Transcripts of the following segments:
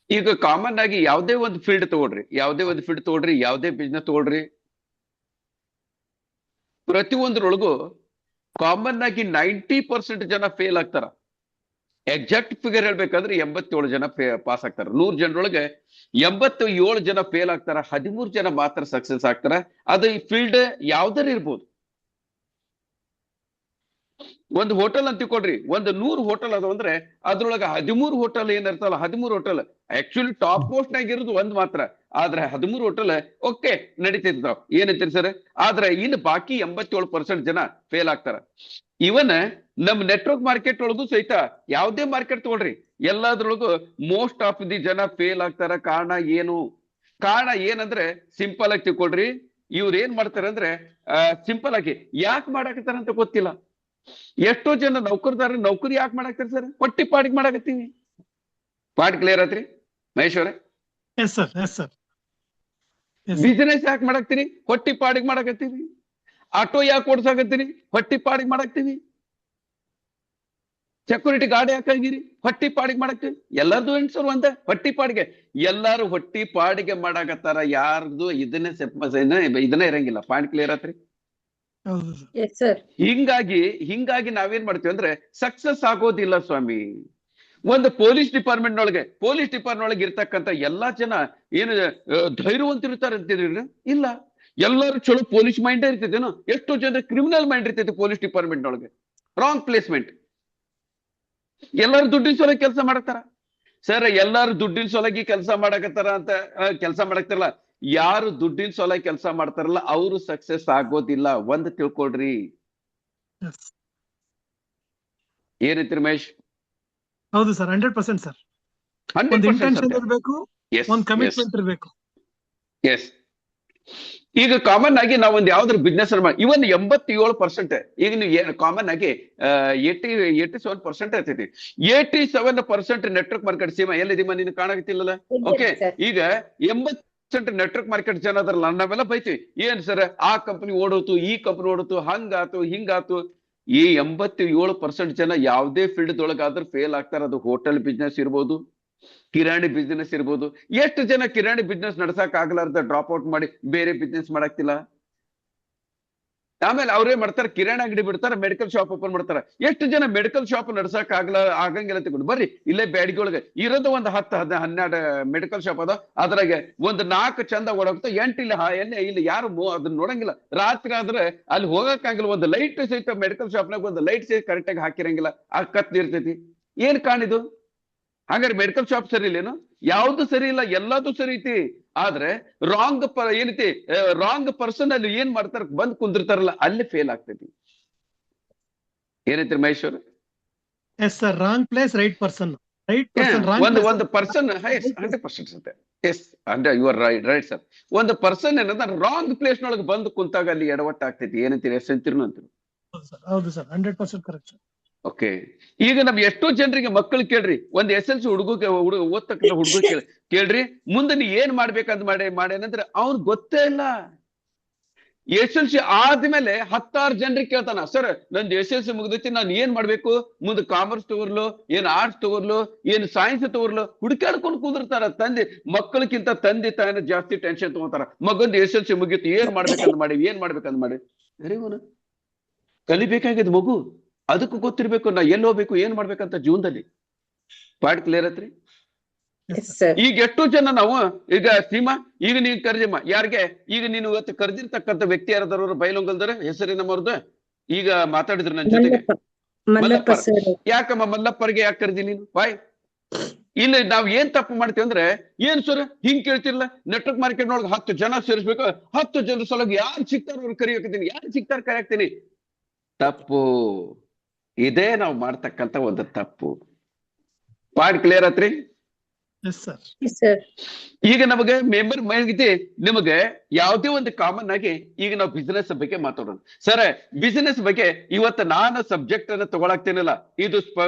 ಈಗ ಕಾಮನ್ ಆಗಿ ಯಾವುದೇ ಒಂದು ಫೀಲ್ಡ್ ತಗೊಳ್ರಿ, ಯಾವುದೇ ಬಿಸ್ನೆಸ್ ತಗೊಳ್ರಿ, ಪ್ರತಿಯೊಂದ್ರೊಳಗು ಕಾಮನ್ ಆಗಿ 90% ಜನ ಫೇಲ್ ಆಗ್ತಾರ. ಎಕ್ಸಾಕ್ಟ್ ಫಿಗರ್ ಹೇಳ್ಬೇಕಂದ್ರೆ 87 ಜನ ಪಾಸ್ ಆಗ್ತಾರ. 100 ಜನರೊಳಗೆ 87 ಜನ ಫೇಲ್ ಆಗ್ತಾರ, 13 ಜನ ಮಾತ್ರ ಸಕ್ಸಸ್ ಆಗ್ತಾರ. ಅದು ಈ ಫೀಲ್ಡ್ ಯಾವ್ದಾರು ಇರ್ಬೋದು. ಒಂದು ಹೋಟೆಲ್ ಅಂತ ತಿಳ್ಕೊಳ್ರಿ, ಒಂದು 100 ಹೋಟೆಲ್ ಅದಾವ ಅಂದ್ರೆ ಅದ್ರೊಳಗ 13 ಹೋಟೆಲ್ ಏನಿರ್ತಲ್ಲ, 13 ಹೋಟೆಲ್ ಆಕ್ಚುಲಿ ಟಾಪ್ ಮೋಸ್ಟ್ ನಾಗ ಇರೋದು ಒಂದ್ ಮಾತ್ರ, ಆದ್ರೆ 13 ಹೋಟೆಲ್ ಓಕೆ ನಡೀತಿರ್ತಾವ, ಏನಂತೀರಿ ಸರ್. ಆದ್ರೆ ಇನ್ನು ಬಾಕಿ 87% ಜನ ಫೇಲ್ ಆಗ್ತಾರ. ಇವನ್ ನಮ್ ನೆಟ್ವರ್ಕ್ ಮಾರ್ಕೆಟ್ ಒಳಗೂ ಸಹಿತ ಯಾವ್ದೇ ಮಾರ್ಕೆಟ್ ತಗೊಳ್ರಿ, ಎಲ್ಲಾದ್ರೊಳಗು ಮೋಸ್ಟ್ ಆಫ್ ದಿ ಜನ ಫೇಲ್ ಆಗ್ತಾರ. ಕಾರಣ ಏನು? ಕಾರಣ ಏನಂದ್ರೆ ಸಿಂಪಲ್ ಆಗಿ ತಿಳ್ಕೊಳ್ರಿ, ಇವ್ರು ಏನ್ ಮಾಡ್ತಾರೆ ಅಂದ್ರೆ ಸಿಂಪಲ್ ಆಗಿ ಯಾಕೆ ಮಾಡಾಕತ್ತಾರ ಅಂತ ಗೊತ್ತಿಲ್ಲ. ಎಷ್ಟೋ ಜನ ನೌಕರಿ ಯಾಕೆ ಮಾಡಾಕ್ತಾರ ಸರ್? ಹೊಟ್ಟಿ ಪಾಡಿಗೆ ಮಾಡಾಕತ್ತೀವಿ. ಪಾಡ್ ಕ್ಲಿಯರ್ ಆತ್ರಿ ಮಹೇಶ್ ಅವ್ರೆ? ಬಿಸಿನೆಸ್ ಯಾಕೆ ಮಾಡಾಕ್ತೀರಿ? ಹೊಟ್ಟಿ ಪಾಡಿಗೆ ಮಾಡಾಕತ್ತೀವಿ. ಆಟೋ ಯಾಕೆ ಓಡ್ಸಾಕತ್ತೀರಿ? ಹೊಟ್ಟಿ ಪಾಡಿಗೆ ಮಾಡಾಕ್ತೀವಿ. Security guard ಯಾಕಾಗಿರಿ? ಹೊಟ್ಟಿ ಪಾಡಿಗೆ ಮಾಡಾಕ್ತೀವಿ. ಎಲ್ಲಾರ್ದು ಹೆಣ್ಸರು ಒಂದ ಹೊಟ್ಟಿ ಪಾಡಿಗೆ, ಎಲ್ಲಾರು ಹೊಟ್ಟಿ ಪಾಡಿಗೆ ಮಾಡಾಕತ್ತಾರ. ಯಾರ್ದು ಇದನ್ನೇ ಇರಂಗಿಲ್ಲ. ಪಾಯಿಂಟ್ ಕ್ಲಿಯರ್ ಆತ್ರಿ? ಹಿಂಗಾಗಿ ನಾವೇನ್ ಮಾಡ್ತೀವಿ ಅಂದ್ರೆ ಸಕ್ಸಸ್ ಆಗೋದಿಲ್ಲ ಸ್ವಾಮಿ. ಒಂದು ಪೊಲೀಸ್ ಡಿಪಾರ್ಟ್ಮೆಂಟ್ ಒಳಗೆ ಇರ್ತಕ್ಕಂಥ ಎಲ್ಲಾ ಜನ ಏನು ಧೈರ್ಯವಂತಿರ್ತಾರೆ ಅಂತಿದ್ರಿ? ಇಲ್ಲ. ಎಲ್ಲರೂ ಚಲೋ ಪೊಲೀಸ್ ಮೈಂಡ್ ಇರ್ತೈತೇನೋ? ಎಷ್ಟೋ ಜನ ಕ್ರಿಮಿನಲ್ ಮೈಂಡ್ ಇರ್ತೈತೆ ಪೊಲೀಸ್ ಡಿಪಾರ್ಟ್ಮೆಂಟ್ ಒಳಗೆ. Wrong placement. ಎಲ್ಲರೂ ದುಡ್ಡಿನ ಸಲುವಾಗಿ ಕೆಲಸ ಮಾಡತಾರ ಸರ್. ಎಲ್ಲಾರು ದುಡ್ಡಿನ ಸಲುವಾಗಿ ಕೆಲಸ ಮಾಡಕತ್ತಾರ ಅಂತ ಕೆಲಸ ಮಾಡಕ್ತಾರಲ್ಲ, ಯಾರು ದುಡ್ಡಿನ ಸಲುವಾಗಿ ಕೆಲಸ ಮಾಡ್ತಾರಲ್ಲ ಅವರು ಸಕ್ಸಸ್ ಆಗೋದಿಲ್ಲ. ಒಂದ್ ತಿಳ್ಕೊಳ್ರಿ. ಏನೈತಿ ರಮೇಶ್? ಹೌದು ಸರ್, 100% ಸರ್. 100% ಇರಬೇಕು, ಒಂದು ಕಮಿಟ್ಮೆಂಟ್ ಇರಬೇಕು. ಎಸ್. ಈಗ ಕಾಮನ್ ಆಗಿ ನಾವು ಒಂದು ಯಾವ್ದಾದ್ರು ಬಿಸ್ನೆಸ್ ಇವನ್ 87%, ಈಗ ನೀವು ಕಾಮನ್ ಆಗಿ 87% ಇರ್ತೈತಿ. 87% ನೆಟ್ವರ್ಕ್ ಮಾರ್ಕೆಟ್. ಸೀಮಾ ಎಲ್ಲಿದೀಮ? ನೀನು ಕಾಣಕತ್ತಿಲ್ಲಲ್ಲ? ಓಕೆ. ಈಗ 80% ನೆಟ್ವರ್ಕ್ ಮಾರ್ಕೆಟ್ ಜನ ಅದ್ರಲ್ಲ, ನಾವೆಲ್ಲ ಬೈತೀವಿ, ಏನ್ ಸರ್ ಆ ಕಂಪನಿ ಓಡೋತು, ಈ ಕಂಪನಿ ಓಡೋತು, ಹಂಗಾತು ಹಿಂಗಾತು. ಈ 87% ಜನ ಯಾವ್ದೇ ಫೀಲ್ಡ್ ಒಳಗಾದ್ರೂ ಫೇಲ್ ಆಗ್ತಾರ. ಅದು ಹೋಟೆಲ್ ಬಿಸ್ನೆಸ್ ಇರ್ಬೋದು, ಕಿರಾಣಿ ಬಿಸ್ನೆಸ್ ಇರ್ಬೋದು. ಎಷ್ಟು ಜನ ಕಿರಾಣಿ ಬಿಸ್ನೆಸ್ ನಡ್ಸಕ್ ಆಗ್ಲಾರ್ದ ಡ್ರಾಪ್ ಔಟ್ ಮಾಡಿ ಬೇರೆ ಬಿಸ್ನೆಸ್ ಮಾಡಕ್ತಿಲ್ಲ? ಆಮೇಲೆ ಅವ್ರೇನ್ ಮಾಡ್ತಾರೆ, ಕಿರಾಣಿ ಅಂಗಡಿ ಬಿಡ್ತಾರೆ, ಮೆಡಿಕಲ್ ಶಾಪ್ ಓಪನ್ ಮಾಡ್ತಾರೆ. ಎಷ್ಟು ಜನ ಮೆಡಿಕಲ್ ಶಾಪ್ ನಡ್ಸಕ್ ಆಗಂಗಿಲ್ಲ ತಗೊಂಡು ಬರ್ರಿ, ಇಲ್ಲೇ ಬ್ಯಾಡಿಗೆ ಒಳಗೆ ಇರೋದು ಒಂದು 10-12 ಮೆಡಿಕಲ್ ಶಾಪ್ ಅದ. ಅದ್ರಾಗೆ ಒಂದು 4 ಚಂದ ಓಡೋಗ್ತಾ, 8 ಇಲ್ಲಿ ಯಾರು ಅದನ್ನ ನೋಡಂಗಿಲ್ಲ. ರಾತ್ರಿ ಆದ್ರೆ ಅಲ್ಲಿ ಹೋಗಕ್ಕಾಗಿಲ್ಲ. ಒಂದು ಲೈಟ್ ಸಹಿತ ಮೆಡಿಕಲ್ ಶಾಪ್ನಾಗ ಒಂದು ಲೈಟ್ ಸಹಿತ ಕರೆಕ್ಟ್ ಆಗಿ ಹಾಕಿರಂಗಿಲ್ಲ. ಆ ಕತ್ಲಿ ಇರ್ತೈತಿ. ಏನ್ ಕಾಣಿದು? ಹಾಗಾದ್ರೆ ಮೆಡಿಕಲ್ ಶಾಪ್ ಸರಿ ಇಲ್ಲೇನು? ಯಾವ್ದು ಸರಿ ಇಲ್ಲ, ಎಲ್ಲದೂ ಸರಿ ಐತಿ. ಆದ್ರೆ ಏನೈತಿ, ರಾಂಗ್ ಪರ್ಸನ್ ಅಲ್ಲಿ ಏನ್ ಮಾಡ್ತಾರ, ಬಂದ್ ಕುಂದಿರ್ತಾರಲ್ಲ, ಅಲ್ಲಿ ಫೇಲ್ ಆಗ್ತೈತಿ. ಏನೈತಿ Maheshwar? Yes sir, wrong place right person. ಒಂದು ಪರ್ಸನ್ 100% ಸತ್ಯ. Yes, you are right sir. ಒಂದು ಪರ್ಸನ್ ಏನದ ರಾಂಗ್ ಪ್ಲೇಸ್ ನೊಳಗೆ ಬಂದು ಕುಂತಾಗ ಅಲ್ಲಿ ಎಡವಟ್ಟ ಆಗ್ತೈತಿ. ಏನಂತೀರಿ? ಎಸ್ ಅಂತೀರಿ ಅಂತೀರಿ? ಹೌದು ಸರ್, 100% ಕರೆಕ್ಟ್ ಸರ್. ಓಕೆ. ಈಗ ನಮ್ ಎಷ್ಟೋ ಜನರಿಗೆ ಮಕ್ಕಳು ಕೇಳ್ರಿ, ಒಂದ್ SLC ಓದ್ತಕ್ಕಂಥ ಹುಡುಗ ಕೇಳ್ರಿ, ಮುಂದೆ ನೀ ಏನ್ ಮಾಡ್ಬೇಕಂತ ಮಾಡೇನಂದ್ರೆ ಅವ್ನ್ ಗೊತ್ತೇ ಇಲ್ಲ. SLC ಆದ್ಮೇಲೆ 10 ಜನರಿಗೆ ಕೇಳ್ತಾನ, ಸರ್ ನಂದು SLC ಮುಗ್ದೈತಿ, ನಾನು ಏನ್ ಮಾಡ್ಬೇಕು, ಮುಂದೆ ಕಾಮರ್ಸ್ ತಗೋರ್ಲು, ಏನ್ ಆರ್ಟ್ಸ್ ತಗೋರ್ಲು, ಏನ್ ಸೈನ್ಸ್ ತಗೋರ್ಲು, ಹುಡುಕಾಡ್ಕೊಂಡು ಕುಂದಿರ್ತಾರ. ಮಕ್ಕಳಕ್ಕಿಂತ ತಂದೆ ತಾಯಿನ ಜಾಸ್ತಿ ಟೆನ್ಷನ್ ತಗೋತಾರ. ಮಗಂದು SLC ಮುಗೀತು, ಏನ್ ಮಾಡ್ಬೇಕಂತ ಮಾಡಿ ವೆರಿಗೋನ ಕಲಿಬೇಕಾಗಿದ್ ಮಗು, ಅದಕ್ಕೂ ಗೊತ್ತಿರ್ಬೇಕು ನಾ ಎಲ್ಲಿ ಹೋಗ್ಬೇಕು, ಏನ್ ಮಾಡ್ಬೇಕಂತ ಜೀವನದಲ್ಲಿ. ಪಾಯಿಂಟ್ ಕ್ಲಿಯರ್ ಆತ್ರಿ? ಈಗ ಎಷ್ಟೋ ಜನ ನಾವು ಈಗ ಸೀಮಾ, ಈಗ ನೀನ್ ಕರ್ದಿಮ್ಮ ಯಾರಿಗೆ, ಈಗ ನೀನು ಇವತ್ತು ಕರ್ದಿರ್ತಕ್ಕಂಥ ವ್ಯಕ್ತಿ ಯಾರದಾರ ಬೈಲೊಂಗಲ್ದಾರ ಹೆಸರಿನಮ್ಮವ್ರದ್ದು ಈಗ ಮಾತಾಡಿದ್ರು ನನ್ನ ಜೊತೆಗೆ. ಮಲ್ಲಪ್ಪರ್. ಯಾಕಮ್ಮ ಮಲ್ಲಪ್ಪರ್ಗೆ ಯಾಕೆ ಕರ್ದಿ ನೀನು? ಬಾಯ್. ಇಲ್ಲಿ ನಾವ್ ಏನ್ ತಪ್ಪು ಮಾಡ್ತೀವಿ ಅಂದ್ರೆ, ಏನ್ ಸರ್ ಹಿಂಗ್ ಕೇಳ್ತಿರ್ಲ, ನೆಟ್ವರ್ಕ್ ಮಾರ್ಕೆಟ್ ನೊಳಗೆ 10 ಜನ ಸೇರಿಸ್ಬೇಕು, 10 ಜನರ ಸಲುವಾಗಿ ಯಾರು ಸಿಗ್ತಾರ ಅವ್ರು ಕರಿಯಾಕತ್ತೀನಿ, ಯಾರು ಸಿಗ್ತಾರ ಕರಿಯಾಕ್ತೀನಿ. ತಪ್ಪು. ಇದೇ ನಾವು ಮಾಡ್ತಕ್ಕಂಥ ಒಂದು ತಪ್ಪು. ಪಾಯಿಂಟ್ ಕ್ಲಿಯರ್ ಆತ್ರಿ? ಈಗ ನಮಗೆ ಮೆಂಬರ್ ಮಾಹಿತಿ ನಿಮಗೆ ಯಾವುದೇ ಒಂದು ಕಾಮನ್ ಆಗಿ ಈಗ ನಾವು ಬಿಸಿನೆಸ್ ಬಗ್ಗೆ ಮಾತಾಡೋಣ. ಸರ್ ಬಿಸಿನೆಸ್ ಬಗ್ಗೆ ಇವತ್ತು ನಾನು ಸಬ್ಜೆಕ್ಟ್ ಅನ್ನ ತಗೊಳಕ್ತೇನಿಲ್ಲ. ಇದು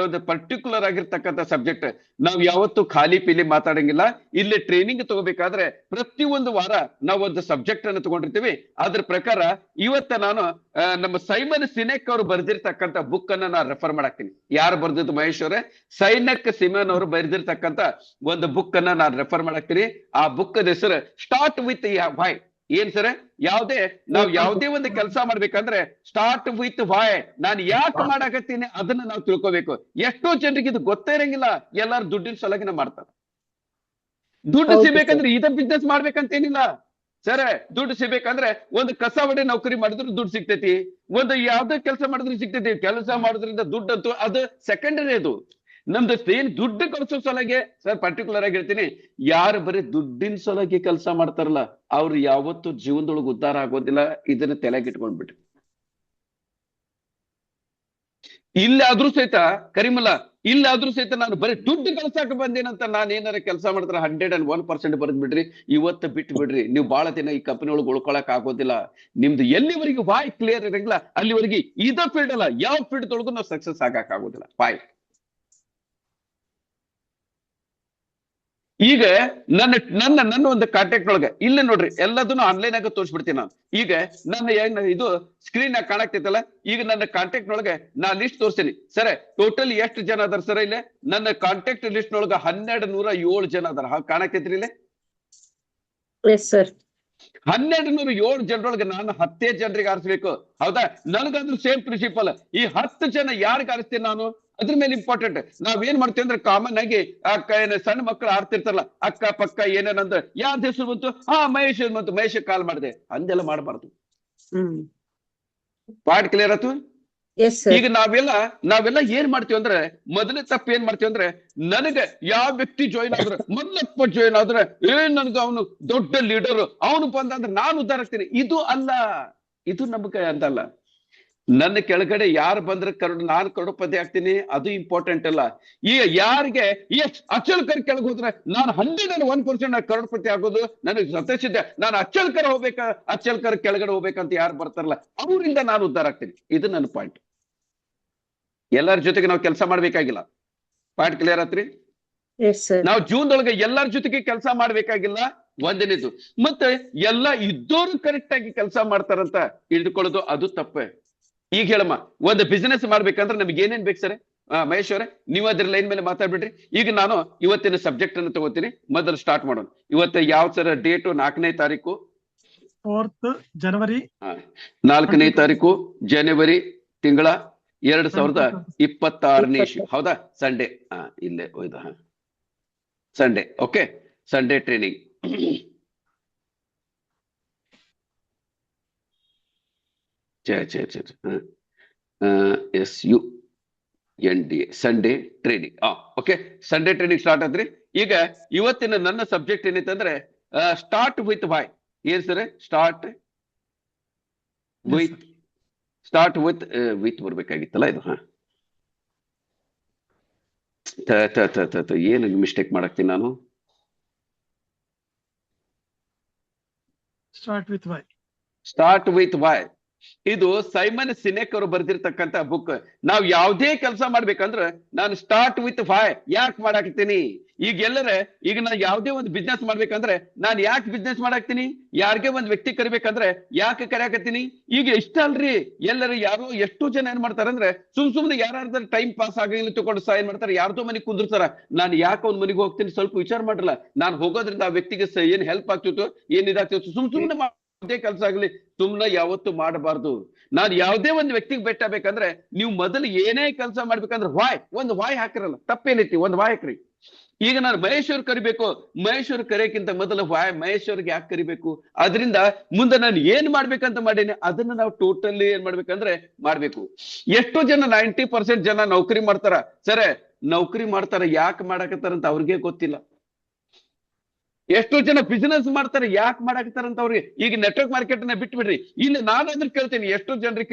ಪರ್ಟಿಕ್ಯುಲರ್ ಆಗಿರ್ತಕ್ಕಂಥ ಸಬ್ಜೆಕ್ಟ್. ನಾವು ಯಾವತ್ತು ಖಾಲಿ ಪೀಲಿ ಮಾತಾಡಂಗಿಲ್ಲ. ಇಲ್ಲಿ ಟ್ರೈನಿಂಗ್ ತಗೋಬೇಕಾದ್ರೆ ಪ್ರತಿಯೊಂದು ವಾರ ನಾವು ಒಂದು ಸಬ್ಜೆಕ್ಟ್ ಅನ್ನು ತಗೊಂಡಿರ್ತೀವಿ. ಅದ್ರ ಪ್ರಕಾರ ಇವತ್ತ ನಾನು ನಮ್ಮ ಸೈಮನ್ ಸಿನೆಕ್ ಅವರು ಬರೆದಿರ್ತಕ್ಕಂಥ ಬುಕ್ ಅನ್ನ ನಾನು ರೆಫರ್ ಮಾಡಾಕ್ತೀನಿ. ಯಾರು ಬರ್ದಿದ್ದು ಮಹೇಶ್ ಅವರೇ? ಸೈನಕ್ ಸಿಮನ್ ಅವರು ಬರೆದಿರ್ತಕ್ಕಂಥ ಒಂದು ಒಂದು ಬುಕ್ ಅನ್ನ ನಾನು ರೆಫರ್ ಮಾಡಾಕ್ತೀನಿ. ಆ ಬುಕ್ ಹೆಸರು ಸ್ಟಾರ್ಟ್ ವಿತ್ ವೈ. ಏನ್ ಸರ್, ನಾವು ಯಾವುದೇ ಒಂದು ಕೆಲಸ ಮಾಡ್ಬೇಕಂದ್ರೆ ಸ್ಟಾರ್ಟ್ ವಿತ್ ವೈ. ನಾನು ಯಾಕೆ ಮಾಡಾಕತ್ತೀನಿ ಅದನ್ನ ನಾವು ತಿಳ್ಕೋಬೇಕು. ಎಷ್ಟೋ ಜನರಿಗೆ ಇದು ಗೊತ್ತೇ ಇರಂಗಿಲ್ಲ. ಎಲ್ಲಾರು ದುಡ್ಡಿನ ಸಲಗಿನ ಮಾಡ್ತಾರೆ. ದುಡ್ಡು ಸಿಗ್ಬೇಕಂದ್ರೆ ಇದ ಬಿಸ್ನೆಸ್ ಮಾಡ್ಬೇಕಂತೇನಿಲ್ಲ ಸರ್. ದುಡ್ಡು ಸಿಗ್ಬೇಕಂದ್ರೆ ಒಂದು ಕಸ ಹೊಡೆ ನೌಕರಿ ಮಾಡಿದ್ರೆ ದುಡ್ಡು ಸಿಗ್ತೈತಿ, ಒಂದು ಯಾವ್ದೇ ಕೆಲಸ ಮಾಡಿದ್ರೆ ಸಿಗ್ತೈತಿ. ಕೆಲಸ ಮಾಡೋದ್ರಿಂದ ದುಡ್ಡು ಅಂತೂ ಅದು ಸೆಕೆಂಡರಿ. ಅದು ನಮ್ದು ಏನ್ ದುಡ್ಡು ಕಳ್ಸೋ ಸಲಗೆ ಸರ್, ಪರ್ಟಿಕ್ಯುಲರ್ ಆಗಿ ಹೇಳ್ತೀನಿ, ಯಾರು ಬರೀ ದುಡ್ಡಿನ ಸಲಗೆ ಕೆಲಸ ಮಾಡ್ತಾರಲ್ಲ ಅವ್ರು ಯಾವತ್ತೂ ಜೀವನದೊಳಗೆ ಉದ್ಧಾರ ಆಗೋದಿಲ್ಲ. ಇದನ್ನ ತಲೆಗಿಟ್ಕೊಂಡ್ಬಿಟ್ರಿ. ಇಲ್ಲಾದ್ರೂ ಸಹಿತ ಕರಿಮಲ್ಲ, ಇಲ್ಲಾದ್ರೂ ಸಹಿತ ನಾನು ಬರೀ ದುಡ್ಡು ಕಳ್ಸಾಕ ಬಂದೇನಂತ ನಾನು ಏನಾರ ಕೆಲಸ ಮಾಡಿದ್ರೆ 101% ಬರೆದ್ ಬಿಡ್ರಿ. ಇವತ್ತು ಬಿಟ್ಟು ಬಿಡ್ರಿ. ನೀವು ಬಹಳ ದಿನ ಈ ಕಂಪನಿ ಒಳಗೆ ಉಳ್ಕೊಳಕ್ ಆಗೋದಿಲ್ಲ. ನಿಮ್ದು ಎಲ್ಲಿವರೆಗೆ ವಾಯ್ ಕ್ಲಿಯರ್ ಇರಂಗಿಲ್ಲ ಅಲ್ಲಿವರೆಗೆ ಇದ ಫೀಲ್ಡ್ ಅಲ್ಲ, ಯಾವ ಫೀಲ್ಡ್ ಒಳಗೂ ನಾವು ಸಕ್ಸಸ್ ಆಗಕ್ ಆಗೋದಿಲ್ಲ. ವಾಯ್. ಈಗ ನನ್ನ ಒಂದು ಕಾಂಟ್ಯಾಕ್ಟ್ ಒಳಗೆ ಇಲ್ಲ ನೋಡ್ರಿ, ಎಲ್ಲದನ್ನು ಆನ್ಲೈನ್ ಆಗ ತೋರಿಸ್ಬಿಡ್ತೀನಿ ನಾನು. ಈಗ ನನ್ನ ಇದು ಸ್ಕ್ರೀನ್ ಆಗ ಕಾಣಕ್ತೈತಲ್ಲ, ಈಗ ನನ್ನ ಕಾಂಟ್ಯಾಕ್ಟ್ ಒಳಗೆ ನಾ ಲಿಸ್ಟ್ ತೋರಿಸ್ತೀನಿ ಸರ್. ಟೋಟಲ್ ಎಷ್ಟು ಜನ ಅದಾರ ಸರ್ ಇಲ್ಲಿ ನನ್ನ ಕಾಂಟ್ಯಾಕ್ಟ್ ಲಿಸ್ಟ್ ನೊಳಗ 1207 ಜನ ಅದಾರ. ಕಾಣಕ್ತೈತ್ರಿ ಇಲ್ಲಿ? 1207 ಜನರೊಳಗೆ ನಾನು 10 ಜನರಿಗೆ ಆರಿಸ್ಬೇಕು. ಹೌದಾ? ನನಗಂದ್ರೂ ಸೇಮ್ ಪ್ರಿನ್ಸಿಪಲ್. ಈ 10 ಜನ ಯಾರಿಗೆ ಆರಿಸ್ತೀನಿ ನಾನು ಅದ್ರ ಮೇಲೆ ಇಂಪಾರ್ಟೆಂಟ್. ನಾವೇನ್ ಮಾಡ್ತೀವಿ ಅಂದ್ರೆ ಕಾಮನ್ ಆಗಿ ಸಣ್ಣ ಮಕ್ಕಳು ಆಡ್ತಿರ್ತಾರಲ್ಲ, ಅಕ್ಕ ಪಕ್ಕ ಏನೇನಂದ್ರೆ ಯಾವ್ದು ಹೆಸರು ಬಂತು, ಮಹೇಶ್ ಬಂತು, ಮಹೇಶ್ ಕಾಲ್ ಮಾಡಿದೆ ಅಂದೆಲ್ಲ ಮಾಡಬಾರ್ದು. ಪಾಯಿಂಟ್ ಕ್ಲಿಯರ್ ಆಯ್ತು? ಈಗ ನಾವೆಲ್ಲ ಏನ್ ಮಾಡ್ತೀವಿ ಅಂದ್ರೆ, ಮೊದಲೇ ತಪ್ಪು ಏನ್ ಮಾಡ್ತೀವಿ ಅಂದ್ರೆ, ನನಗೆ ಯಾವ ವ್ಯಕ್ತಿ ಜಾಯಿನ್ ಆದ್ರೆ ಮೊದಲಪ್ಪ ಜಾಯಿನ್ ಆದ್ರೆ ನನ್ಗೆ ಅವನು ದೊಡ್ಡ ಲೀಡರ್, ಅವನು ಬಂದಂದ್ರೆ ನಾನು ಉದ್ಧಾರ ಆಗ್ತೀನಿ. ಇದು ಅಲ್ಲ, ಇದು ನಮ್ಗೆ ಅಂತಲ್ಲ. ನನ್ನ ಕೆಳಗಡೆ ಯಾರು ಬಂದ್ರೆ ನಾನು ಕರೋಡಪತಿ ಆಗ್ತೀನಿ, ಅದು ಇಂಪಾರ್ಟೆಂಟ್ ಅಲ್ಲ. ಈಗ ಯಾರಿಗೆ ಅಚಲ್ಕರ್ ಕೆಳಗೆ ಹೋದ್ರೆ ನಾನು 101% ಕರೋಡಪತಿ ಆಗೋದು ನನಗೆ ಸತ್ಯಸಿದ್ಧ. ನಾನು ಅಚಲ್ಕರ್ ಅಚಲ್ಕರ್ ಕೆಳಗಡೆ ಹೋಗ್ಬೇಕಂತ ಯಾರು ಬರ್ತಾರಲ್ಲ ಅವರಿಂದ ನಾನು ಉದ್ಧಾರ ಆಗ್ತೀನಿ. ಇದು ನನ್ನ ಪಾಯಿಂಟ್. ಎಲ್ಲರ ಜೊತೆಗೆ ನಾವು ಕೆಲಸ ಮಾಡ್ಬೇಕಾಗಿಲ್ಲ. ಪಾಯಿಂಟ್ ಕ್ಲಿಯರ್ ಆತ್ರಿ? ನಾವು ಜೀವನದೊಳಗೆ ಎಲ್ಲರ ಜೊತೆಗೆ ಕೆಲಸ ಮಾಡ್ಬೇಕಾಗಿಲ್ಲ, ಒಂದನೇದು. ಮತ್ತೆ ಎಲ್ಲ ಇದ್ದೋರು ಕರೆಕ್ಟ್ ಆಗಿ ಕೆಲಸ ಮಾಡ್ತಾರಂತ ಹಿಡ್ಕೊಳ್ಳೋದು ಅದು ತಪ್ಪೇ. ಈಗ ಹೇಳಮ್ಮ, ಒಂದು ಬಿಸಿನೆಸ್ ಮಾಡ್ಬೇಕಂದ್ರೆ ನಮ್ಗೆ ಏನೇನ್ ಬೇಕು ಸರ್? ಮಹೇಶ್ ಅವರೇ, ನೀವು ಅದ್ರ ಲೈನ್ ಮೇಲೆ ಮಾತಾಡ್ಬಿಡ್ರಿ. ಈಗ ನಾನು ಇವತ್ತಿನ ಸಬ್ಜೆಕ್ಟ್ ಅನ್ನು ತಗೋತೀನಿ. ಮೊದಲು ಸ್ಟಾರ್ಟ್ ಮಾಡೋಣ. ಇವತ್ತು ಯಾವ ಸರ್ ಡೇಟು? 4ನೇ ತಾರೀಕು 4th ಜನವರಿ 4ನೇ ತಾರೀಕು ಜನವರಿ ತಿಂಗಳ 2026ನೇ ಇಶ್ಯೂ. ಹೌದಾ? ಸಂಡೇ. ಇಲ್ಲೇ ಹೋಯ್ದ. Sunday. Okay, Sunday training. SUNDA Sunday training. Okay, Sunday training start ಆದ್ರಿ. ಈಗ ಇವತ್ತಿನ ನನ್ನ ಸಬ್ಜೆಕ್ಟ್ ಏನೈತಂದ್ರೆ ಸ್ಟಾರ್ಟ್ ವಿತ್ ವೈ. ಏನ್ ಸರ್? ಸ್ಟಾರ್ಟ್ ವಿತ್ ಬರ್ಬೇಕಾಗಿತ್ತಲ್ಲ ಇದು. ಏನು ಮಿಸ್ಟೇಕ್ ಮಾಡಾಕ್ತೀನಿ ನಾನು. Start with why. ಇದು ಸೈಮನ್ ಸಿನೆಕ್ ಅವರು ಬರೆದಿರ್ತಕ್ಕಂತ ಬುಕ್. ನಾವ್ ಯಾವ್ದೇ ಕೆಲಸ ಮಾಡ್ಬೇಕಂದ್ರೆ ನಾನು ಸ್ಟಾರ್ಟ್ ವಿತ್ ವೈ ಯಾಕೆ ಮಾಡಾಕ್ತೀನಿ. ಈಗ ನಾನು ಯಾವ್ದೇ ಒಂದು ಬಿಸ್ನೆಸ್ ಮಾಡ್ಬೇಕಂದ್ರೆ ನಾನು ಯಾಕೆ ಬಿಸ್ನೆಸ್ ಮಾಡಾಕ್ತೀನಿ, ಯಾರಿಗೆ ಒಂದ್ ವ್ಯಕ್ತಿ ಕರಿಬೇಕಂದ್ರೆ ಯಾಕೆ ಕರೆಯಾಕತ್ತೀನಿ. ಈಗ ಇಷ್ಟ ಅಲ್ರಿ, ಯಾರೋ ಎಷ್ಟೋ ಜನ ಏನ್ ಮಾಡ್ತಾರಂದ್ರೆ ಸುಮ್ನೆ ಯಾರ್ದಾರ ಟೈಮ್ ಪಾಸ್ ಆಗಲಿ ತಗೊಂಡು ಏನ್ ಮಾಡ್ತಾರೆ, ಯಾರ್ದೋ ಮನೆಗೆ ಕುಂದಿರ್ತಾರ. ನಾನು ಯಾಕೆ ಒಂದ್ ಮನೆಗೆ ಹೋಗ್ತೀನಿ ಸ್ವಲ್ಪ ವಿಚಾರ ಮಾಡ್ರಲ್ಲ. ನಾನು ಹೋಗೋದ್ರಿಂದ ಆ ವ್ಯಕ್ತಿಗೆ ಏನ್ ಹೆಲ್ಪ್ ಆಗ್ತಿತ್ತು, ಏನ್ ಇದಾಗ್ತಿತ್ತು. ಸುಮ್ನೆ ಯಾವುದೇ ಕೆಲಸ ಆಗ್ಲಿ ಸುಮ್ನೆ ಯಾವತ್ತು ಮಾಡಬಾರ್ದು. ನಾನು ಯಾವುದೇ ಒಂದು ವ್ಯಕ್ತಿಗೆ ಬೇಕಂದ್ರೆ ನೀವು ಮೊದಲು ಏನೇ ಕೆಲಸ ಮಾಡ್ಬೇಕಂದ್ರೆ ಒಂದು ವಾಯ್ ಹಾಕಿರಲ್ಲ, ತಪ್ಪೇನೈತಿ? ಒಂದು ವಾಯ್ ಹಾಕ್ರಿ. ಈಗ ನಾನು ಮಹೇಶ್ವರ್ ಕರಿಬೇಕು, ಮಹೇಶ್ವರ್ ಕರೆಯಕ್ಕಿಂತ ಮೊದಲು ಮಹೇಶ್ವರ್ಗೆ ಯಾಕೆ ಕರಿಬೇಕು? ಅದರಿಂದ ಮುಂದೆ ನಾನು ಏನ್ ಮಾಡ್ಬೇಕಂತ ಮಾಡೀನಿ ಅದನ್ನ ನಾವು ಟೋಟಲಿ ಏನ್ ಮಾಡ್ಬೇಕಂದ್ರೆ ಮಾಡ್ಬೇಕು. ಎಷ್ಟೋ ಜನ 90% ಜನ ನೌಕರಿ ಮಾಡ್ತಾರ ಸರಿ, ನೌಕರಿ ಮಾಡ್ತಾರ ಯಾಕೆ ಮಾಡಾಕತ್ತಾರಂತ ಅವ್ರಿಗೆ ಗೊತ್ತಿಲ್ಲ. ಎಷ್ಟೋ ಜನ ಬಿಸಿನೆಸ್ ಮಾಡ್ತಾರೆ ಯಾಕೆ ಮಾಡಾಕತ್ತಾರಂತ ಅವ್ರಿಗೆ. ಈಗ ನೆಟ್ವರ್ಕ್ ಮಾರ್ಕೆಟ್ ನ ಬಿಟ್ಬಿಡ್ರಿ. ಇಲ್ಲಿ ನಾನು ಅಂದ್ರೆ ಕೇಳ್ತೀನಿ, ಎಷ್ಟೋ ಜನರಿಗೆ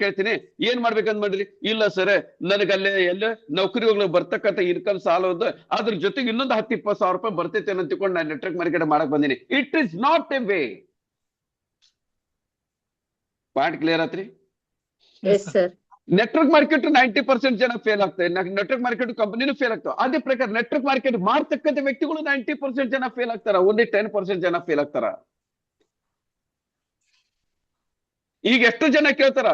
ಕೇಳ್ತೀನಿ ಏನ್ ಮಾಡ್ಬೇಕಂತ ಮಾಡ್ರಿ. ಇಲ್ಲ ಸರ್, ನನಗಲ್ಲೇ ನೌಕರಿ ಹೋಗ್ಲಿಕ್ಕೆ ಬರ್ತಕ್ಕಂಥ ಇನ್ಕಮ್ ಸಾಲೋದು, ಅದ್ರ ಜೊತೆಗೆ ಇನ್ನೊಂದು 10-20 ಸಾವಿರ ರೂಪಾಯಿ ಬರ್ತೈತೆ ಅಂತ ತಿಳ್ಕೊಂಡು ನಾನು ನೆಟ್ವರ್ಕ್ ಮಾರ್ಕೆಟ್ ಮಾಡಕ್ ಬಂದಿನಿ. It is not A way. Point clear ಆತ್ರಿ? ನೆಟ್ವರ್ಕ್ ಮಾರ್ಕೆಟ್ 90% ಜನ ಫೇಲ್ ಆಗ್ತಾರೆ. ನೆಟ್ವರ್ಕ್ ಮಾರ್ಕೆಟ್ ಕಂಪನಿನೂ ಫೇಲ್ ಆಗ್ತಾವೆ. ಅದೇ ಪ್ರಕಾರ ನೆಟ್ವರ್ಕ್ ಮಾರ್ಕೆಟ್ ಮಾಡ್ತಕ್ಕಂಥ ವ್ಯಕ್ತಿಗಳು 90% ಜನ ಫೇಲ್ ಆಗ್ತಾರ, ಓನ್ಲಿ 10% ಜನ ಫೇಲ್ ಆಗ್ತಾರ. ಈಗ ಎಷ್ಟು ಜನ ಕೇಳ್ತಾರ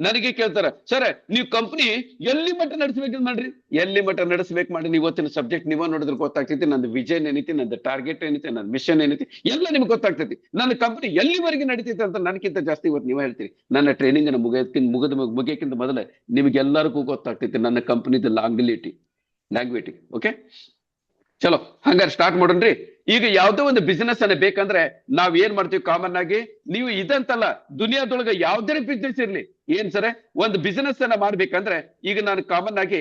ನನಗೆ ಕೇಳ್ತಾರ, ಸರ್ ನೀವು ಕಂಪ್ನಿ ಎಲ್ಲಿ ಮಟ್ಟ ನಡೆಸ್ಬೇಕಂತ ಮಾಡ್ರಿ, ಎಲ್ಲಿ ಮಟ್ಟ ನಡೆಸ್ಬೇಕು ಮಾಡಿ ಇವತ್ತಿನ ಸಬ್ಜೆಕ್ಟ್ ನೀವ ನೋಡಿದ್ರೆ ಗೊತ್ತಾಗ್ತೈತಿ, ನಂದು ವಿಷನ್ ಏನೈತಿ, ನಂದು ಟಾರ್ಗೆಟ್ ಏನೈತಿ, ನನ್ನ ಮಿಷನ್ ಏನೈತಿ ಎಲ್ಲ ನಿಮ್ಗೆ ಗೊತ್ತಾಗ್ತೈತಿ. ನನ್ನ ಕಂಪ್ನಿ ಎಲ್ಲಿವರೆಗೆ ನಡೀತೈತೆ ಅಂತ ನನಗಿಂತ ಜಾಸ್ತಿ ಇವತ್ತು ನೀವೇ ಹೇಳ್ತೀರಿ. ನನ್ನ ಟ್ರೈನಿಂಗ್ ಮುಗಿಯಕ್ಕಿಂತ ಮೊದಲೇ ನಿಮ್ಗೆಲ್ಲರಿಗೂ ಗೊತ್ತಾಗ್ತೈತಿ ನನ್ನ ಕಂಪ್ನಿದ ಲ್ಯಾಂಗ್ವೇಟಿ. ಓಕೆ, ಚಲೋ ಹಂಗಾರೆ ಸ್ಟಾರ್ಟ್ ಮಾಡೋಣ್ರಿ. ಈಗ ಯಾವ್ದೋ ಒಂದು ಬಿಸ್ನೆಸ್ ಅನ್ನ ಬೇಕಂದ್ರೆ ನಾವ್ ಏನ್ ಮಾಡ್ತೀವಿ ಕಾಮನ್ ಆಗಿ, ನೀವು ಇದಂತಲ್ಲ ದುನಿಯಾದೊಳಗ ಯಾವ್ದೇ ಬಿಸ್ನೆಸ್ ಇರ್ಲಿ, ಏನ್ ಸರ ಒಂದು ಬಿಸ್ನೆಸ್ ಅನ್ನ ಮಾಡ್ಬೇಕಂದ್ರೆ ಈಗ ನಾನು ಕಾಮನ್ ಆಗಿ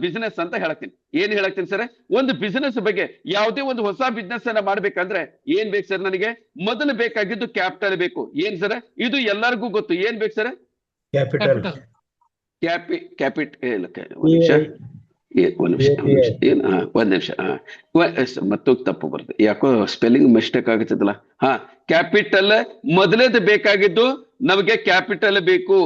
ಬಿಸ್ನೆಸ್ ಅಂತ ಹೇಳ್ತೀನಿ. ಏನ್ ಹೇಳ್ತೀನಿ ಸರ್, ಒಂದು ಬಿಸ್ನೆಸ್ ಬಗ್ಗೆ ಯಾವುದೇ ಒಂದು ಹೊಸ ಬಿಸ್ನೆಸ್ ಅನ್ನ ಮಾಡ್ಬೇಕಂದ್ರೆ ಏನ್ ಬೇಕು ಸರ್, ನನಗೆ ಮೊದಲು ಬೇಕಾಗಿದ್ದು ಕ್ಯಾಪಿಟಲ್ ಬೇಕು. ಏನ್ ಸರ್, ಇದು ಎಲ್ಲರಿಗೂ ಗೊತ್ತು. ಏನ್ ಬೇಕು ಸರ್, ಕ್ಯಾಪಿಟಲ್. ಒಂದ್ ನಿಮಿಷ ಮತ್ತೊಂದು ತಪ್ಪು ಬರ್ತದೆ, ಯಾಕೋ ಸ್ಪೆಲ್ಲಿಂಗ್ ಮಿಸ್ಟೇಕ್ ಆಗುತ್ತದಲ್ಲ. ಕ್ಯಾಪಿಟಲ್ ಮೊದಲೇದು ಬೇಕಾಗಿದ್ದು ನಮಗೆ ಕ್ಯಾಪಿಟಲ್ ಬೇಕು.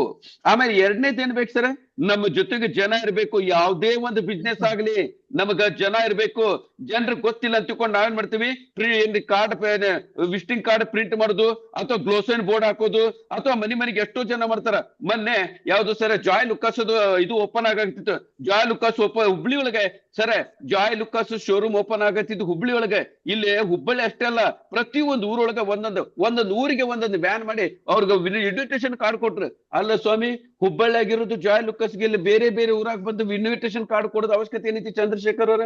ಆಮೇಲೆ ಎರಡನೇದು ಏನ್ ಬೇಕು ಸರ್, ನಮ್ಮ ಜೊತೆಗೆ ಜನ ಇರ್ಬೇಕು. ಯಾವುದೇ ಒಂದು ಬಿಸ್ನೆಸ್ ಆಗ್ಲಿ ನಮಗ ಜನ ಇರ್ಬೇಕು. ಜನರಿಗೆ ಗೊತ್ತಿಲ್ಲ ಅಂತ ತಿಳ್ಕೊಂಡು ನಾವೇನ್ ಮಾಡ್ತೀವಿ, ವಿಸಿಟಿಂಗ್ ಕಾರ್ಡ್ ಪ್ರಿಂಟ್ ಮಾಡೋದು, ಅಥವಾ ಗ್ಲೋಸೈನ್ ಬೋರ್ಡ್ ಹಾಕೋದು, ಅಥವಾ ಮನೆಗೆ ಎಷ್ಟೋ ಜನ ಮಾಡ್ತಾರ. ಮೊನ್ನೆ ಯಾವ್ದು ಸರ್, ಜಾಯ್ ಲುಕಾಸ್ ಇದು ಓಪನ್ ಆಗತ್ತಿತ್ತು. ಜಾಯ್ ಲುಕಾಸ್ ಹುಬ್ಳಿ ಒಳಗೆ sir, Joyalukkas showroom open ಆಗತ್ತಿದ್ದು ಹುಬ್ಳಿ ಒಳಗೆ. ಇಲ್ಲಿ ಹುಬ್ಬಳ್ಳಿ ಅಷ್ಟೇ ಅಲ್ಲ, ಪ್ರತಿ ಒಂದು ಊರೊಳಗೆ ಒಂದೊಂದು ಊರಿಗೆ ಒಂದೊಂದು ವ್ಯಾನ್ ಮಾಡಿ ಅವ್ರಿಗೆ ಇನ್ವಿಟೇಷನ್ ಕಾರ್ಡ್ ಕೊಟ್ರು. ಅಲ್ಲ ಸ್ವಾಮಿ, ಹುಬ್ಬಳ್ಳಿ ಆಗಿರೋದು ಜಾಯ್ ಲುಕಾಸ್ಗೆ ಇಲ್ಲಿ ಬೇರೆ ಬೇರೆ ಊರಾಗ ಬಂದು ಇನ್ವಿಟೇಷನ್ ಕಾರ್ಡ್ ಕೊಡೋದು ಅವಶ್ಯಕತೆ ಏನೈತಿ ಚಂದ್ರಶೇಖರ್ ಅವರ?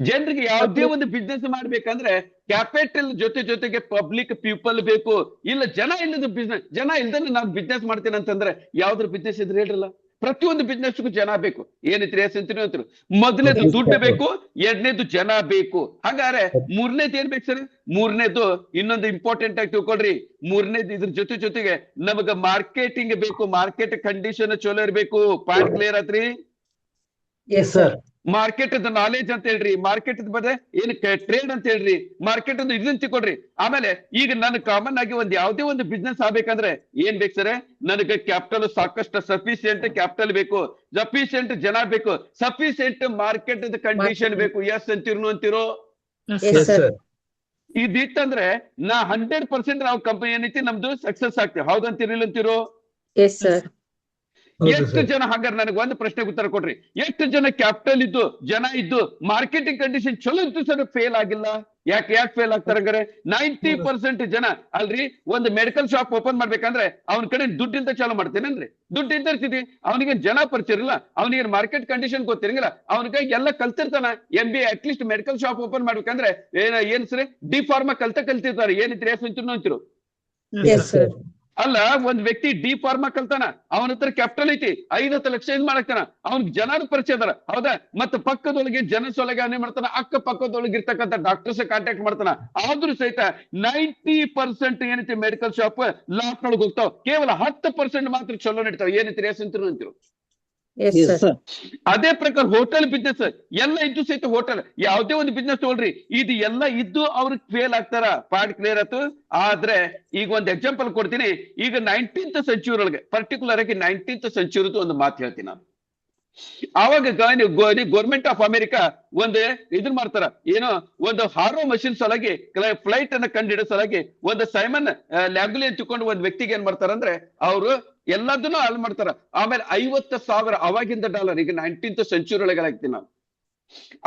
ಜನರಿಗೆ ಯಾವುದೇ ಒಂದು ಬಿಸ್ನೆಸ್ ಮಾಡ್ಬೇಕಂದ್ರೆ ಕ್ಯಾಪಿಟಲ್ ಜೊತೆಗೆ ಪಬ್ಲಿಕ್ ಪೀಪಲ್ ಬೇಕು. ಇಲ್ಲ ಜನ ಇಲ್ಲದ ಬಿಸ್ನೆಸ್, ಜನ ಇಲ್ದೇ ನಾನು ಬಿಸ್ನೆಸ್ ಮಾಡ್ತೇನೆ ಅಂತಂದ್ರೆ ಯಾವ್ದ್ರ ಬಿಸ್ನೆಸ್ ಇದ್ರೆ ಹೇಳ್ರಲ್ಲ. ಪ್ರತಿಯೊಂದು ಬಿಸ್ನೆಸ್ಗೂ ಜನ ಬೇಕು. ಏನೈತ್ರಿ ಅಂತೀರಿ, ಮೊದಲನೇದು ದುಡ್ಡು ಬೇಕು, ಎರಡನೇದು ಜನ ಬೇಕು. ಹಾಗಾದ್ರೆ ಮೂರನೇದು ಏನ್ ಬೇಕು ಸರ್, ಮೂರನೇದು ಇನ್ನೊಂದು ಇಂಪಾರ್ಟೆಂಟ್ ಆಗಿ ತಿಳ್ಕೊಳ್ರಿ. ಮೂರನೇದು ಇದ್ರ ಜೊತೆಗೆ ನಮಗ ಮಾರ್ಕೆಟಿಂಗ್ ಬೇಕು. ಮಾರ್ಕೆಟ್ ಕಂಡೀಷನ್ ಚಲೋ ಇರ್ಬೇಕು. ಪಾಯಿಂಟ್ ಕ್ಲಿಯರ್ ಆತ್ರಿ? ಮಾರ್ಕೆಟ್ ನಾಲೆಜ್ ಅಂತ ಹೇಳ್ರಿ, ಮಾರ್ಕೆಟ್ ಬಗ್ಗೆ ಏನ್ ಟ್ರೇಡ್ ಅಂತ ಹೇಳ್ರಿ, ಮಾರ್ಕೆಟ್ ಒಂದು ಇದನ್ನ ತಿಳ್ಕೊಡ್ರಿ. ಆಮೇಲೆ ಈಗ ನಾನು ಕಾಮನ್ ಆಗಿ ಯಾವುದೇ ಒಂದು ಬಿಸ್ನೆಸ್ ಆಗ್ಬೇಕಂದ್ರೆ ಏನ್ ಬೇಕು ಸರ್, ನನಗೆ ಕ್ಯಾಪಿಟಲ್ ಸಾಕಷ್ಟು ಸಫಿಸಿಯೆಂಟ್ ಕ್ಯಾಪಿಟಲ್ ಬೇಕು, ಸಫಿಸಿಯೆಂಟ್ ಜನ ಬೇಕು, ಸಫಿಸಿಯೆಂಟ್ ಮಾರ್ಕೆಟ್ ಕಂಡೀಷನ್ ಬೇಕು. ಎಸ್ ಅಂತಿರೋ ಇದಿತ್ತಂದ್ರೆ ನಾ 100% ನಾವು ಕಂಪನಿ ಏನೈತಿ ನಮ್ದು ಸಕ್ಸಸ್ ಆಗ್ತೇವೆ. ಹೌದಂತಿರೋ? ಎಷ್ಟು ಜನ, ಹಾಗಾದ್ರೆ ನನಗೆ ಒಂದು ಪ್ರಶ್ನೆಗೆ ಉತ್ತರ ಕೊಡ್ರಿ. ಎಷ್ಟು ಜನ ಕ್ಯಾಪಿಟಲ್ ಇದ್ದು ಜನ ಇದ್ದು ಮಾರ್ಕೆಟಿಂಗ್ ಕಂಡೀಷನ್ ಚಲೋ ಇದ್ದು ಸರ್ ಫೇಲ್ ಆಗಿಲ್ಲ? ಯಾಕೆ ಫೇಲ್ ಆಗ್ತಾರ? 90% ಜನ ಅಲ್ರಿ, ಒಂದು ಮೆಡಿಕಲ್ ಶಾಪ್ ಓಪನ್ ಮಾಡ್ಬೇಕಂದ್ರೆ ಅವನ ಕಡೆ ದುಡ್ಡಿಂದ ಚಾಲೂ ಮಾಡ್ತೇನೇನ್ರಿ? ದುಡ್ಡು ಇರ್ತಿದ್ವಿ, ಅವನಿಗೆ ಜನ ಪರಿಚಯ ಇರಲ್ಲ, ಅವನಿಗೆ ಮಾರ್ಕೆಟ್ ಕಂಡೀಷನ್ ಗೊತ್ತಿರಂಗಿಲ್ಲ, ಅವನಿಗೆ ಎಲ್ಲ ಕಲ್ತಿರ್ತಾನ. MBA at least medical shop open ಮಾಡ್ಬೇಕಂದ್ರೆ ಏನ್ ಸರಿ ಡಿ.ಫಾರ್ಮಾ ಕಲ್ತಿರ್ತಾರೆ. ಏನಿತ್ರಿ ಅಂತಿರು? ಅಲ್ಲ, ಒಂದ್ ವ್ಯಕ್ತಿ ಡಿ.ಫಾರ್ಮಾ ಕಲ್ತಾನ, ಅವನ ಹತ್ರ ಕ್ಯಾಪಿಟಲ್ ಐತಿ, 5-10 ಲಕ್ಷ ಇದ್ ಮಾಡಕ್ತಾನ, ಅವ್ನಿಗೆ ಜನರ ಪರಿಚಯ ಅದಾರ, ಹೌದಾ? ಮತ್ತೆ ಪಕ್ಕದೊಳಗೆ ಜನಸೊಳಗೆ ಅವನೇ ಮಾಡ್ತಾನ, ಅಕ್ಕ ಪಕ್ಕದೊಳಗೆ ಇರ್ತಕ್ಕಂಥ ಡಾಕ್ಟರ್ಸ್ ಕಾಂಟ್ಯಾಕ್ಟ್ ಮಾಡ್ತಾನ. ಆದ್ರೂ ಸಹಿತ 90% ಏನೈತಿ ಮೆಡಿಕಲ್ ಶಾಪ್ ಲಾಕ್ ನೊಳಗೆ ಹೋಗ್ತಾವ, ಕೇವಲ 10% ಮಾತ್ರ ಚಲೋ ನಡೀತಾವ. ಏನೈತಿ ಅಂತಿರು? ಅದೇ ಪ್ರಕಾರ ಹೋಟೆಲ್ ಬಿಸ್ನೆಸ್ ಎಲ್ಲ ಇದ್ದು ಸಹಿತ ಹೋಟೆಲ್ ಯಾವುದೇ ಒಂದು ಬಿಸ್ನೆಸ್ ತಗೊಳ್ರಿ, ಇದು ಎಲ್ಲ ಇದ್ದು ಅವ್ರಿಗೆ ಫೇಲ್ ಆಗ್ತಾರ. ಪಾಯಿಂಟ್ ಕ್ಲಿಯರ್ ಆಯ್ತು? ಆದ್ರೆ ಈಗ ಒಂದು ಎಕ್ಸಾಂಪಲ್ ಕೊಡ್ತೀನಿ. ಈಗ 19th ಸೆಂಚುರಿ ಒಳಗೆ, ಪರ್ಟಿಕ್ಯುಲರ್ ಆಗಿ 19th ಸೆಂಚುರಿದು ಒಂದು ಮಾತು ಹೇಳ್ತೀನಿ ನಾನು. ಆವಾಗ ಗೌರ್ಮೆಂಟ್ ಆಫ್ ಅಮೆರಿಕಾ ಒಂದು ಇದನ್ ಮಾಡ್ತಾರ, ಏನೋ ಒಂದು ಹಾರೋ ಮಷಿನ್ ಸಲುವಾಗಿ, ಫ್ಲೈಟ್ ಅನ್ನ ಕಂಡಿಡೋ ಸಲುವಾಗಿ ಒಂದು ಸೈಮನ್ ಲ್ಯಾಗ್ಲಿ ಅಂತ ತಿಳ್ಕೊಂಡು ಒಂದ್ ವ್ಯಕ್ತಿಗೆ ಏನ್ ಮಾಡ್ತಾರಂದ್ರೆ ಅವರು ಎಲ್ಲದನ್ನೂ ಹಾಳು ಮಾಡ್ತಾರ. ಆಮೇಲೆ 50,000 ಅವಾಗಿಂದ ಡಾಲರ್, ಈಗ 19th ಸೆಂಚುರಿ ಒಳಗೆ ಆಗ್ತೀನಿ ನಾನು.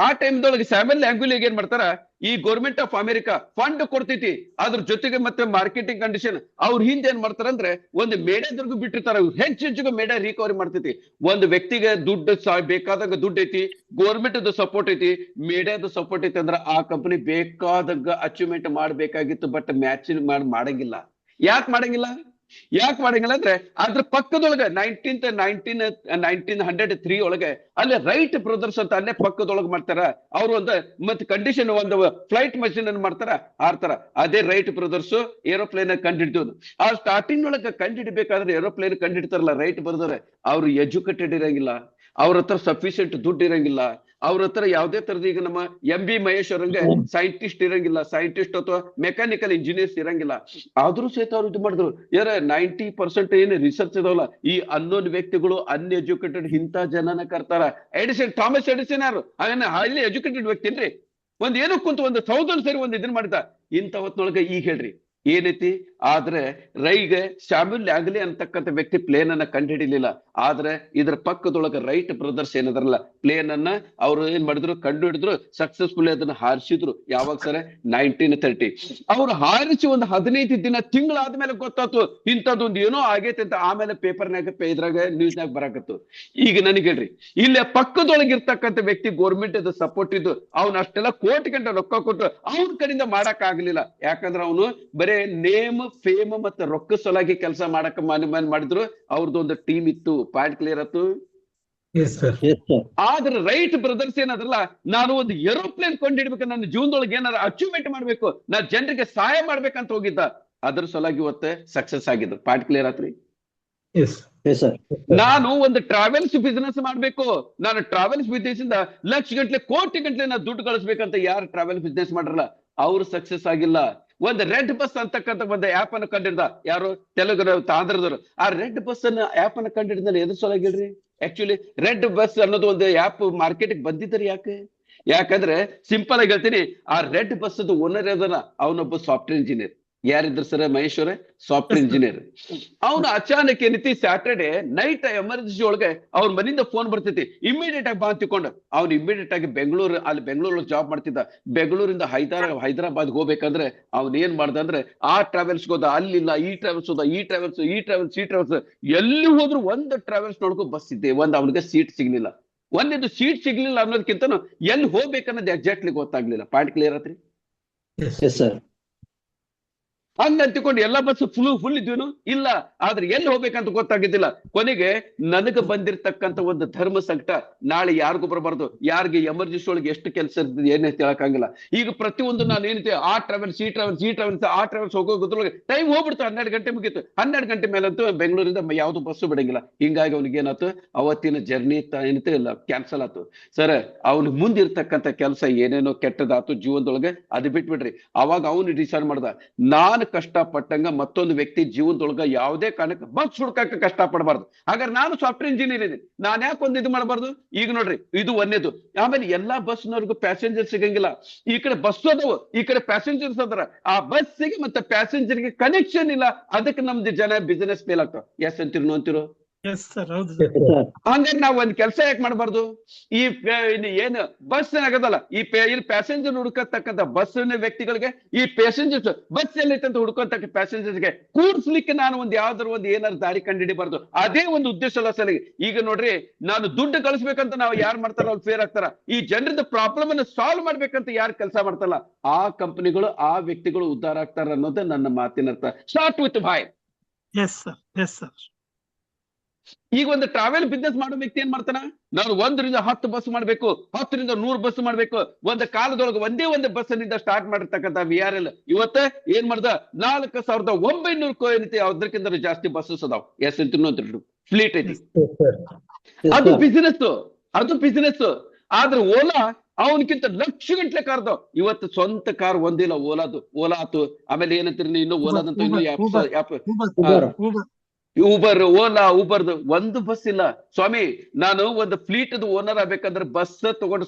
ಆ ಟೈಮ್ದೊಳಗೆ ಸ್ಯಾಮಲ್ ಲ್ಯಾಂಗ್ವಿಲಿಗೆ ಏನ್ ಮಾಡ್ತಾರ, ಈ ಗೌರ್ಮೆಂಟ್ ಆಫ್ ಅಮೆರಿಕಾ ಫಂಡ್ ಕೊಡ್ತೈತಿ, ಅದ್ರ ಜೊತೆಗೆ ಮತ್ತೆ ಮಾರ್ಕೆಟಿಂಗ್ ಕಂಡೀಷನ್ ಅವ್ರ ಹಿಂದೆ ಏನ್ ಮಾಡ್ತಾರಂದ್ರೆ ಒಂದು ಮೇಡದ್ರಿಗೂ ಬಿಟ್ಟಿರ್ತಾರ. ಹೆಚ್ಚೆಚ್ಚಿಗೆ ಮೇಡ ರಿಕವರಿ ಮಾಡ್ತೈತಿ. ಒಂದು ವ್ಯಕ್ತಿಗೆ ದುಡ್ಡು ಬೇಕಾದಾಗ ದುಡ್ಡು ಐತಿ, ಗೋರ್ಮೆಂಟ್ ಸಪೋರ್ಟ್ ಐತಿ, ಮೇಡದ ಸಪೋರ್ಟ್ ಐತಿ ಅಂದ್ರೆ ಆ ಕಂಪನಿ ಬೇಕಾದಾಗ ಅಚೀವ್ಮೆಂಟ್ ಮಾಡ್ಬೇಕಾಗಿತ್ತು. ಬಟ್ ಮ್ಯಾಚಿಂಗ್ ಮಾಡಂಗಿಲ್ಲ. ಯಾಕೆ ಮಾಡಂಗಿಲ್ಲ ಅಂದ್ರೆ ಅದ್ರ ಪಕ್ಕದೊಳಗೆ 1903 ಒಳಗೆ ಅಲ್ಲೇ ರೈಟ್ ಬ್ರದರ್ಸ್ ಅಂತ ಅಲ್ಲೇ ಪಕ್ಕದೊಳಗೆ ಮಾಡ್ತಾರ. ಅವ್ರು ಮತ್ತೆ ಕಂಡೀಷನ್ ಒಂದು ಫ್ಲೈಟ್ ಮಷಿನ್ ಅನ್ನು ಮಾಡ್ತಾರ, ಹಾರ್ತಾರ. ಅದೇ ರೈಟ್ ಬ್ರದರ್ಸ್ ಏರೋಪ್ಲೇನ್ ಕಂಡಿಡ್ದು. ಆ ಸ್ಟಾರ್ಟಿಂಗ್ ಒಳಗೆ ಕಂಡಿಡ್ಬೇಕಾದ್ರೆ ಏರೋಪ್ಲೇನ್ ಕಂಡಿಡ್ತಾರಲ್ಲ ರೈಟ್ ಬ್ರದರ್, ಅವ್ರು ಎಜುಕೇಟೆಡ್ ಇರಂಗಿಲ್ಲ, ಅವ್ರ ಹತ್ರ ಸಫಿಶಿಯಂಟ್ ದುಡ್ಡು ಇರಂಗಿಲ್ಲ, ಅವ್ರ ಹತ್ರ ಯಾವ್ದೇ ತರದ, ಈಗ ನಮ್ಮ MB ಮಹೇಶ್ ಅವ್ರಂಗೆ ಸೈಂಟಿಸ್ಟ್ ಇರಂಗಿಲ್ಲ, ಸೈಂಟಿಸ್ಟ್ ಅಥವಾ ಮೆಕ್ಯಾನಿಕಲ್ ಇಂಜಿನಿಯರ್ಸ್ ಇರಂಗಿಲ್ಲ. ಆದ್ರೂ ಸಹಿತ ಅವ್ರು ಇದು ಮಾಡಿದ್ರು. 90% ಏನು ರಿಸರ್ಚ್ ಇದಾವಲ್ಲ, ಈ ಅನ್ನೋನ್ ವ್ಯಕ್ತಿಗಳು ಅನ್ಎಜುಕೇಟೆಡ್ ಇಂಥ ಜನನ ಕರ್ತಾರ. ಥಾಮಸ್ ಎಡಿಸನ್ ಯಾರು? ಹೈಲಿ ಎಜುಕೇಟೆಡ್ ವ್ಯಕ್ತಿ ಏನ್ರಿ? ಏನೋ ಕುಂತ 1000 ಸರಿ ಇದನ್ ಮಾಡಿದ. ಇಂಥ ಹೊತ್ನೊಳಗೆ ಈಗ ಹೇಳ್ರಿ ಏನೈತಿ, ಆದ್ರೆ ರೈಗೆ ಶಾಮಿಲ್ ಲ್ಯಾಂಗ್ಲಿ ಅಂತಕ್ಕಂಥ ವ್ಯಕ್ತಿ ಪ್ಲೇನ್ ಅನ್ನ ಕಂಡುಹಿಡಿಲಿಲ್ಲ. ಆದ್ರೆ ಇದ್ರ ಪಕ್ಕದೊಳಗ ರೈಟ್ ಬ್ರದರ್ಸ್ ಏನದಾರಲ್ಲ ಪ್ಲೇನ್ ಅನ್ನ ಅವ್ರು ಏನ್ ಮಾಡಿದ್ರು ಕಂಡು ಹಿಡಿದ್ರು, ಸಕ್ಸಸ್ಫುಲ್ ಅದನ್ನ ಹಾರಿಸಿದ್ರು. ಯಾವಾಗ ಸರ್ 1930 ಅವ್ರು ಹಾರಿಸಿ ಒಂದು 15 ದಿನ ತಿಂಗಳಾದ್ಮೇಲೆ ಗೊತ್ತಾಯ್ತು ಇಂಥದ್ದೊಂದು ಏನೋ ಆಗೈತೆ ಅಂತ. ಆಮೇಲೆ ಪೇಪರ್ನಾಗ ಇದ್ರಾಗ ನ್ಯೂಸ್ನಾಗ ಬರಾಕತ್ತು. ಈಗ ನನಗೆ ಹೇಳ್ರಿ, ಇಲ್ಲೇ ಪಕ್ಕದೊಳಗಿರ್ತಕ್ಕಂಥ ವ್ಯಕ್ತಿ ಗೌರ್ಮೆಂಟ್ ಅದು ಸಪೋರ್ಟ್ ಇದ್ದು ಅವ್ನ ಅಷ್ಟೆಲ್ಲ ಕೋಟಿ ಗಂಟೆ ರೊಕ್ಕ ಕೊಟ್ಟು ಅವ್ನ ಕಡೆಯಿಂದ ಮಾಡಕ್ ಆಗ್ಲಿಲ್ಲ. ಯಾಕಂದ್ರೆ ಅವನು ಬರೇ ನೇಮ್ ಫೇಮ್ ಮತ್ತೆ ರೊಕ್ಕ ಸಲುವಾಗಿ ಕೆಲಸ ಮಾಡಕ್ ಮಾಡಿದ್ರು. ಅವ್ರದ್ದೊಂದು ಟೀಮ್ ಇತ್ತು. ಪಾಯಿಂಟ್ ಕ್ಲಿಯರ್ ಆಯ್ತು. ಆದ್ರೆ ರೈಟ್ ಬ್ರದರ್ಸ್ ಏನಾದ್ರಲ್ಲ, ನಾನು ಒಂದು ಏರೋಪ್ಲೇನ್ ಕೊಂಡಿಡ್ಬೇಕು, ನನ್ನ ಜೀವನದೊಳಗೆ ಏನಾದ್ರು ಅಚೀವ್ಮೆಂಟ್ ಮಾಡ್ಬೇಕು, ನಾ ಜನರಿಗೆ ಸಹಾಯ ಮಾಡ್ಬೇಕಂತ ಹೋಗಿದ್ದ. ಅದ್ರ ಸಲುವಾಗಿ ಇವತ್ತು ಸಕ್ಸಸ್ ಆಗಿದ್ದು. ಪಾಯಿಂಟ್ ಕ್ಲಿಯರ್ ಆತ್ರಿ. ನಾನು ಒಂದು ಟ್ರಾವೆಲ್ಸ್ ಬಿಸ್ನೆಸ್ ಮಾಡ್ಬೇಕು, ನಾನು ಟ್ರಾವೆಲ್ಸ್ ಬಿಸ್ನೆಸ್ ಇಂದ ಲಕ್ಷ ಗಂಟ್ಲೆ ಕೋಟಿ ಗಂಟ್ಲೆ ನಾ ದುಡ್ಡು ಗಳಿಸ್ಬೇಕಂತ ಯಾರು ಟ್ರಾವೆಲ್ ಬಿಸ್ನೆಸ್ ಮಾಡ್ರಲ್ಲ ಅವ್ರು ಸಕ್ಸಸ್ ಆಗಿಲ್ಲ. ಒಂದು ರೆಡ್ ಬಸ್ ಅಂತಕ್ಕಂಥ ಒಂದು ಆಪ್ ಅನ್ನು ಕಂಡಿಡ್ದ. ಯಾರು? ತೆಲುಗು ಆಂಧ್ರದವರು. ಆ ರೆಡ್ ಬಸ್ ಅನ್ನ ಆಪ್ ಅನ್ನ ಕಂಡಿಡ್ದ ಎದ್ರ ಸಲುವಾಗಿಲ್ರಿ? ಆಕ್ಚುಲಿ ರೆಡ್ ಬಸ್ ಅನ್ನೋದು ಒಂದು ಆಪ್ ಮಾರ್ಕೆಟ್ ಬಂದಿದ್ರಿ. ಯಾಕಂದ್ರೆ ಸಿಂಪಲ್ ಆಗಿ ಹೇಳ್ತೀನಿ, ಆ ರೆಡ್ ಬಸ್ ಓನರ್ ಅದನ್ನ ಅವನೊಬ್ಬ ಸಾಫ್ಟ್ವೇರ್ ಇಂಜಿನಿಯರ್. ಯಾರಿದ್ರು ಸರ್? Maheshwara software engineer. ಅವನು ಅಚಾನಕ್ ಏನೈತಿ ಸ್ಯಾಟರ್ಡೆ ನೈಟ್ ಎಮರ್ಜೆನ್ಸಿ ಒಳಗೆ ಅವ್ರ ಮನೆಯಿಂದ ಫೋನ್ ಬರ್ತೈತಿ, ಇಮಿಡಿಯೇಟ್ ಆಗಿ ಬಾ ತಿಳ್ಕೊಂಡು ಅವ್ನು ಇಮಿಡಿಯೇಟ್ ಆಗಿ ಬೆಂಗಳೂರಲ್ಲಿ ಜಾಬ್ ಮಾಡ್ತಿದ್ದ. ಬೆಂಗಳೂರಿಂದ ಹೈದರಾಬಾದ್ ಹೋಗ್ಬೇಕಂದ್ರೆ ಅವ್ನ್ ಏನ್ ಮಾಡ್ದ ಅಂದ್ರೆ ಆ ಟ್ರಾವೆಲ್ಸ್ ಹೋದ, ಅಲ್ಲಿಲ್ಲ ಈ ಟ್ರಾವೆಲ್ಸ್ ಹೋದ, ಈ ಟ್ರಾವೆಲ್ಸ್ ಎಲ್ಲಿ ಹೋದ್ರು ಒಂದು ಟ್ರಾವೆಲ್ಸ್ ನೋಡ್ಕೊ ಬಸ್ ಇದ್ದೆ, ಅವನಿಗೆ ಸೀಟ್ ಸಿಗ್ಲಿಲ್ಲ. ಒಂದೇದು ಸೀಟ್ ಸಿಗ್ಲಿಲ್ಲ ಅನ್ನೋದಕ್ಕಿಂತ ಎಲ್ಲಿ ಹೋಗ್ಬೇಕನ್ನೋದು ಎಕ್ಸಾಕ್ಟ್ಲಿ ಗೊತ್ತಾಗ್ಲಿಲ್ಲ. ಪಾಯಿಂಟ್ ಕ್ಲಿಯರ್ ಆತ್ರಿ? ಹಂಗಂತಿಕೊಂಡು ಎಲ್ಲ ಬಸ್ ಫುಲ್ ಇದ್ವೇನು ಇಲ್ಲ, ಆದ್ರೆ ಎಲ್ಲಿ ಹೋಗ್ಬೇಕಂತ ಗೊತ್ತಾಗಿದ್ದಿಲ್ಲ. ಕೊನೆಗೆ ನನಗೆ ಬಂದಿರತಕ್ಕಂತ ಒಂದು ಧರ್ಮ ಸಂಕಟ ನಾಳೆ ಯಾರಿಗೂ ಬರಬಾರ್ದು. ಯಾರಿಗೆ ಎಮರ್ಜೆನ್ಸಿ ಒಳಗೆ ಎಷ್ಟು ಕೆಲಸ ಇರ್ತದೆ ಏನೇ ಹೇಳಕ್ಕಾಗಿಲ್ಲ. ಈಗ ಪ್ರತಿಯೊಂದು ನಾನು ಏನಿದೆ ಆ ಟ್ರಾವೆಲ್ಸ್ ಆ ಟ್ರಾವೆಲ್ಸ್ ಹೋಗೋದ್ರೊಳಗೆ ಟೈಮ್ ಹೋಗ್ಬಿಡ್ತು. 12 ಗಂಟೆ ಮುಗೀತು. 12 ಗಂಟೆ ಮೇಲಂತೂ ಬೆಂಗಳೂರಿಂದ ಯಾವ್ದು ಬಸ್ಸು ಬಿಡಂಗಿಲ್ಲ. ಹಿಂಗಾಗಿ ಅವ್ನಿಗೆ ಏನಾಯ್ತು, ಅವತ್ತಿನ ಜರ್ನಿ ಏನಿತ್ತು ಇಲ್ಲ ಕ್ಯಾನ್ಸಲ್ ಆಯ್ತು. ಸರ್ ಅವ್ನಿಗೆ ಮುಂದಿರ್ತಕ್ಕಂಥ ಕೆಲಸ ಏನೇನೋ ಕೆಟ್ಟದಾತು ಜೀವನದೊಳಗೆ, ಅದು ಬಿಟ್ಬಿಡ್ರಿ. ಅವಾಗ ಅವನು ಡಿಸೈಡ್ ಮಾಡ್ದ, ನಾನು ಕಷ್ಟಪಟ್ಟಂಗ ಮತ್ತೊಂದು ವ್ಯಕ್ತಿ ಜೀವನದೊಳಗ ಯಾವುದೇ ಕಾರಣಕ್ಕೆ ಬಸ್ ಹುಡ್ಕಕ್ಕೆ ಕಷ್ಟ ಪಡಬಾರ್ದು. ಹಾಗಾದ್ರೆ ನಾನು ಸಾಫ್ಟ್ವೇರ್ ಇಂಜಿನಿಯರ್ ಇದ್ದೀನಿ, ನಾನು ಯಾಕೆ ಒಂದು ಇದು ಮಾಡಬಾರ್ದು? ಈಗ ನೋಡ್ರಿ, ಇದು ಒಂದೇದು. ಆಮೇಲೆ ಎಲ್ಲಾ ಬಸ್ನವ್ರಿಗೂ ಪ್ಯಾಸೆಂಜರ್ ಸಿಗಂಗಿಲ್ಲ. ಈ ಕಡೆ ಬಸ್ ಅದಾವ, ಈ ಕಡೆ ಪ್ಯಾಸೆಂಜರ್ಸ್ ಅದಾರ. ಆ ಬಸ್ಸಿಗೆ ಮತ್ತೆ ಪ್ಯಾಸೆಂಜರ್ಗೆ ಕನೆಕ್ಷನ್ ಇಲ್ಲ. ಅದಕ್ಕೆ ನಮ್ದು ಜನ ಬಿಸಿನೆಸ್ ಫೇಲ್ ಆಗ್ತಾವ. ಎಸ್ ಅಂತಿರೋ ಅಂತಿರೋ? ಹಂಗಾಗಿ ನಾವು ಒಂದ್ ಕೆಲಸ ಯಾಕೆ ಮಾಡಬಾರ್ದು? ಈ ಏನು ಬಸ್ ಆಗದಲ್ಲ, ಇಲ್ಲಿ ಪ್ಯಾಸೆಂಜರ್ ಹುಡ್ಕತಕ್ಕಂಥ ಬಸ್ಸಿನ ವ್ಯಕ್ತಿಗಳಿಗೆ, ಈ ಪ್ಯಾಸೆಂಜರ್ಸ್ ಬಸ್ ಎಲ್ಲೈತೆ ಅಂತ ಹುಡ್ಕೋತಕ್ಕ ಪ್ಯಾಸೆಂಜರ್ಸ್ಗೆ ಕೂಡ್ಸ್ಲಿಕ್ಕೆ ನಾನು ಒಂದು ಯಾವ್ದಾರು ಒಂದು ಏನಾದ್ರು ದಾರಿ ಕಂಡುಹಿಡಿಬಾರ್ದು. ಅದೇ ಒಂದು ಉದ್ದೇಶ ಅಲ್ಲ ಸಲಿಗೆ. ಈಗ ನೋಡ್ರಿ, ನಾನು ದುಡ್ಡು ಗಳಿಸ್ಬೇಕಂತ ನಾವು ಯಾರು ಮಾಡ್ತಾರ ಅವ್ರು ಫೇರ್ ಆಗ್ತಾರ. ಈ ಜನರದ ಪ್ರಾಬ್ಲಮ್ ಅನ್ನು ಸಾಲ್ವ್ ಮಾಡ್ಬೇಕಂತ ಯಾರು ಕೆಲಸ ಮಾಡ್ತಾರಲ್ಲ ಆ ಕಂಪನಿಗಳು, ಆ ವ್ಯಕ್ತಿಗಳು ಉದ್ಧಾರ ಆಗ್ತಾರ ಅನ್ನೋದೇ ನನ್ನ ಮಾತಿನ ಅರ್ಥ. ಸ್ಟಾರ್ಟ್ ವಿತ್ ಬಾಯ್. ಈಗ ಒಂದು ಟ್ರಾವೆಲ್ ಬಿಸ್ನೆಸ್ ಮಾಡೋ ವ್ಯಕ್ತಿ ಏನ್ ಮಾಡ್ತಾನ? ನಾನು 1 ರಿಂದ 10 ಬಸ್ ಮಾಡ್ಬೇಕು, 10 ರಿಂದ 100 ಬಸ್ ಮಾಡ್ಬೇಕು. ಒಂದು ಕಾಲದೊಳಗೆ ಒಂದೇ ಒಂದು ಬಸ್ನಿಂದ ಸ್ಟಾರ್ಟ್ ಮಾಡಿರ್ತಕ್ಕಂಥ VRL ಇವತ್ತ ಏನ್ ಮಾಡ್ದ? 4900 ಏನೈತಿ ಅದಕ್ಕಿಂತ ಜಾಸ್ತಿ ಬಸ್ಸಸ್ ಅದಾವ. ಎಸ್ ಅಂತ ಫ್ಲೀಟ್ ಐತಿ. ಅದು ಬಿಸಿನೆಸ್. ಆದ್ರೆ ಓಲಾ ಅವನಕ್ಕಿಂತ ಲಕ್ಷ ಗಂಟ್ಲೆ ಕಾರ್ದು. ಇವತ್ತು ಸ್ವಂತ ಕಾರ್ ಒಂದಿಲ್ಲ ಓಲಾ ಆತು. ಆಮೇಲೆ ಏನಂತೀರಿ ಇನ್ನು ಓಲಾದಂತ ಊಬರ್, ಊಬರ್ದು ಒಂದು ಬಸ್ ಇಲ್ಲ ಸ್ವಾಮಿ. ನಾನು ಒಂದು ಫ್ಲೀಟ್ ಓನರ್ ಆಗ್ಬೇಕಂದ್ರೆ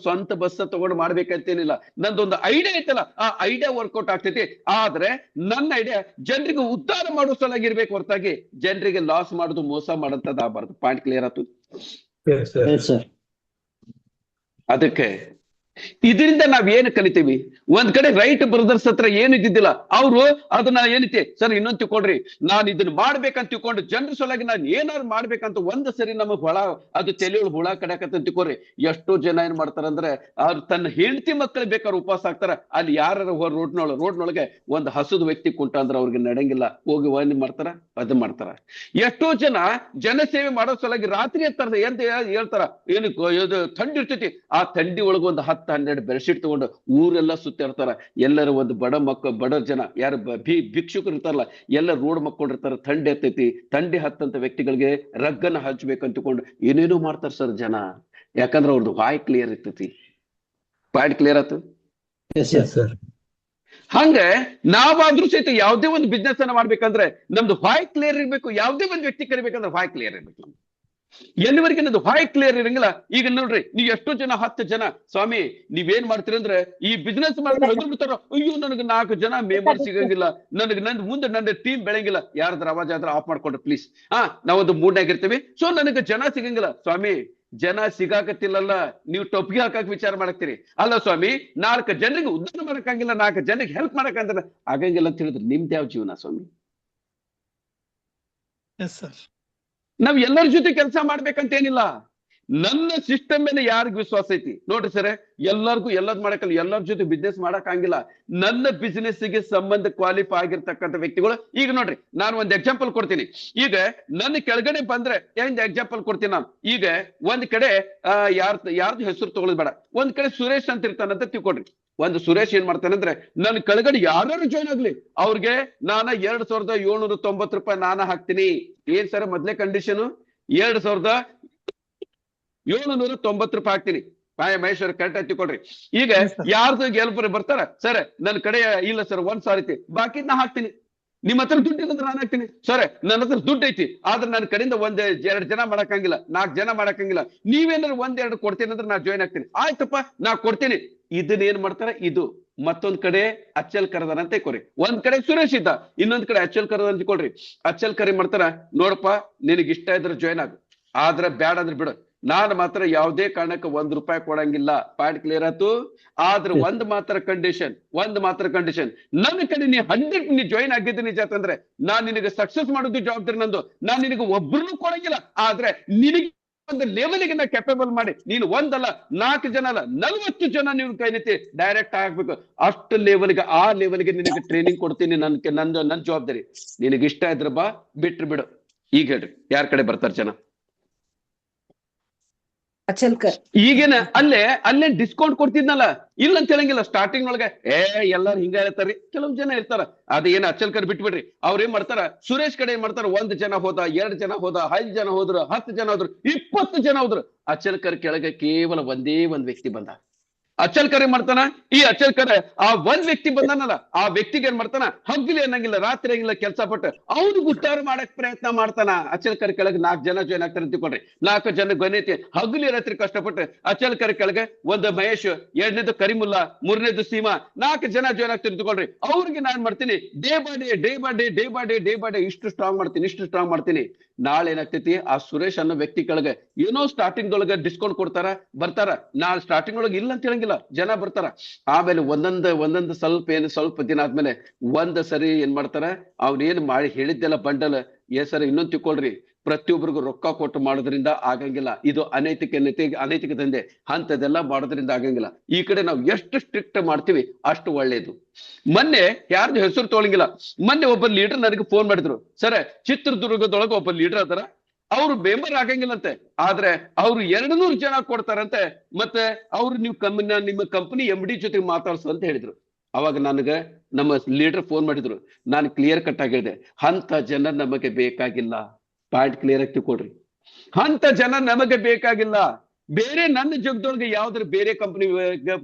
ಸ್ವಂತ ಬಸ್ ತಗೊಂಡು ಮಾಡ್ಬೇಕಂತೇನಿಲ್ಲ. ನಂದೊಂದು ಐಡಿಯಾ ಐತಲ್ಲ, ಆ ಐಡಿಯಾ ವರ್ಕೌಟ್ ಆಗ್ತೈತಿ. ಆದ್ರೆ ನನ್ನ ಐಡಿಯಾ ಜನರಿಗೆ ಉದ್ಧಾರ ಮಾಡೋ ಸಲುವಾಗಿರ್ಬೇಕು ಹೊರತಾಗಿ ಜನರಿಗೆ ಲಾಸ್ ಮಾಡುದು, ಮೋಸ ಮಾಡಂತದ್ದು ಆಗಬಾರ್ದು. ಪಾಯಿಂಟ್ ಕ್ಲಿಯರ್ ಆಯ್ತು? ಅದಕ್ಕೆ ಇದರಿಂದ ನಾವ್ ಏನ್ ಕಲಿತೀವಿ? ಒಂದ್ ಕಡೆ ರೈಟ್ ಬ್ರದರ್ಸ್ ಹತ್ರ ಏನು ಇದ್ದಿದ್ದಿಲ್ಲ. ಅವರು ಅದನ್ನ ಏನೈತಿ ಸರ್ ಇನ್ನೊಂದು ತಿಳ್ಕೊಡ್ರಿ, ನಾನು ಇದನ್ನ ಮಾಡ್ಬೇಕಂತ ತಿಳ್ಕೊಂಡು ಜನರ ಸಲುವಾಗಿ ನಾನು ಏನಾದ್ರು ಮಾಡ್ಬೇಕಂತ ಒಂದು ಸರಿ ನಮಗ್ ಅದು ತಲೆಯೊಳಗೆ ಹುಳ ಕಡಕಂತ ತಿಳ್ಕೊಡ್ರಿ. ಎಷ್ಟೋ ಜನ ಏನ್ ಮಾಡ್ತಾರಂದ್ರೆ ಅವ್ರು ತನ್ನ ಹೆಂಡತಿ ಮಕ್ಕಳು ಬೇಕಾದ್ರೆ ಉಪವಾಸ ಆಗ್ತಾರ. ಅಲ್ಲಿ ಯಾರು ರೋಡ್ನೊಳಗೆ ಒಂದು ಹಸುದ ವ್ಯಕ್ತಿ ಕುಂಟ ಅಂದ್ರೆ ಅವ್ರಿಗೆ ನಡೆಯಂಗಿಲ್ಲ. ಹೋಗಿ ಏನ್ ಮಾಡ್ತಾರ? ಅದು ಮಾಡ್ತಾರ. ಎಷ್ಟೋ ಜನಸೇವೆ ಮಾಡೋ ಸಲುವಾಗಿ ರಾತ್ರಿ ಎತ್ತಾರ ಎಂತ ಹೇಳ್ತಾರ, ಏನು ಥಂಡಿ ಇರ್ತೈತಿ, ಆ ಥಂಡಿ ಒಳಗೆ ಒಂದು 10-12 ಬೆಡ್ಶೀಟ್ ತಗೊಂಡು ಊರೆಲ್ಲ ಸುತ್ತಿರ್ತಾರ. ಎಲ್ಲರೂ ಒಂದು ಬಡ ಜನ ಯಾರು ಭಿಕ್ಷುಕರು ಇರ್ತಾರಲ್ಲ, ಎಲ್ಲ ರೋಡ್ ಮಕ್ಕೊಂಡಿರ್ತಾರ. ಥಂಡಿ ಹತ್ತೈತಿ, ಥಂಡಿ ಹತ್ತಂತ ವ್ಯಕ್ತಿಗಳಿಗೆ ರಗ್ಗನ್ನ ಹಂಚ್ಬೇಕಂತ ತಿಳ್ಕೊಂಡು ಏನೇನೋ ಮಾಡ್ತಾರ ಸರ್ ಜನ. ಯಾಕಂದ್ರೆ ಅವ್ರದ್ದು ವಾಯ್ ಕ್ಲಿಯರ್ ಇರ್ತೈತಿ. ಪಾಯಿಂಟ್ ಕ್ಲಿಯರ್ ಆಯ್ತು? ಹಂಗ ನಾವಾದ್ರೂ ಸಹಿತ ಯಾವುದೇ ಒಂದು ಬಿಸ್ನೆಸ್ ಅನ್ನ ಮಾಡ್ಬೇಕಂದ್ರೆ ನಮ್ದು ವಾಯ್ ಕ್ಲಿಯರ್ ಇರ್ಬೇಕು. ಯಾವುದೇ ಒಂದು ವ್ಯಕ್ತಿ ಕರಿಬೇಕಂದ್ರೆ ವಾಯ್ ಕ್ಲಿಯರ್ ಇರ್ಬೇಕು. ಎಲ್ಲಿವರೆಗೆ ನನ್ನದು ವಾಯ್ ಕ್ಲಿಯರ್ ಇರಂಗಿಲ್ಲ. ಈಗ ನೋಡ್ರಿ, ನೀವು ಎಷ್ಟೋ ಜನ 10 ಜನ ಸ್ವಾಮಿ ನೀವೇನ್ ಮಾಡ್ತೀರಿ ಅಂದ್ರೆ ಈ ಬಿಸ್ನೆಸ್ ಮಾಡಿದ್ರೆ ಹೆದರ್ಬಿಡ್ತಾರ, ಅಯ್ಯೋ ನನಗೆ 4 ಜನ ಮೆಂಬರ್ ಸಿಗಂಗಿಲ್ಲ, ನನಗೆ ಮುಂದೆ ನನ್ನ ಟೀಮ್ ಬೆಳಂಗಿಲ್ಲ. ಯಾರ್ದ್ರ ಆವಾಜ್ ಆದ್ರೆ ಆಫ್ ಮಾಡ್ಕೊಡ್ರಿ ಪ್ಲೀಸ್. ನಾವೊಂದು ಮೂಡ್ನಾಗ ಇರ್ತೀವಿ, ಸೊ ನನಗೆ ಜನ ಸಿಗಂಗಿಲ್ಲ. ಸ್ವಾಮಿ ಜನ ಸಿಗಾಕತ್ತಿಲ್ಲಲ್ಲ, ನೀವು ಟೊಪ್ಪಿಗೆ ಹಾಕಕ್ ವಿಚಾರ ಮಾಡಕ್ತೀರಿ. ಅಲ್ಲ ಸ್ವಾಮಿ, 4 ಜನರಿಗೆ ಉದ್ಧಾರ ಮಾಡಕ್ಕಾಗಿಲ್ಲ, 4 ಜನರಿಗೆ ಹೆಲ್ಪ್ ಮಾಡಕ್ಕಂದ್ರೆ ಆಗಂಗಿಲ್ಲ ಅಂತ ಹೇಳಿದ್ರೆ ನಿಮ್ದು ಯಾವ ಜೀವನ ಸ್ವಾಮಿ? ನಾವ್ ಎಲ್ಲರ ಜೊತೆ ಕೆಲಸ ಮಾಡ್ಬೇಕಂತೇನಿಲ್ಲ. ನನ್ನ ಸಿಸ್ಟಮ್ ಮೇಲೆ ಯಾರಿಗ ವಿಶ್ವಾಸ ಐತಿ ನೋಡ್ರಿ ಸರ್, ಎಲ್ಲರಿಗೂ ಎಲ್ಲದ್ ಮಾಡಕ್ಕಲ್ಲ, ಎಲ್ಲರ ಜೊತೆ ಬಿಸ್ನೆಸ್ ಮಾಡಕ್ ಆಗಿಲ್ಲ. ನನ್ನ ಬಿಸ್ನೆಸ್ ಗೆ ಸಂಬಂಧ ಕ್ವಾಲಿಫೈ ಆಗಿರ್ತಕ್ಕಂಥ ವ್ಯಕ್ತಿಗಳು. ಈಗ ನೋಡ್ರಿ, ನಾನು ಒಂದ್ ಎಕ್ಸಾಂಪಲ್ ಕೊಡ್ತೀನಿ. ಈಗ ನನ್ನ ಕೆಳಗಡೆ ಬಂದ್ರೆ ಏನ್ ಎಕ್ಸಾಂಪಲ್ ಕೊಡ್ತೀನಿ ನಾನು. ಈಗ ಒಂದ್ ಕಡೆ ಯಾರ್ದು ಹೆಸರು ತಗೊಳ್ಳೋದ್ ಬೇಡ, ಒಂದ್ ಕಡೆ ಸುರೇಶ್ ಅಂತ ಇರ್ತಾನಂತ ತಿಳ್ಕೊಡ್ರಿ. ಒಂದು ಸುರೇಶ್ ಏನ್ ಮಾಡ್ತಾನಂದ್ರೆ ನನ್ನ ಕೆಳಗಡೆ ಯಾರು ಜಾಯ್ನ್ ಆಗ್ಲಿ ಅವ್ರಿಗೆ ನಾನ 2790 ರೂಪಾಯಿ ನಾನ ಹಾಕ್ತೀನಿ. ಏನ್ ಸರ್ ಮೊದ್ಲೇ ಕಂಡೀಷನ್? 2790 ರೂಪಾಯಿ ಹಾಕ್ತೀನಿ. ಮಹೇಶ್ವರ್ ಕರೆಕ್ಟ್ ಆಗಿ ತಿಳ್ಕೊಳ್ರಿ. ಈಗ ಯಾರ್ದು ಗೆಲ್ಪುರ ಬರ್ತಾರ, ಸರ್ ನನ್ನ ಕಡೆ ಇಲ್ಲ ಸರ್ 1000 ಐತಿ, ಬಾಕಿ ನಾ ಹಾಕ್ತೀನಿ. ನಿಮ್ಮ ಹತ್ರ ದುಡ್ಡು ಇಲ್ಲ ಅಂದ್ರೆ ನಾನು ಹಾಕ್ತೀನಿ. ಸರ್ ನನ್ನ ಹತ್ರ ದುಡ್ಡು ಐತಿ, ಆದ್ರೆ ನನ್ನ ಕಡೆಯಿಂದ 1-2 ಜನ ಮಾಡಕ್ಕಂಗಿಲ್ಲ, 4 ಜನ ಮಾಡಕ್ಕಂಗಿಲ್ಲ. ನೀವೇನಾದ್ರು 1-2 ಕೊಡ್ತೀನಿ ಅಂದ್ರೆ ನಾ ಜಾಯ್ನ್ ಆಗ್ತೀನಿ. ಆಯ್ತಪ್ಪ ನಾ ಕೊಡ್ತೀನಿ. ಇದನ್ನ ಏನ್ ಮಾಡ್ತಾರ, ಇದು ಮತ್ತೊಂದ್ ಕಡೆ ಅಚ್ಚಲ್ ಕರದಾನ ಅಂತ ತಿಳ್ಕೊರಿ. ಒಂದ್ ಕಡೆ ಸುರೇಶ್ ಇದ್ದ, ಇನ್ನೊಂದ್ ಕಡೆ ಅಚ್ಚಲ್ ಕರದಾನ ಅಂತ ತಿಳ್ಕೊಳ್ರಿ. ಅಚ್ಚಲ್ ಕರಿ ಮಾಡ್ತಾರ, ನೋಡಪ್ಪ ನಿನಗ್ ಇಷ್ಟ ಇದ್ರೆ ಜಾಯ್ನ್ ಆಗು, ಆದ್ರೆ ಬ್ಯಾಡ ಅಂದ್ರೆ ಬಿಡು, ನಾನು ಮಾತ್ರ ಯಾವುದೇ ಕಾರಣಕ್ಕೆ 1 ರೂಪಾಯಿ ಕೊಡಂಗಿಲ್ಲ. ಪಾಯಿಂಟ್ ಕ್ಲಿಯರ್ ಆಯ್ತು? ಆದ್ರೆ ಒಂದ್ ಮಾತ್ರ ಕಂಡೀಷನ್, ನನ್ನ ಕಡೆ ನೀ 100 ನೀ ಜಾಯ್ನ್ ಆಗಿದ್ದು ನಿಜ ಅಂತಂದ್ರೆ ನಾನ್ ನಿನಗೆ ಸಕ್ಸಸ್ ಮಾಡೋದು ಜವಾಬ್ದಾರಿ ನಂದು. ನಾನ್ ನಿನಗೆ ಒಬ್ರು ಕೊಡಂಗಿಲ್ಲ, ಆದ್ರೆ ನಿನಗೆ ಒಂದು ಲೆವೆಲ್ಗೆ ನಾ ಕೆಪೇಬಲ್ ಮಾಡಿ ನೀನು ಒಂದಲ್ಲ 4 ಜನ ಅಲ್ಲ 40 ಜನ ನೀವು ಕೈ ನಿಂತಿ ಡೈರೆಕ್ಟ್ ಆಗ್ಬೇಕು. ಅಷ್ಟು ಲೆವೆಲ್ಗೆ, ಆ ಲೆವೆಲ್ಗೆ ನಿನಗೆ ಟ್ರೈನಿಂಗ್ ಕೊಡ್ತೀನಿ. ನನ್ನ ಜವಾಬ್ದಾರಿ. ನಿನಗೆ ಇಷ್ಟ ಇದ್ರೆ ಬಾ, ಬಿಟ್ರು ಬಿಡು. ಈಗ ಹೇಳ್ರಿ ಯಾರ ಕಡೆ ಬರ್ತಾರ ಜನ? ಈಗೇನ ಅಲ್ಲೇ ಡಿಸ್ಕೌಂಟ್ ಕೊಡ್ತಿದ್ನಲ್ಲ, ಇಲ್ಲ ಅಂತ ಹೇಳಂಗಿಲ್ಲ. ಸ್ಟಾರ್ಟಿಂಗ್ ಒಳಗೆ ಎಲ್ಲಾರು ಹಿಂಗ ಹೇಳ್ತಾರ್ರಿ. ಕೆಲವು ಜನ ಇರ್ತಾರ, ಅದೇನ ಅಚ್ಚಲ್ಕರ್ ಬಿಟ್ಬಿಡ್ರಿ. ಅವ್ರ ಏನ್ ಮಾಡ್ತಾರ, ಸುರೇಶ್ ಕಡೆ ಏನ್ ಮಾಡ್ತಾರ, 1 ಜನ ಹೋದ, 2 ಜನ ಹೋದ, 5 ಜನ ಹೋದ್ರು, 10 ಜನ ಹೋದ್ರು, 20 ಜನ ಹೋದ್ರು. ಅಚ್ಚಲ್ಕರ್ ಕೆಳಗೆ ಕೇವಲ ಒಂದೇ ಒಂದ್ ವ್ಯಕ್ತಿ ಬಂದ. ಅಚ್ಚಲ್ಕರ್ ಏನ್ ಮಾಡ್ತಾನ, ಈ ಅಚ್ಚಲ್ಕರ್ ಆ ಒಂದ್ ವ್ಯಕ್ತಿ ಬಂದಾನಲ್ಲ, ಆ ವ್ಯಕ್ತಿಗೆ ಏನ್ ಮಾಡ್ತಾನ, ಹಗ್ಲಿ ಅನ್ನಂಗಿಲ್ಲ, ರಾತ್ರಿ ಆಗಿಲ್ಲ, ಕೆಲಸ ಪಟ್ಟು ಅವ್ನಿಗೆ ಉದ್ಧಾರ ಮಾಡಕ್ ಪ್ರಯತ್ನ ಮಾಡ್ತಾನ. ಅಚ್ಚಲ್ಕರ್ ಕೆಳಗೆ 4 ಜನ ಜಾಯ್ನ್ ಆಗ್ತಾರೆ ತಿಳ್ಕೊಂಡ್ರಿ. 4 ಜನ ಗೊನೈತಿ, ಹಗ್ಲಿ ರಾತ್ರಿ ಕಷ್ಟಪಟ್ಟು ಅಚ್ಚಲ್ಕರ್ ಕೆಳಗೆ ಒಂದು ಮಹೇಶ್, 2ನೇದು ಕರಿಮುಲ್ಲಾ, 3ನೇದು ಸೀಮಾ, 4 ಜನ ಜಾಯ್ನ್ ಆಗ್ತಾರೆ ತಿಳ್ಕೊಂಡ್ರಿ. ಅವ್ರಿಗೆ ನಾನ್ ಮಾಡ್ತೀನಿ ಡೇ ಬೈ ಡೇ ಇಷ್ಟು ಸ್ಟ್ರಾಂಗ್ ಮಾಡ್ತೀನಿ. ನಾಳೆ ಏನಾಗ್ತೈತಿ, ಆ ಸುರೇಶ್ ಅನ್ನೋ ವ್ಯಕ್ತಿ ಕೆಳಗೆ ಏನೋ ಸ್ಟಾರ್ಟಿಂಗ್ ದೊಳಗೆ ಡಿಸ್ಕೌಂಟ್ ಕೊಡ್ತಾರ, ಬರ್ತಾರ. ನಾಳೆ ಸ್ಟಾರ್ಟಿಂಗ್ ಒಳಗೆ ಇಲ್ಲ ಅಂತ ಹೇಳಂಗಿಲ್ಲ, ಜನ ಬರ್ತಾರ. ಆಮೇಲೆ ಒಂದೊಂದು ಸ್ವಲ್ಪ ದಿನ ಆದ್ಮೇಲೆ ಒಂದ್ ಸರಿ ಏನ್ ಮಾಡ್ತಾರ, ಅವ್ನೇನ್ ಮಾಡಿ ಹೇಳಿದ್ದೆಲ್ಲ ಬಂಡಲ್ ಸರ್ ಇನ್ನೊಂದು ತಿಳ್ಕೊಳ್ರಿ, ಪ್ರತಿಯೊಬ್ಬರಿಗೂ ರೊಕ್ಕ ಕೊಟ್ಟು ಮಾಡೋದ್ರಿಂದ ಆಗಂಗಿಲ್ಲ. ಇದು ಅನೈತಿಕ ದಂಧೆ. ಅಂತದೆಲ್ಲ ಮಾಡೋದ್ರಿಂದ ಆಗಂಗಿಲ್ಲ. ಈ ಕಡೆ ನಾವು ಎಷ್ಟು ಸ್ಟ್ರಿಕ್ಟ್ ಮಾಡ್ತೀವಿ ಅಷ್ಟು ಒಳ್ಳೇದು. ಮೊನ್ನೆ ಯಾರ್ದು ಹೆಸರು ತೊಗೊಳಂಗಿಲ್ಲ, ಮೊನ್ನೆ ಒಬ್ಬ ಲೀಡರ್ ನನಗೆ ಫೋನ್ ಮಾಡಿದ್ರು. ಸರ್ ಚಿತ್ರದುರ್ಗದೊಳಗೆ ಒಬ್ಬ ಲೀಡರ್ ಅದರ, ಅವ್ರು ಮೆಂಬರ್ ಆಗಂಗಿಲ್ಲಂತೆ, ಆದ್ರೆ ಅವ್ರು 200 ಜನ ಕೊಡ್ತಾರಂತೆ. ಮತ್ತೆ ಅವ್ರು ನಿಮ್ಮ ಕಂಪನಿ MD ಜೊತೆ ಮಾತಾಡ್ಸು ಅಂತ ಹೇಳಿದ್ರು. ಅವಾಗ ನನಗೆ ನಮ್ಮ ಲೀಡರ್ ಫೋನ್ ಮಾಡಿದ್ರು. ನಾನು ಕ್ಲಿಯರ್ ಕಟ್ ಆಗಿ ಹೇಳಿದೆ, ಅಂತ ಜನ ನಮಗೆ ಬೇಕಾಗಿಲ್ಲ. ಪಾಯಿಂಟ್ ಕ್ಲಿಯರ್ ಆಗಿ ತಿಳ್ಕೊಡ್ರಿ, ಅಂತ ಜನ ನಮಗೆ ಬೇಕಾಗಿಲ್ಲ. ಬೇರೆ ನನ್ನ ಜಗದೊಳಗೆ ಯಾವ್ದಾರು ಬೇರೆ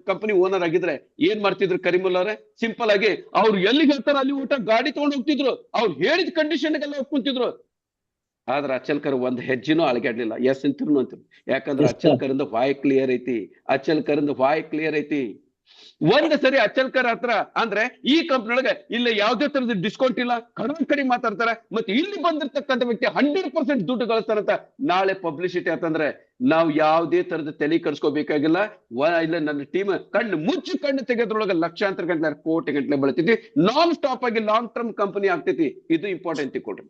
ಕಂಪನಿ ಓನರ್ ಆಗಿದ್ರೆ ಏನ್ ಮಾಡ್ತಿದ್ರು ಕರಿಮುಲ್ಲಾ ಅವರೇ? ಸಿಂಪಲ್ ಆಗಿ ಅವ್ರು ಎಲ್ಲಿಗೆ ಹೇಳ್ತಾರ ಅಲ್ಲಿ ಊಟ ಗಾಡಿ ತಗೊಂಡು ಹೋಗ್ತಿದ್ರು, ಅವ್ರು ಹೇಳಿದ ಕಂಡೀಷನ್ಗೆಲ್ಲ ಒಪ್ಕೊಂತಿದ್ರು. ಆದ್ರೆ ಅಚ್ಚಲ್ಕರ್ ಒಂದ್ ಹೆಜ್ಜೆನೂ ಅಳಗಾಡ್ಲಿಲ್ಲ. ಎಸ್ ಅಂತಿರು ಅಂತಿರು. ಯಾಕಂದ್ರೆ ಅಚ್ಚಲ್ಕರಿಂದ ವಾಯ್ ಕ್ಲಿಯರ್ ಐತಿ. ಒಂದ್ ಸರಿ ಅಚ್ಚಲ್ಕರ್ ಹತ್ರ ಅಂದ್ರೆ ಈ ಕಂಪ್ನಿ ಒಳಗೆ ಇಲ್ಲ ಯಾವ್ದೇ ತರದ ಡಿಸ್ಕೌಂಟ್ ಇಲ್ಲ, ಕಡಿ ಮಾತಾಡ್ತಾರೆ. ಮತ್ತೆ ಇಲ್ಲಿ ಬಂದಿರ್ತಕ್ಕಂಥ ವ್ಯಕ್ತಿ 100% ದುಡ್ಡು ಗಳಿಸ್ತಾರಂತ ನಾಳೆ ಪಬ್ಲಿಸಿಟಿ ಆತಂದ್ರೆ ನಾವು ಯಾವ್ದೇ ತರದ ತಲೆ ಕರ್ಸ್ಕೋಬೇಕಾಗಿಲ್ಲ. ಇಲ್ಲ ನನ್ನ ಟೀಮ್ ಕಣ್ಣು ತೆಗೆದ್ರೊಳಗೆ ಲಕ್ಷಾಂತರ ಗಂಟೆ, ಕೋಟಿ ಗಂಟೆ ಬೆಳಿತೈತಿ. ನಾನ್ ಸ್ಟಾಪ್ ಆಗಿ ಲಾಂಗ್ ಟರ್ಮ್ ಕಂಪನಿ ಆಗ್ತೈತಿ. ಇದು ಇಂಪಾರ್ಟೆಂಟ್ ತಿಳ್ಕೊಡ್ರಿ.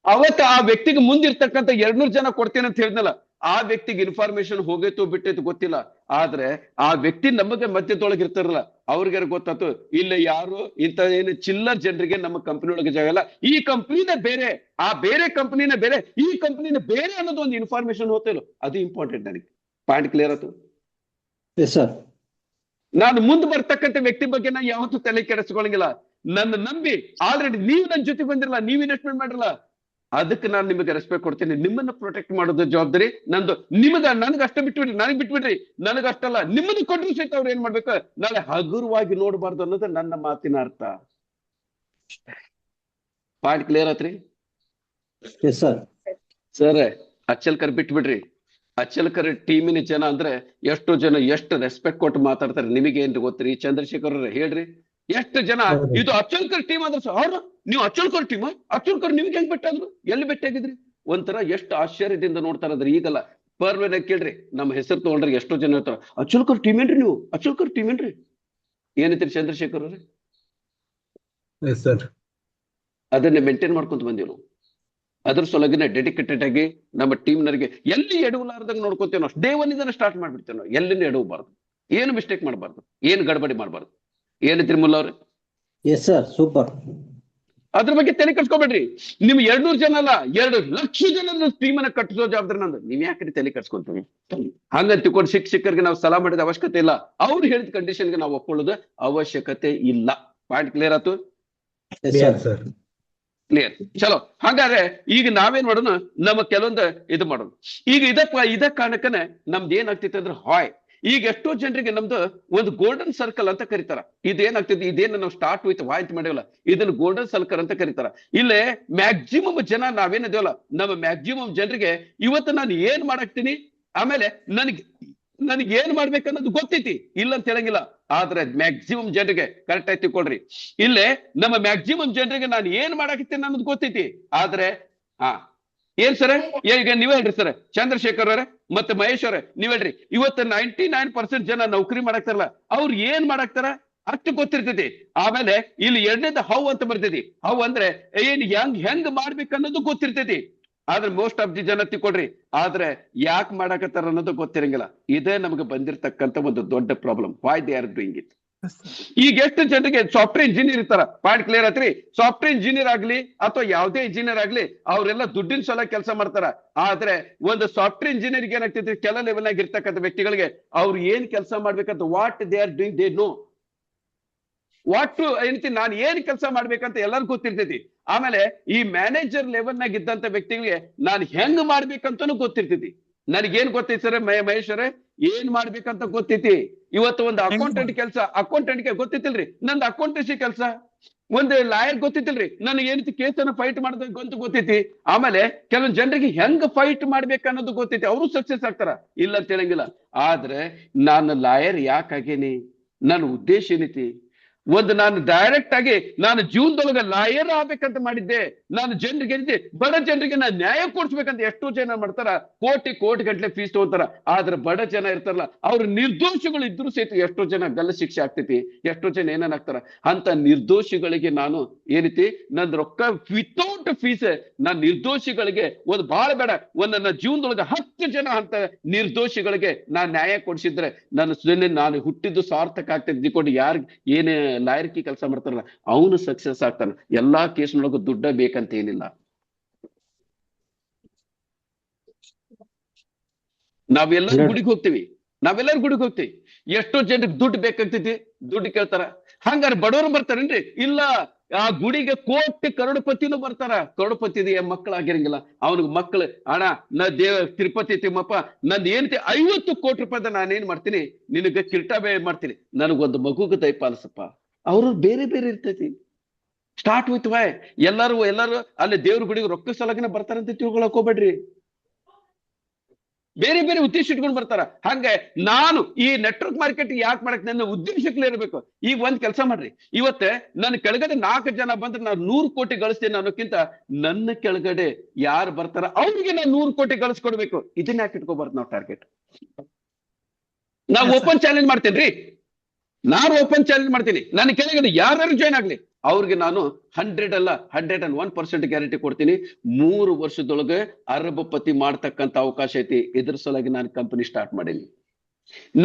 ಅವತ್ತು ಆ ವ್ಯಕ್ತಿಗೆ ಮುಂದಿರ್ತಕ್ಕಂಥ 200 ಜನ ಕೊಡ್ತೇನೆ ಅಂತ ಹೇಳಿದ್ನಲ್ಲ, ಆ ವ್ಯಕ್ತಿಗೆ ಇನ್ಫಾರ್ಮೇಶನ್ ಹೋಗೈತು ಬಿಟ್ಟೈತು ಗೊತ್ತಿಲ್ಲ. ಆದ್ರೆ ಆ ವ್ಯಕ್ತಿ ನಮಗೆ ಮಧ್ಯದೊಳಗೆ ಇರ್ತಾರಲ್ಲ, ಅವ್ರಿಗೆ ಗೊತ್ತಾಯ್ತು ಇಲ್ಲ ಯಾರು ಇಂತ ಏನು ಚಿಲ್ಲರ್ ಜನರಿಗೆ ನಮ್ಮ ಕಂಪನಿ ಒಳಗೆ ಜಾಗ ಇಲ್ಲ, ಈ ಕಂಪ್ನಿನ ಬೇರೆ, ಆ ಬೇರೆ ಕಂಪನಿನ ಬೇರೆ, ಈ ಕಂಪನಿನ ಬೇರೆ ಅನ್ನೋದು ಒಂದು ಇನ್ಫಾರ್ಮೇಶನ್ ಹೋಗ್ತಿಲ್ಲ. ಅದು ಇಂಪಾರ್ಟೆಂಟ್ ನನಗೆ. ಪಾಯಿಂಟ್ ಕ್ಲಿಯರ್ ಆಯ್ತು? ನಾನು ಮುಂದೆ ಬರ್ತಕ್ಕಂಥ ವ್ಯಕ್ತಿ ಬಗ್ಗೆ ನಾನು ಯಾವತ್ತೂ ತಲೆ ಕೆಡಿಸ್ಕೊಳಂಗಿಲ್ಲ. ನನ್ನ ನಂಬಿ ಆಲ್ರೆಡಿ ನೀವು ನನ್ನ ಜೊತೆ ಬಂದಿರಲ್ಲ, ನೀವು ಇನ್ವೆಸ್ಟ್ಮೆಂಟ್ ಮಾಡಿರಲ್ಲ, ಅದಕ್ಕೆ ನಾನು ನಿಮಗೆ ರೆಸ್ಪೆಕ್ಟ್ ಕೊಡ್ತೀನಿ. ನಿಮ್ಮನ್ನ ಪ್ರೊಟೆಕ್ಟ್ ಮಾಡೋದು ಜವಾಬ್ದಾರಿ ನಂದು. ನನಗೆ ಅಷ್ಟ ಬಿಟ್ಬಿಡ್ರಿ, ನನಗಷ್ಟಲ್ಲ, ನಿಮ್ಮನ್ನು ಕೊಟ್ಟರು ಸಹಿತ ಅವ್ರು ಏನ್ ಮಾಡ್ಬೇಕು, ನಾಳೆ ಹಗುರವಾಗಿ ನೋಡಬಾರ್ದು ಅನ್ನೋದು ನನ್ನ ಮಾತಿನ ಅರ್ಥ. ಪಾಯಿಂಟ್ ಕ್ಲಿಯರ್ ಆತ್ರಿ? Yes sir. ಸರ್ ಅಚ್ಚಲ್ಕರ್ ಬಿಟ್ಬಿಡ್ರಿ. ಅಚ್ಚಲ್ಕರ್ ಟೀಮಿನ ಜನ ಅಂದ್ರೆ ಎಷ್ಟೋ ಜನ ಎಷ್ಟು ರೆಸ್ಪೆಕ್ಟ್ ಕೊಟ್ಟು ಮಾತಾಡ್ತಾರೆ. ನಿಮಗೇನ್ರಿ ಗೊತ್ತ್ರಿ ಚಂದ್ರಶೇಖರ್ ಅವ್ರೆ ಹೇಳ್ರಿ, ಎಷ್ಟು ಜನ ಹೌದು. ಇದು ಅಚ್ಚಲ್ಕರ್ ಟೀಮ್ ಆದ್ರೆ ಸರ್ ಅವ್ರು ನೀವು ಅಚ್ಚಲ್ಕರ್ ಟೀಮ್, ಅಚ್ಚಲ್ಕರ್ ನಿಮ್ಗೆ ಹೆಂಗ್ ಬಿಟ್ಟಾದ್ರು, ಎಲ್ಲಿ ಭೇಟಿಯಾಗಿದ್ರಿ? ಒಂಥರ ಎಷ್ಟು ಆಶ್ಚರ್ಯದಿಂದ ನೋಡ್ತಾರದ್ರಿ. ಈಗಲ್ಲ ಪರ್ವೇನ ಕೇಳ್ರಿ, ನಮ್ಮ ಹೆಸರು ತಗೊಂಡ್ರಿ ಎಷ್ಟೋ ಜನ ಇರ್ತಾರ, ಅಚ್ಚಲ್ಕರ್ ಟೀಮ್ ಏನ್ರಿ ನೀವು, ಅಚ್ಚಲ್ಕರ್ ಟೀಮ್ ಏನ್ರಿ? ಏನಂತೀರಿ ಚಂದ್ರಶೇಖರ್ ಅವ್ರೆ? Yes sir. ಅದನ್ನ ಮೇಂಟೈನ್ ಮಾಡ್ಕೊಂತ ಬಂದೀವಿ ನಾವು. ಅದ್ರ ಸಲುವಾಗಿನ ಡೆಡಿಕೇಟೆಡ್ ಆಗಿ ನಮ್ಮ ಟೀಮ್ನರಿಗೆ ಎಲ್ಲಿ ಎಡವಲಾರ್ದಂಗ್ ನೋಡ್ಕೊತೇವೆ ನಾವು. ಡೇ ಒನ್ ಇದನ್ನ ಸ್ಟಾರ್ಟ್ ಮಾಡ್ಬಿಡ್ತೇವೆ ನಾವು. ಎಲ್ಲಿಂದ ಎಡವಬಾರ್ದು, ಏನು ಮಿಸ್ಟೇಕ್ ಮಾಡಬಾರ್ದು, ಏನು ಗಡಬಡಿ ಮಾಡಬಾರ್ದು. ಏನಂತೀರಿ ಮುಲ್ಲ ಅವ್ರೆ? Yes sir, super. ಅದ್ರ ಬಗ್ಗೆ ತಲೆ ಕಟ್ಸ್ಕೊಬೇಡ್ರಿ. ನಿಮ್ 200 ಜನ ಅಲ್ಲ, 2 ಲಕ್ಷ ಜನ ಟೀಮನ್ನ ಕಟ್ಟಿಸೋ ಜವಾಬ್ದಾರಿ ನಂದು. ನೀವ್ ಯಾಕ್ರಿ ತಲೆ ಕಟ್ಸ್ಕೊಂತೀವಿ? ಹಂಗಂತ ತಿಳ್ಕೊಂಡು ಶಿಕ್ಷಕರಿಗೆ ನಾವು ಸಲಹೆ ಮಾಡಿದ ಅವಶ್ಯಕತೆ ಇಲ್ಲ, ಅವ್ರು ಹೇಳಿದ ಕಂಡೀಷನ್ಗೆ ನಾವು ಒಪ್ಕೊಳ್ಳೋದು ಅವಶ್ಯಕತೆ ಇಲ್ಲ. ಪಾಯಿಂಟ್ ಕ್ಲಿಯರ್ ಆಯ್ತು? ಸರ್. ಕ್ಲಿಯರ್. ಚಲೋ, ಹಾಗಾದ್ರೆ ಈಗ ನಾವೇನ್ ಮಾಡೋಣ, ನಮ್ಮ ಕೆಲವೊಂದು ಇದು ಮಾಡೋಣ. ಈಗ ಇದ ಕಾರಣಕ್ಕನೆ ನಮ್ದು ಏನಾಗ್ತೈತೆ ಅಂದ್ರೆ ಹಾಯ್, ಈಗ ಎಷ್ಟೋ ಜನರಿಗೆ ನಮ್ದು ಒಂದು ಗೋಲ್ಡನ್ ಸರ್ಕಲ್ ಅಂತ ಕರೀತಾರ. ಇದೇನಾಗ್ತದೆ, ಇದೇನ ನಾವು ಸ್ಟಾರ್ಟ್ ವಿತ್ ವಾಯ್ ಅಂತ ಮಾಡಿವಲ್ಲ, ಇದನ್ನ ಗೋಲ್ಡನ್ ಸರ್ಕಲ್ ಅಂತ ಕರೀತಾರ. ಇಲ್ಲೇ ಮ್ಯಾಕ್ಸಿಮಮ್ ಜನ ನಾವೇನಿದೇವಲ್ಲ, ನಮ್ಮ ಮ್ಯಾಕ್ಸಿಮಮ್ ಜನರಿಗೆ ಇವತ್ತು ನಾನು ಏನ್ ಮಾಡಾಕ್ತೀನಿ, ಆಮೇಲೆ ನನಗೆ ಏನ್ ಮಾಡ್ಬೇಕನ್ನೋದು ಗೊತ್ತೈತಿ, ಇಲ್ಲ ಅಂತ ಹೇಳಂಗಿಲ್ಲ. ಆದ್ರೆ ಮ್ಯಾಕ್ಸಿಮಮ್ ಜನರಿಗೆ ಕರೆಕ್ಟ್ ಆಗಿ ತಿಳ್ಕೊಳ್ರಿ, ಇಲ್ಲೇ ನಮ್ಮ ಮ್ಯಾಕ್ಸಿಮಮ್ ಜನರಿಗೆ ನಾನು ಏನ್ ಮಾಡಾಕತ್ತೀನಿ ಅನ್ನೋದು ಗೊತ್ತೈತಿ. ಆದ್ರೆ ಏನ್ ಸರ್, ಈಗ ನೀವ್ ಹೇಳ್ರಿ ಸರ್, ಚಂದ್ರಶೇಖರ್ ಅವರೇ ಮತ್ತೆ ಮಹೇಶ್ ಅವರೇ ನೀವ್ ಹೇಳ್ರಿ, ಇವತ್ತು 99% ಜನ ನೌಕರಿ ಮಾಡಾಕ್ತಾರಲ್ಲ, ಅವ್ರು ಏನ್ ಮಾಡಾಕ್ತಾರ ಅಷ್ಟು ಗೊತ್ತಿರ್ತೈತಿ. ಆಮೇಲೆ ಇಲ್ಲಿ ಎರಡನೇದು ಹೌ ಅಂತ ಬರ್ತೈತಿ. ಹೌ ಅಂದ್ರೆ ಏನ್ ಹೆಂಗ್ ಮಾಡ್ಬೇಕನ್ನೋದು ಗೊತ್ತಿರ್ತೈತಿ. ಆದ್ರೆ ಮೋಸ್ಟ್ ಆಫ್ ದಿ ಜನ ತಿಳ್ಕೊಡ್ರಿ, ಆದ್ರೆ ಯಾಕೆ ಮಾಡಾಕತ್ತಾರ ಅನ್ನೋದು ಗೊತ್ತಿರಂಗಿಲ್ಲ. ಇದೇ ನಮ್ಗೆ ಬಂದಿರತಕ್ಕಂತ ಒಂದು ದೊಡ್ಡ problem. Why they are doing it. ಈಗ ಎಷ್ಟು ಜನರಿಗೆ ಸಾಫ್ಟ್ವೇರ್ ಇಂಜಿನಿಯರ್ ಇರ್ತಾರ, ಪಾಯಿಂಟ್ ಕ್ಲಿಯರ್ ಆತ್ರಿ? ಸಾಫ್ಟ್ವೇರ್ ಇಂಜಿನಿಯರ್ ಆಗ್ಲಿ ಅಥವಾ ಯಾವುದೇ ಇಂಜಿನಿಯರ್ ಆಗ್ಲಿ, ಅವರೆಲ್ಲ ದುಡ್ಡಿನ ಸಲ ಕೆಲಸ ಮಾಡ್ತಾರ. ಆದ್ರೆ ಒಂದು ಸಾಫ್ಟ್ವೇರ್ ಇಂಜಿನಿಯರ್ಗೆ ಏನಾಗ್ತೈತಿ, ಕೆಲ ಲೆವೆಲ್ ಆಗಿ ಇರ್ತಕ್ಕಂಥ ವ್ಯಕ್ತಿಗಳಿಗೆ ಅವ್ರು ಏನ್ ಕೆಲಸ ಮಾಡ್ಬೇಕಂತ what they are doing, they know what to ಏನಂತೀನಿ, ನಾನು ಏನ್ ಕೆಲಸ ಮಾಡ್ಬೇಕಂತ ಎಲ್ಲರಿಗೂ ಗೊತ್ತಿರ್ತೈತಿ. ಆಮೇಲೆ ಈ ಮ್ಯಾನೇಜರ್ ಲೆವೆಲ್ ನಾಗ ಇದ್ದಂತ ವ್ಯಕ್ತಿಗಳಿಗೆ ನಾನು ಹೆಂಗ್ ಮಾಡ್ಬೇಕಂತನೂ ಗೊತ್ತಿರ್ತೈತಿ. ನನಗೇನ್ ಗೊತ್ತೈತಿ ಸರ್ ಮಹೇಶ್ವರೇ, ಏನ್ ಮಾಡ್ಬೇಕಂತ ಗೊತ್ತೈತಿ. ಇವತ್ತು ಒಂದು ಅಕೌಂಟೆಂಟ್ ಕೆಲಸ, ಅಕೌಂಟೆಂಟ್ಗೆ ಗೊತ್ತೈತಿಲ್ರಿ ನಂದು ಅಕೌಂಟೆನ್ಸಿ ಕೆಲಸ. ಒಂದು ಲಾಯರ್ ಗೊತ್ತಿತ್ತಿಲ್ರಿ ನನಗೆ ಏನೈತಿ ಕೇಸನ್ನ ಫೈಟ್ ಮಾಡೋದು ಗೊತ್ತೈತಿ. ಆಮೇಲೆ ಕೆಲವೊಂದು ಜನರಿಗೆ ಹೆಂಗ್ ಫೈಟ್ ಮಾಡ್ಬೇಕನ್ನೋದು ಗೊತ್ತೈತಿ, ಅವರು ಸಕ್ಸಸ್ ಆಗ್ತಾರ, ಇಲ್ಲ ಅಂತ ಹೇಳಂಗಿಲ್ಲ. ಆದ್ರೆ ನಾನು ಲಾಯರ್ ಯಾಕಾಗೇನಿ, ನನ್ನ ಉದ್ದೇಶ ಏನೈತಿ? ಒಂದು ನಾನು ಡೈರೆಕ್ಟ್ ಆಗಿ ನಾನು ಜೀವನದೊಳಗೆ ಲಾಯರ್ ಆಗ್ಬೇಕಂತ ಮಾಡಿದ್ದೆ. ನಾನು ಜನರಿಗೆ ಬಡ ಜನರಿಗೆ ನಾನು ನ್ಯಾಯ ಕೊಡ್ಸ್ಬೇಕಂತ ಎಷ್ಟೋ ಜನ ಮಾಡ್ತಾರ, ಕೋಟಿ ಗಂಟ್ಲೆ ಫೀಸ್ ತಗೋತಾರ. ಆದ್ರೆ ಬಡ ಜನ ಇರ್ತಾರಲ್ಲ, ಅವ್ರ ನಿರ್ದೋಷಿಗಳು ಇದ್ರು ಸಹಿತ ಎಷ್ಟೋ ಜನ ಗಲ್ಲ ಶಿಕ್ಷೆ ಆಗ್ತೈತಿ, ಎಷ್ಟೋ ಜನ ಏನೇನಾಗ್ತಾರ. ಅಂತ ನಿರ್ದೋಷಿಗಳಿಗೆ ನಾನು ಏನೈತಿ, ನಂದು ರೊಕ್ಕ ವಿತೌಟ್ ಫೀಸ್ ನಾನು ನಿರ್ದೋಷಿಗಳಿಗೆ ಒಂದು ಬಹಳ ಬೇಡ, ಒಂದು ನನ್ನ ಜೀವನದೊಳಗೆ 10 ಜನ ಅಂತ ನಿರ್ದೋಷಿಗಳಿಗೆ ನಾನು ನ್ಯಾಯ ಕೊಡಿಸಿದ್ರೆ ನಾನು ಹುಟ್ಟಿದ್ದು ಸಾರ್ಥಕ ಆಗ್ತೈತಿ ತಿಳ್ಕೊಂಡು ಯಾರು ಏನೇ ಲಾಯರ್ಕಿ ಕೆಲಸ ಮಾಡ್ತಾರಲ್ಲ ಅವನು ಸಕ್ಸಸ್ ಆಗ್ತಾನ. ಎಲ್ಲಾ ಕೇಸ್ನೊಳಗೂ ದುಡ್ಡ ಬೇಕಂತ ಏನಿಲ್ಲ. ನಾವೆಲ್ಲರೂ ಗುಡಿಗೆ ಹೋಗ್ತೀವಿ, ಎಷ್ಟೋ ಜನರಿಗೆ ದುಡ್ಡು ಬೇಕಾಗ್ತೈತಿ, ದುಡ್ಡು ಕೇಳ್ತಾರ. ಹಂಗಾರೆ ಬಡವರು ಬರ್ತಾರೇನ್ರಿ? ಇಲ್ಲ, ಆ ಗುಡಿಗೆ ಕೋಟಿ ಕರೋಡಪತಿನೂ ಬರ್ತಾರ. ಕರೋಡಪತಿ ಮಕ್ಕಳಾಗಿರಂಗಿಲ್ಲ, ಅವನಿಗೆ ಮಕ್ಕಳು ಅಣ್ಣ ತಿರುಪತಿ ತಿಮ್ಮಪ್ಪ ನಂದು ಏನೈತಿ 50 ಕೋಟಿ ರೂಪಾಯಿದ ನಾನೇನ್ ಮಾಡ್ತೀನಿ, ನಿನಗೆ ಕಿರೀಟ ಮಾಡ್ತೀನಿ, ನನಗೊಂದು ಮಗುಗೆ ದಯಪಾಲಿಸಪ್ಪ. ಅವರು ಬೇರೆ ಬೇರೆ ಇರ್ತೈತಿ. Start with Y. ಎಲ್ಲರೂ ಅಲ್ಲಿ ದೇವ್ರ ಗುಡಿಗೆ ರೊಕ್ಕ ಸಲಗಿನ ಬರ್ತಾರಂತ ತಿಳ್ಕೊಳಕ್ ಹೋಗ್ಬೇಡ್ರಿ. ಬೇರೆ ಬೇರೆ ಉದ್ದೇಶ ಇಟ್ಕೊಂಡು ಬರ್ತಾರ. ಹಂಗೆ ನಾನು ಈ ನೆಟ್ವರ್ಕ್ ಮಾರ್ಕೆಟ್ ಯಾಕೆ ಮಾಡಕ್ ನನ್ನ ಉದ್ದೇಶಕ್ಲೇ ಇರಬೇಕು. ಈಗ ಒಂದ್ ಕೆಲಸ ಮಾಡ್ರಿ, ಇವತ್ತೆ ನನ್ನ ಕೆಳಗಡೆ 4 ಜನ ಬಂದ್ರೆ ನಾನು 100 ಕೋಟಿ ಗಳಿಸ್ತೇನೆ ಅನ್ನೋಕ್ಕಿಂತ ನನ್ನ ಕೆಳಗಡೆ ಯಾರು ಬರ್ತಾರ ಅವ್ರಿಗೆ ನಾನು 100 ಕೋಟಿ ಗಳಿಸ್ಕೊಡ್ಬೇಕು. ಇದನ್ನ ಯಾಕೆ ಇಟ್ಕೋಬಾರ್ದು ನಾವು ಟಾರ್ಗೆಟ್? ನಾವು ಓಪನ್ ಚಾಲೆಂಜ್ ಮಾಡ್ತೇನ್ರಿ, ನಾನು ಓಪನ್ ಚಾಲೆಂಜ್ ಮಾಡ್ತೀನಿ. ನನ್ನ ಕೆಳಗಡೆ ಯಾರು ಜಾಯ್ನ್ ಆಗ್ಲಿ ಅವ್ರಿಗೆ ನಾನು 100 ಅಲ್ಲ 101% ಗ್ಯಾರಂಟಿ ಕೊಡ್ತೀನಿ. 3 ವರ್ಷದೊಳಗೆ ಅರಬಪತಿ ಮಾಡ್ತಕ್ಕಂಥ ಅವಕಾಶ ಐತಿ. ಇದ್ರ ಸಲುವಾಗಿ ನಾನು ಕಂಪನಿ ಸ್ಟಾರ್ಟ್ ಮಾಡೀನಿ.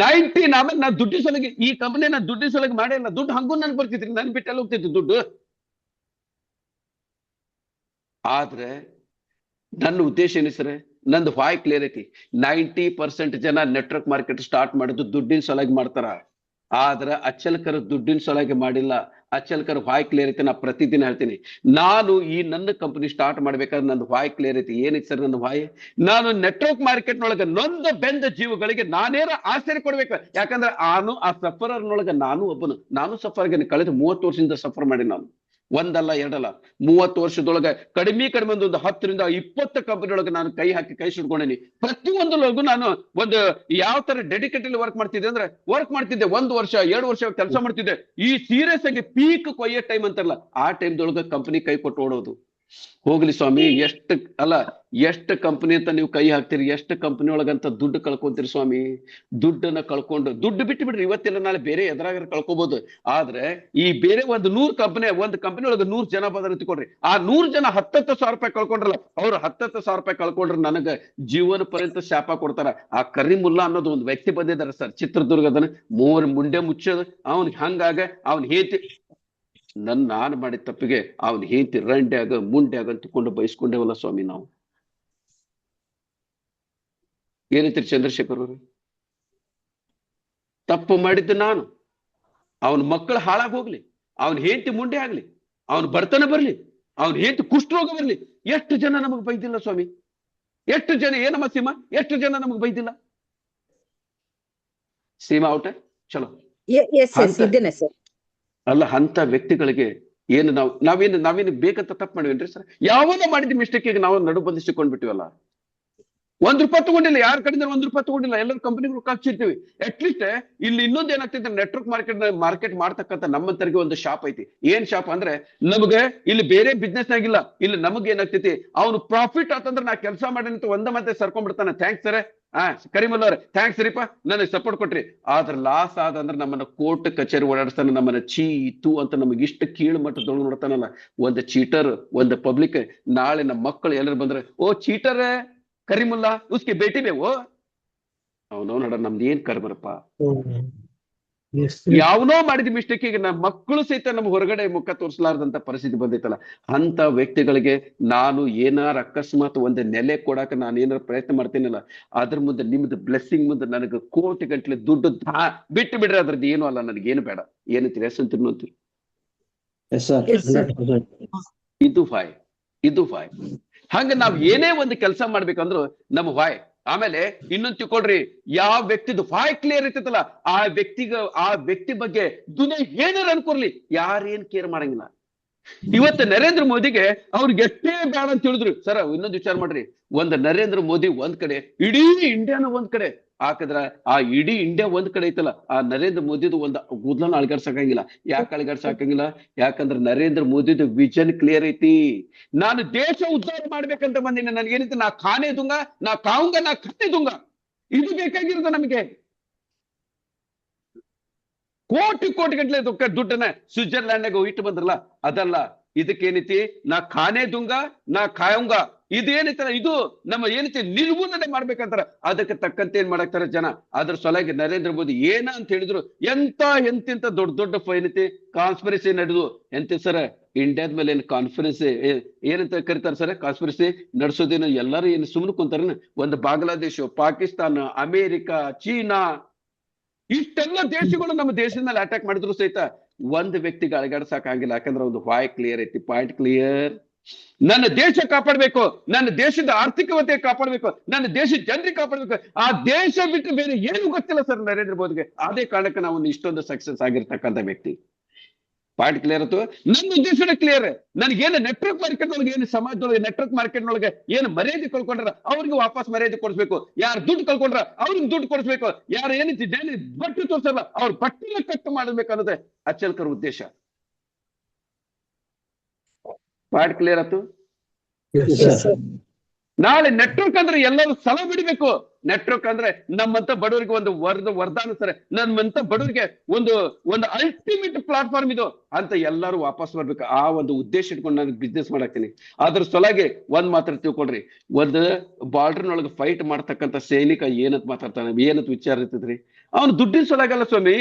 19 ಆಮೇಲೆ ನಾನು ದುಡ್ಡಿನ ಸಲುವಾಗಿ ಈ ಕಂಪನಿ ನಾನು ದುಡ್ಡಿನ ಸಲುವಾಗಿ ಮಾಡಿಲ್ಲ. ದುಡ್ಡು ಹಂಗೂ ನನ್ಗೆ ಬರ್ತಿದ್ರಿ, ನನ್ ಬಿಟ್ಟೆಲ್ಲ ಹೋಗ್ತಿತ್ತು ದುಡ್ಡು. ಆದ್ರೆ ನನ್ನ ಉದ್ದೇಶ ಏನು ಸರ್, ನಂದು ವಾಯ್ ಕ್ಲಿಯರ್ ಐತಿ. 90% ಜನ ನೆಟ್ವರ್ಕ್ ಮಾರ್ಕೆಟ್ ಸ್ಟಾರ್ಟ್ ಮಾಡಿದ್ದು ದುಡ್ಡಿನ ಸಲುವಾಗಿ ಮಾಡ್ತಾರ. ಆದ್ರೆ ಅಚ್ಚಲ್ಕರ್ ದುಡ್ಡಿನ ಸಲುವಾಗಿ ಮಾಡಿಲ್ಲ. ಅಚ್ಚಲ್ಕರ್ ವಾಯ್ ಕ್ಲಿಯರ್ ಐತಿ. ನಾ ಪ್ರತಿದಿನ ಹೇಳ್ತೀನಿ, ನಾನು ಈ ನನ್ನ ಕಂಪನಿ ಸ್ಟಾರ್ಟ್ ಮಾಡ್ಬೇಕಾದ್ರೆ ನಂದು ವಾಯ್ ಕ್ಲಿಯರ್ ಐತಿ. ಏನೈತಿ ಸರ್ ನನ್ನ ವಾಯ್? ನಾನು ನೆಟ್ವರ್ಕ್ ಮಾರ್ಕೆಟ್ ನೊಳಗೆ ನೊಂದ ಬೆಂದ ಜೀವಗಳಿಗೆ ನಾನೇನ ಆಶ್ಚರ್ಯ ಕೊಡ್ಬೇಕು. ಯಾಕಂದ್ರೆ ಆ ಸಫರರ್ನೊಳಗೆ ನಾನು ಒಬ್ಬನು. ನಾನು ಸಫರ್ಗೆ ಕಳೆದ 30 ವರ್ಷದಿಂದ ಸಫರ್ ಮಾಡಿ ನಾನು ಒಂದಲ್ಲ ಎರಡಲ್ಲ 30 ವರ್ಷದೊಳಗೆ ಕಡಿಮೆ ಒಂದು 10ರಿಂದ 20 ಕಂಪನಿ ನಾನು ಕೈ ಹಾಕಿ ಕೈ ಸುಡ್ಕೊಂಡೇನಿ. ಪ್ರತಿಯೊಂದರೊಳಗೂ ನಾನು ಒಂದು ಯಾವ ತರ ಡೆಡಿಕೇಟೆಡ್ ವರ್ಕ್ ಮಾಡ್ತಿದ್ದೆ ಅಂದ್ರೆ ವರ್ಕ್ ಮಾಡ್ತಿದ್ದೆ, 1 ವರ್ಷ 2 ವರ್ಷ ಕೆಲಸ ಮಾಡ್ತಿದ್ದೆ. ಈ ಸೀರಿಯಸ್ ಆಗಿ ಪೀಕ್ ಕೊಯ್ಯೋ ಟೈಮ್ ಅಂತಾರಲ್ಲ, ಆ ಟೈಮ್ದೊಳಗ ಕಂಪನಿ ಕೈ ಕೊಟ್ಟು ಓಡೋದು. ಹೋಗ್ಲಿ ಸ್ವಾಮಿ, ಎಷ್ಟು ಕಂಪನಿ ಅಂತ ನೀವು ಕೈ ಹಾಕ್ತೀರಿ, ಎಷ್ಟು ಕಂಪನಿ ಒಳಗಂತ ದುಡ್ಡು ಕಳ್ಕೊಂತೀರಿ ಸ್ವಾಮಿ. ದುಡ್ಡನ್ನ ಕಳ್ಕೊಂಡು ದುಡ್ಡು ಬಿಟ್ಟು ಬಿಡ್ರಿ, ಇವತ್ತಿಲ್ಲ ನಾಳೆ ಬೇರೆ ಎದುರಾಗ ಕಳ್ಕೊಬಹುದು. ಆದ್ರೆ ಈ ಬೇರೆ ಒಂದು 100 ಕಂಪನಿ ಒಳಗೆ 100 ಜನ ಬಂದ್ರೆ ತಿಳ್ಕೊಡ್ರಿ, ಆ 100 ಜನ 10,000 ರೂಪಾಯಿ ಕಳ್ಕೊಂಡ್ರಲ್ಲ, ಅವ್ರು 10,000 ರೂಪಾಯಿ ಕಳ್ಕೊಂಡ್ರೆ ನನಗ ಜೀವನ ಪರ್ಯಂತ ಶಾಪ ಕೊಡ್ತಾರ. ಆ ಕರೀಮುಲ್ಲಾ ಅನ್ನೋದು ಒಂದು ವ್ಯಕ್ತಿ ಬಂದಿದ್ದಾರೆ ಸರ್, ಚಿತ್ರದುರ್ಗದನ್ನ, ಮುಂಡೆ ಮುಚ್ಚೋದು ಅವ್ನಿಗೆ ಹಂಗಾಗ ಅವ್ನ ಹೇತಿ ನಾನು ಮಾಡಿದ ತಪ್ಪಿಗೆ ಅವ್ನ ಹೇಂತಿ ರಂಡ್ಯಾಗ ಮುಂಡ್ಯಾಗ ಅಂತಕೊಂಡು ಬಯಸ್ಕೊಂಡೇವಲ್ಲ ಸ್ವಾಮಿ ನಾವು. ಏನಂತೀರಿ ಚಂದ್ರಶೇಖರ್ ಅವರು? ತಪ್ಪು ಮಾಡಿದ್ದು ನಾನು, ಅವನ ಮಕ್ಕಳು ಹಾಳಾಗಿ ಹೋಗ್ಲಿ, ಅವನ ಹೇಂತಿ ಮುಂಡೆ ಆಗ್ಲಿ, ಅವನ ಬರ್ತನ ಬರ್ಲಿ, ಅವನ ಹೇಂತಿ ಕುಷ್ಠರೋಗ ಬರ್ಲಿ, ಎಷ್ಟು ಜನ ನಮಗ್ ಬೈದಿಲ್ಲ ಸ್ವಾಮಿ? ಎಷ್ಟು ಜನ, ಏನಮ್ಮ ಸೀಮಾ, ಎಷ್ಟು ಜನ ನಮಗ್ ಬೈದಿಲ್ಲ? ಸೀಮಾ ಔಟ ಚಲೋ ಅಲ್ಲ, ಅಂತ ವ್ಯಕ್ತಿಗಳಿಗೆ ಏನು ನಾವೇನು ಬೇಕಂತ ತಪ್ಪು ಮಾಡಿವೇನ್ರಿ ಸರ್? ಯಾವನೋ ಮಾಡಿದ ಮಿಸ್ಟೇಕಿಗೆ ನಾವು ನಡು ಬಂಧಿಸಿಕೊಂಡ್ಬಿಟ್ಟಿವಲ್ಲ. 1 ರೂಪಾಯಿ ತಗೊಂಡಿಲ್ಲ, ಯಾರ ಕಡೆಯಿಂದ 1 ರೂಪಾಯಿ ತಗೊಂಡಿಲ್ಲ, ಎಲ್ಲರೂ ಕಂಪನಿಗಳು ಕಾಚಿರ್ತೀವಿ. ಅಟ್ಲೀಸ್ಟ್ ಇಲ್ಲಿ ಇನ್ನೊಂದು ಏನಾಗ್ತೈತೆ, ನೆಟ್ವರ್ಕ್ ಮಾರ್ಕೆಟ್ ಮಾಡ್ತಕ್ಕಂಥ ನಮ್ಮಂತರಿಗೆ ಒಂದು ಶಾಪ್ ಐತಿ. ಏನ್ ಶಾಪ್ ಅಂದ್ರೆ, ನಮಗೆ ಇಲ್ಲಿ ಬೇರೆ ಬಿಸ್ನೆಸ್ ಆಗಿಲ್ಲ, ಇಲ್ಲಿ ನಮಗೆ ಏನಾಗ್ತೈತಿ, ಅವ್ನು ಪ್ರಾಫಿಟ್ ಆತಂದ್ರೆ ನಾ ಕೆಲಸ ಮಾಡಿ ಒಂದ ಮತ್ತೆ ಸರ್ಕೊಂಡ್ಬಿಡ್ತಾನೆ. ಥ್ಯಾಂಕ್ಸ್ ಸರ್, ಕರೀಮುಲ್ಲಾ ಅವ್ರೆ ಥ್ಯಾಂಕ್ಸ್ ರೀಪಾ, ನನಗೆ ಸಪೋರ್ಟ್ ಕೊಟ್ರಿ. ಆದ್ರ ಲಾಸ್ ಆದಂದ್ರೆ ನಮ್ಮನ್ನ ಕೋರ್ಟ್ ಕಚೇರಿ ಓಡಾಡಿಸ್ತಾನೆ, ನಮ್ಮನ್ನ ಚೀತು ಅಂತ ನಮಗೆ ಇಷ್ಟು ಕೀಳು ಮಟ್ಟದೊಳಗೆ ನೋಡ್ತಾನಲ್ಲ. ಒಂದು ಚೀಟರ್, ಒಂದು ಪಬ್ಲಿಕ್. ನಾಳೆ ನಮ್ಮ ಮಕ್ಕಳು ಎಲ್ಲರೂ ಬಂದ್ರೆ, ಓ ಚೀಟರ್ ಕರೀಮುಲ್ಲಾ ಉಸ್ಕೆ ಬೇಟಿ ಬೇವು, ಅವನೋ ನೋಡ ನಮ್ದು ಏನ್ ಕರ್ಬರಪ್ಪ. ಯಾವನೋ ಮಾಡಿದ ಮಿಸ್ಟೇಕಿಗೆ ನಮ್ಮ ಮಕ್ಕಳು ಸಹಿತ ನಮ್ಗೆ ಹೊರಗಡೆ ಮುಖ ತೋರಿಸಲಾರದಂತ ಪರಿಸ್ಥಿತಿ ಬಂದೈತಲ್ಲ. ಅಂತ ವ್ಯಕ್ತಿಗಳಿಗೆ ನಾನು ಏನಾರ ಅಕಸ್ಮಾತ್ ಒಂದು ನೆಲೆ ಕೊಡಾಕ ನಾನು ಏನಾರ ಪ್ರಯತ್ನ ಮಾಡ್ತೀನಲ್ಲ, ಅದ್ರ ಮುಂದೆ ನಿಮ್ದು ಬ್ಲೆಸ್ಸಿಂಗ್ ಮುಂದೆ ನನಗೆ ಕೋಟಿ ಗಂಟ್ಲೆ ದುಡ್ಡು ಬಿಟ್ಟು ಬಿಡ್ರಿ, ಅದ್ರದ್ದು ಏನು ಅಲ್ಲ, ನನಗೇನು ಬೇಡ. ಏನಂತೀರಿ? ಎಸ್ ಅಂತೀರಿ ಅಂತೀರಿ? ಇದು ಫಾಯ್. ಹಂಗ ನಾವ್ ಏನೇ ಒಂದು ಕೆಲಸ ಮಾಡ್ಬೇಕಂದ್ರು ನಮ್ಮ ವಾಯ್. ಆಮೇಲೆ ಇನ್ನೊಂದು ತಿಳ್ಕೊಳ್ರಿ, ಯಾವ ವ್ಯಕ್ತಿದು ವಾಯ್ ಕ್ಲಿಯರ್ ಇರ್ತೈತಲ್ಲ, ಆ ವ್ಯಕ್ತಿ ಬಗ್ಗೆ ದುನಿಯಾ ಏನಾರು ಅನ್ಕೊರ್ಲಿ, ಯಾರೇನ್ ಕೇರ್ ಮಾಡಂಗಿಲ್ಲ. ಇವತ್ತು ನರೇಂದ್ರ ಮೋದಿಗೆ ಅವ್ರಿಗೆ ಎಷ್ಟೇ ಬೇಡ ಅಂತ ಹೇಳಿದ್ರು ಸರ್, ಇನ್ನೊಂದು ವಿಚಾರ ಮಾಡ್ರಿ, ಒಂದು ನರೇಂದ್ರ ಮೋದಿ ಒಂದ್ ಕಡೆ, ಇಡೀ ಇಂಡಿಯಾನ ಒಂದ್ ಕಡೆ ಹಾಕಿದ್ರ, ಆ ಇಡೀ ಇಂಡಿಯಾ ಒಂದ್ ಕಡೆ ಐತಲ್ಲ, ಆ ನರೇಂದ್ರ ಮೋದಿದು ಒಂದು ಕೂದಲನ್ನ ಅಳಗಾಡ್ಸಕ್ಕಾಗಿಲ್ಲ. ಯಾಕೆ ಅಳಗಾಡ್ಸಕ್ಕಾಗಿಲ್ಲ? ಯಾಕಂದ್ರೆ ನರೇಂದ್ರ ಮೋದಿದು ವಿಷನ್ ಕ್ಲಿಯರ್ ಐತಿ. ನಾನು ದೇಶ ಉದ್ಧಾರ ಮಾಡ್ಬೇಕಂತ ಬಂದಿನಿ, ನನ್ಗೇನಿತ್ತು, ನಾ ಖಾನೆ ದುಂಗ, ನಾ ಕಾವುಂಗ, ನಾ ಖಾನೆ ದುಂಗ, ಇದು ಬೇಕಾಗಿರೋದು ನಮಗೆ. ಕೋಟಿ ಗಂಟ್ಲೆ ದುಡ್ಡನ್ನ ಸ್ವಿಟ್ಜರ್ಲ್ಯಾಂಡ್ ಇಟ್ಟು ಬಂದ್ರಲ್ಲ, ಅದಲ್ಲ. ಇದಕ್ಕೇನೈತಿ, ನಾ ಖಾನೆ ದುಂಗ, ನಾ ಖಾಯುಂಗ, ಇದೇನೈತಲ್ಲ, ಇದು ನಮ್ಮ ಏನೈತಿ ನಿರ್ಮೂಲನೆ ಮಾಡ್ಬೇಕಂತಾರ. ಅದಕ್ಕೆ ತಕ್ಕಂತೆ ಏನ್ ಮಾಡಾಕ್ತಾರ ಜನ. ಅದ್ರ ಸಲುವಾಗಿ ನರೇಂದ್ರ ಮೋದಿ ಏನ ಅಂತ ಹೇಳಿದ್ರು, ಎಂತೆಂತ ದೊಡ್ಡ ಏನೈತಿ ಕಾನ್ಸ್ಪಿರಸಿ ನಡೆದು, ಎಂತ ಸರ್ ಇಂಡಿಯಾದ ಮೇಲೆ ಏನ್ ಕಾನ್ಫರೆನ್ಸ್ ಏನಂತ ಕರೀತಾರ ಸರ್? ಕಾನ್ಸ್ಪಿರಸಿ ನಡೆಸೋದೇನು ಎಲ್ಲರೂ ಏನು ಸುಮ್ಮನೆ ಕುಂತಾರ? ಒಂದು ಬಾಂಗ್ಲಾದೇಶ, ಪಾಕಿಸ್ತಾನ, ಅಮೇರಿಕಾ, ಚೀನಾ, ಇಷ್ಟೆಲ್ಲ ದೇಶಗಳು ನಮ್ಮ ದೇಶದ ಮೇಲೆ ಅಟ್ಯಾಕ್ ಮಾಡಿದ್ರು ಸಹಿತ ಒಂದು ವ್ಯಕ್ತಿಗೆ ಅಳಗಾಡ್ಸಕ್ಕಾಗಿಲ್ಲ. ಯಾಕಂದ್ರೆ ಒಂದು ವಾಯ್ ಕ್ಲಿಯರ್ ಐತಿ, ಪಾಯಿಂಟ್ ಕ್ಲಿಯರ್. ನನ್ನ ದೇಶ ಕಾಪಾಡ್ಬೇಕು, ನನ್ನ ದೇಶದ ಆರ್ಥಿಕತೆ ಕಾಪಾಡ್ಬೇಕು, ನನ್ನ ದೇಶದ ಜನರಿಗೆ ಕಾಪಾಡ್ಬೇಕು. ಆ ದೇಶ ಬಿಟ್ಟು ಬೇರೆ ಏನು ಗೊತ್ತಿಲ್ಲ ಸರ್ ನರೇಂದ್ರ ಮೋದಿಗೆ. ಅದೇ ಕಾರಣಕ್ಕೆ ನಾವು ಇಷ್ಟೊಂದು ಸಕ್ಸಸ್ ಆಗಿರ್ತಕ್ಕಂಥ ವ್ಯಕ್ತಿ. ಪಾಯಿಂಟ್ ಕ್ಲಿಯರ್ ಆಯ್ತು. ನನ್ನ ಉದ್ದೇಶನೇ ಕ್ಲಿಯರ್. ನನಗೇನು ನೆಟ್ವರ್ಕ್ ಮಾರ್ಕೆಟ್ ಒಳಗೆ, ಏನು ಸಮಾಜದೊಳಗೆ ನೆಟ್ವರ್ಕ್ ಮಾರ್ಕೆಟ್ ಒಳಗೆ ಏನು ಮರ್ಯಾದೆ ಕಳ್ಕೊಂಡ್ರ ಅವ್ರಿಗೆ ವಾಪಸ್ ಮರ್ಯಾದೆ ಕೊಡಿಸ್ಬೇಕು. ಯಾರು ದುಡ್ಡು ಕಳ್ಕೊಂಡ್ರ ಅವ್ರಿಗೆ ದುಡ್ಡು ಕೊಡಿಸ್ಬೇಕು. ಯಾರು ಏನೈತಿ ಬಟ್ಟೆ ತೋರ್ಸಲ್ಲ ಅವ್ರ ಬಟ್ಟೆನ ಕಟ್ಟು ಮಾಡಬೇಕು ಅನ್ನೋದೇ ಅಚ್ಚಲ್ಕರ್ ಉದ್ದೇಶ. ಪಾಯಿಂಟ್ ಕ್ಲಿಯರ್ ಆಯ್ತು. ನಾಳೆ ನೆಟ್ವರ್ಕ್ ಅಂದ್ರೆ ಎಲ್ಲರೂ ಸಲ ಬಿಡಬೇಕು. ನೆಟ್ವರ್ಕ್ ಅಂದ್ರೆ ನಮ್ಮಂತ ಬಡವರಿಗೆ ಒಂದು ವರದಾನ ಸರ್. ನಮ್ಮಂತ ಬಡವರಿಗೆ ಒಂದು ಅಲ್ಟಿಮೇಟ್ ಪ್ಲಾಟ್ಫಾರ್ಮ್ ಇದು ಅಂತ ಎಲ್ಲರೂ ವಾಪಸ್ ಬರ್ಬೇಕು. ಆ ಒಂದು ಉದ್ದೇಶ ಇಟ್ಕೊಂಡು ನಾನು ಬಿಸ್ನೆಸ್ ಮಾಡಾಕ್ತೀನಿ. ಅದ್ರ ಸಲುವಾಗಿ ಒಂದ್ ಮಾತ್ರ ತಿಳ್ಕೊಳ್ರಿ, ಒಂದು ಬಾರ್ಡರ್ನೊಳಗೆ ಫೈಟ್ ಮಾಡ್ತಕ್ಕಂಥ ಸೈನಿಕ ಏನಂತ ಮಾತಾಡ್ತಾನೆ, ಏನಂತ ವಿಚಾರ ಇರ್ತದ್ರಿ? ಅವ್ನು ದುಡ್ಡಿನ ಸಲುವಾಗಲ್ಲ ಸ್ವಾಮಿ.